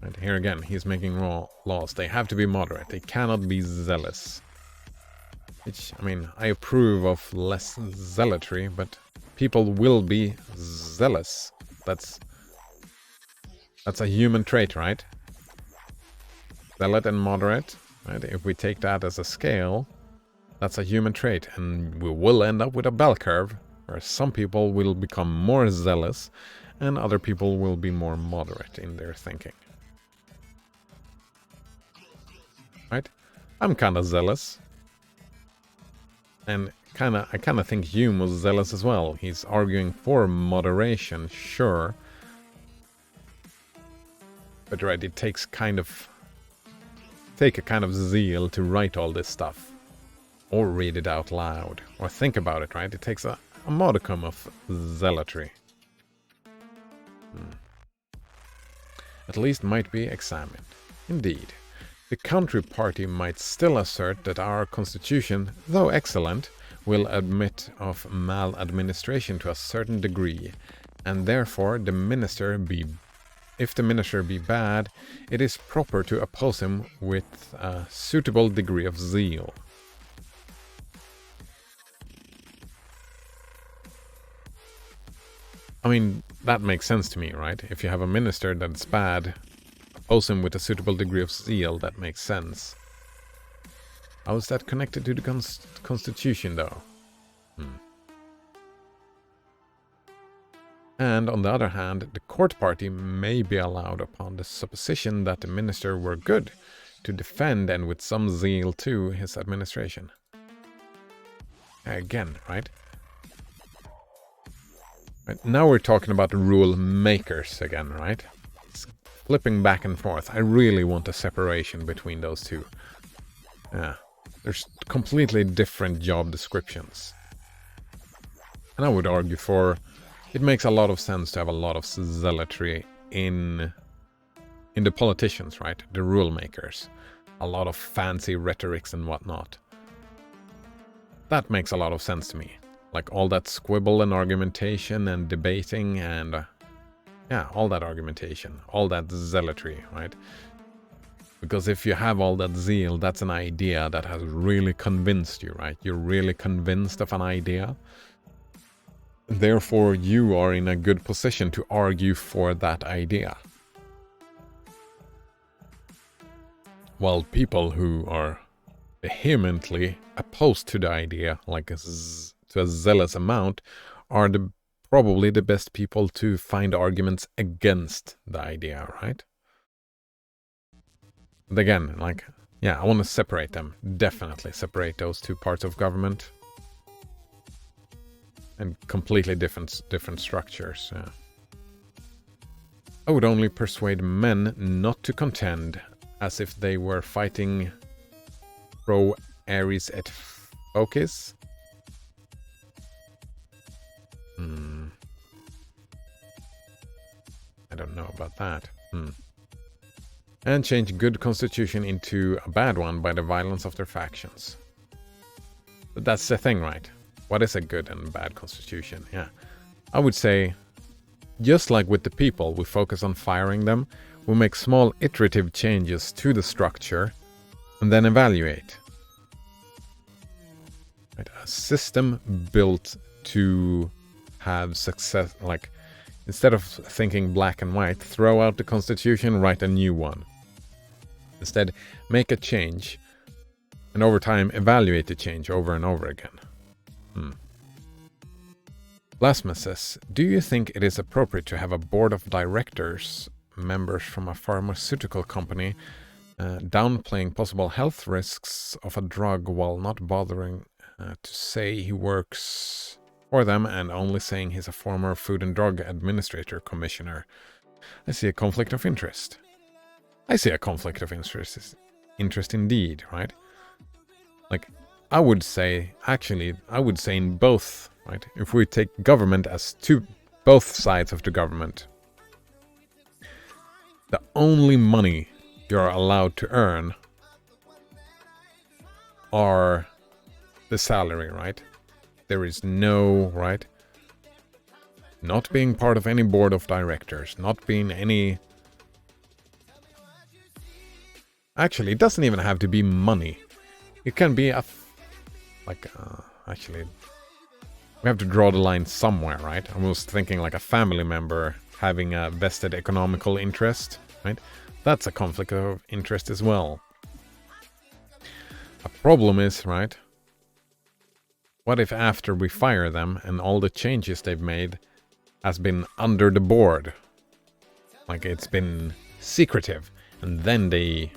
And here again, he's making laws. They have to be moderate. They cannot be zealous. Which, I mean, I approve of less zealotry, but people will be zealous. That's a human trait, right? Zealot and moderate, right? If we take that as a scale, that's a human trait, and we will end up with a bell curve where some people will become more zealous and other people will be more moderate in their thinking. Right? I'm kind of zealous. And I kind of think Hume was zealous as well. He's arguing for moderation, sure. But right, it takes a kind of zeal to write all this stuff. Or read it out loud. Or think about it, right? It takes a modicum of zealotry. At least might be examined. Indeed. The Country Party might still assert that our constitution, though excellent, will admit of maladministration to a certain degree, and therefore if the minister be bad, it is proper to oppose him with a suitable degree of zeal. I mean, that makes sense to me, right? If you have a minister that's bad, oppose him with a suitable degree of zeal, that makes sense. How is that connected to the Constitution, though? And on the other hand, the court party may be allowed upon the supposition that the minister were good to defend, and with some zeal too, his administration. Again, right? Now we're talking about the rule makers again, right? Flipping back and forth. I really want a separation between those two. Yeah. There's completely different job descriptions. And I would argue for it makes a lot of sense to have a lot of zealotry in the politicians, right? The rule makers. A lot of fancy rhetorics and whatnot. That makes a lot of sense to me. Like all that squibble and argumentation and debating and yeah, all that argumentation, all that zealotry, right? Because if you have all that zeal, that's an idea that has really convinced you, right? You're really convinced of an idea. Therefore, you are in a good position to argue for that idea. While people who are vehemently opposed to the idea, like to a zealous amount, are probably the best people to find arguments against the idea, right? But again, like, yeah, I want to separate them. Definitely separate those two parts of government. And completely different structures. Yeah. I would only persuade men not to contend as if they were fighting pro Ares et Focis. I don't know about that. And change good constitution into a bad one by the violence of their factions. But that's the thing, right? What is a good and bad constitution? Yeah. I would say, just like with the people, we focus on firing them, we make small iterative changes to the structure, and then evaluate. Right? A system built to have success, like, instead of thinking black and white, throw out the constitution, write a new one. Instead, make a change, and over time, evaluate the change over and over again. Blasphemous says, do you think it is appropriate to have a board of directors, members from a pharmaceutical company, downplaying possible health risks of a drug while not bothering to say he works for them and only saying he's a former Food and Drug Administrator Commissioner? I see a conflict of interest. I see a conflict of interest indeed, right? Like, I would say in both, right? If we take government as both sides of the government, the only money you're allowed to earn are the salary, right? There is no, right? Not being part of any board of directors, not being any... Actually, it doesn't even have to be money. It can be actually, we have to draw the line somewhere, right? I was thinking like a family member having a vested economical interest, right? That's a conflict of interest as well. A problem is, right? What if after we fire them and all the changes they've made has been under the board? Like it's been secretive, and then they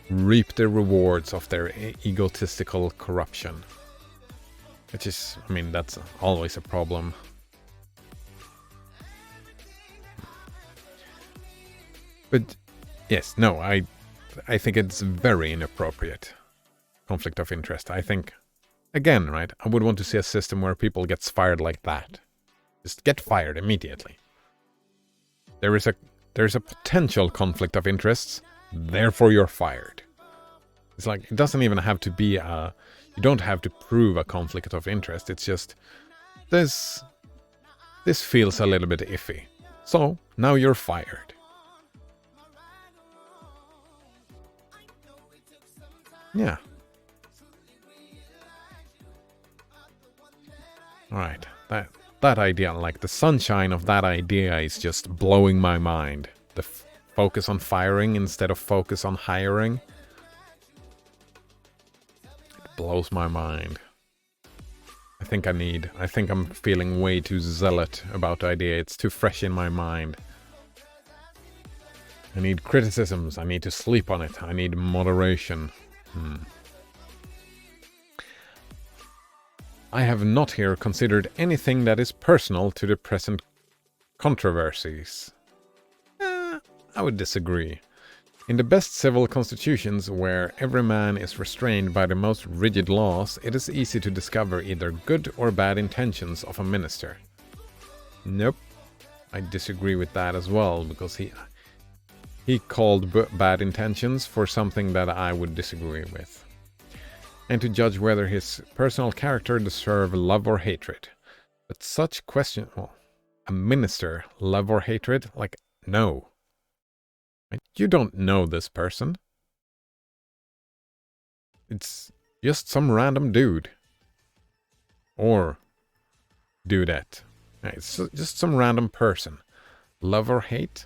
reap the rewards of their egotistical corruption. Which is, I mean, that's always a problem. But yes, no, I think it's very inappropriate. Conflict of interest. I think, again, right, I would want to see a system where people gets fired like that. Just get fired immediately. There is a potential conflict of interests, therefore you're fired. It's like, it doesn't even have to be you don't have to prove a conflict of interest. It's just, this feels a little bit iffy. So, now you're fired. Yeah. Alright, that idea, like the sunshine of that idea is just blowing my mind. The focus on firing instead of focus on hiring. It blows my mind. I think I'm feeling way too zealot about the idea. It's too fresh in my mind. I need criticisms. I need to sleep on it. I need moderation. I have not here considered anything that is personal to the present controversies. I would disagree. In the best civil constitutions, where every man is restrained by the most rigid laws, it is easy to discover either good or bad intentions of a minister. Nope. I disagree with that as well, because he called bad intentions for something that I would disagree with. And to judge whether his personal character deserve love or hatred. But such question, well, a minister, love or hatred? Like, no. You don't know this person. It's just some random dude. Or dudette. It's just some random person. Love or hate?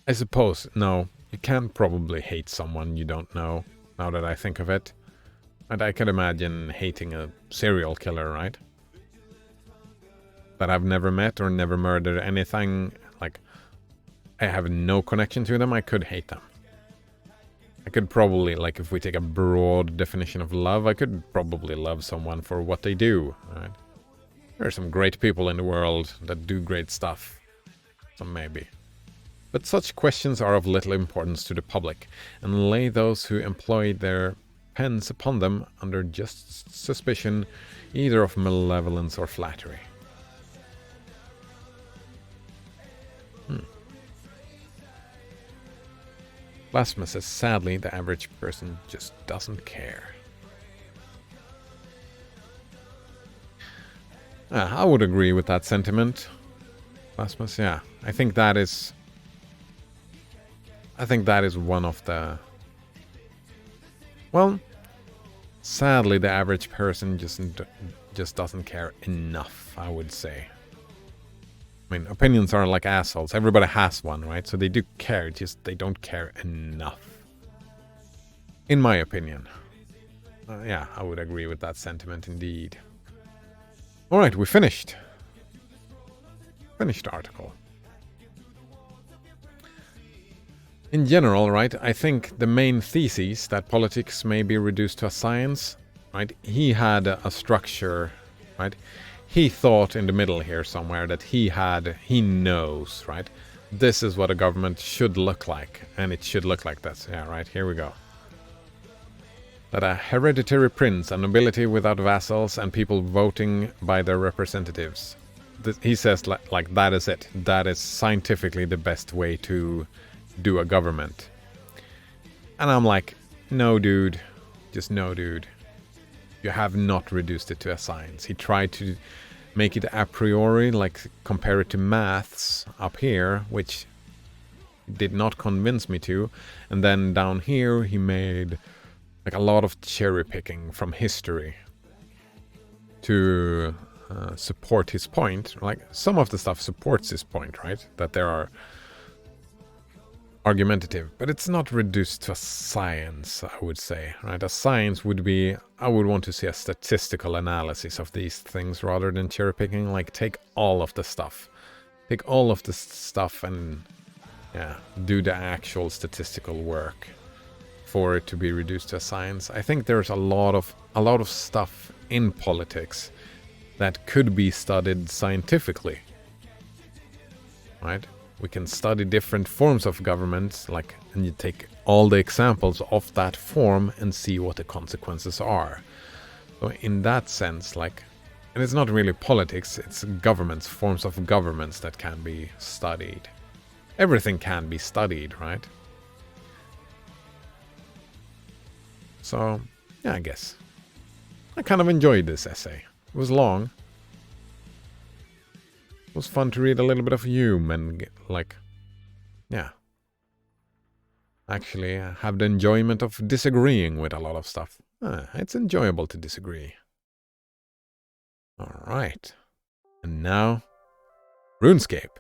I suppose, no. You can probably hate someone you don't know, now that I think of it. And I can imagine hating a serial killer, right? That I've never met or never murdered anything. Like, I have no connection to them, I could hate them. I could probably, like, if we take a broad definition of love, I could probably love someone for what they do, right? There are some great people in the world that do great stuff. So maybe. But such questions are of little importance to the public, and lay those who employ their pens upon them under just suspicion either of malevolence or flattery. Blasphemous says, sadly, the average person just doesn't care. I would agree with that sentiment. Blasphemous, yeah. I think that is one of the... Well, sadly, the average person just doesn't care enough, I would say. I mean, opinions are like assholes. Everybody has one, right? So they do care, just they don't care enough. In my opinion. Yeah, I would agree with that sentiment indeed. All right, we finished. Finished the article. In general, right, I think the main thesis that politics may be reduced to a science, right, he had a structure, right? He thought in the middle here somewhere that he knows, right? This is what a government should look like, and it should look like this. Yeah, right, here we go. That a hereditary prince, a nobility without vassals, and people voting by their representatives. He says like that is it. That is scientifically the best way to do a government. And I'm like, no, dude. Just no, dude. You have not reduced it to a science. He tried to make it a priori, like compare it to maths up here, which did not convince me to. And then down here, he made like a lot of cherry picking from history to support his point. Like some of the stuff supports his point, right? That there are argumentative, but it's not reduced to a science, I would say, right? A science would be, I would want to see a statistical analysis of these things rather than cherry picking. Like take all of the stuff. Take all of the stuff and yeah, do the actual statistical work for it to be reduced to a science. I think there's a lot of stuff in politics that could be studied scientifically, right? We can study different forms of government, like, and you take all the examples of that form and see what the consequences are. So in that sense, like, and it's not really politics, it's governments, forms of governments that can be studied. Everything can be studied, right? So, yeah, I guess. I kind of enjoyed this essay. It was long. It was fun to read a little bit of Hume and get, like, yeah. Actually, have the enjoyment of disagreeing with a lot of stuff. It's enjoyable to disagree. Alright. And now, RuneScape.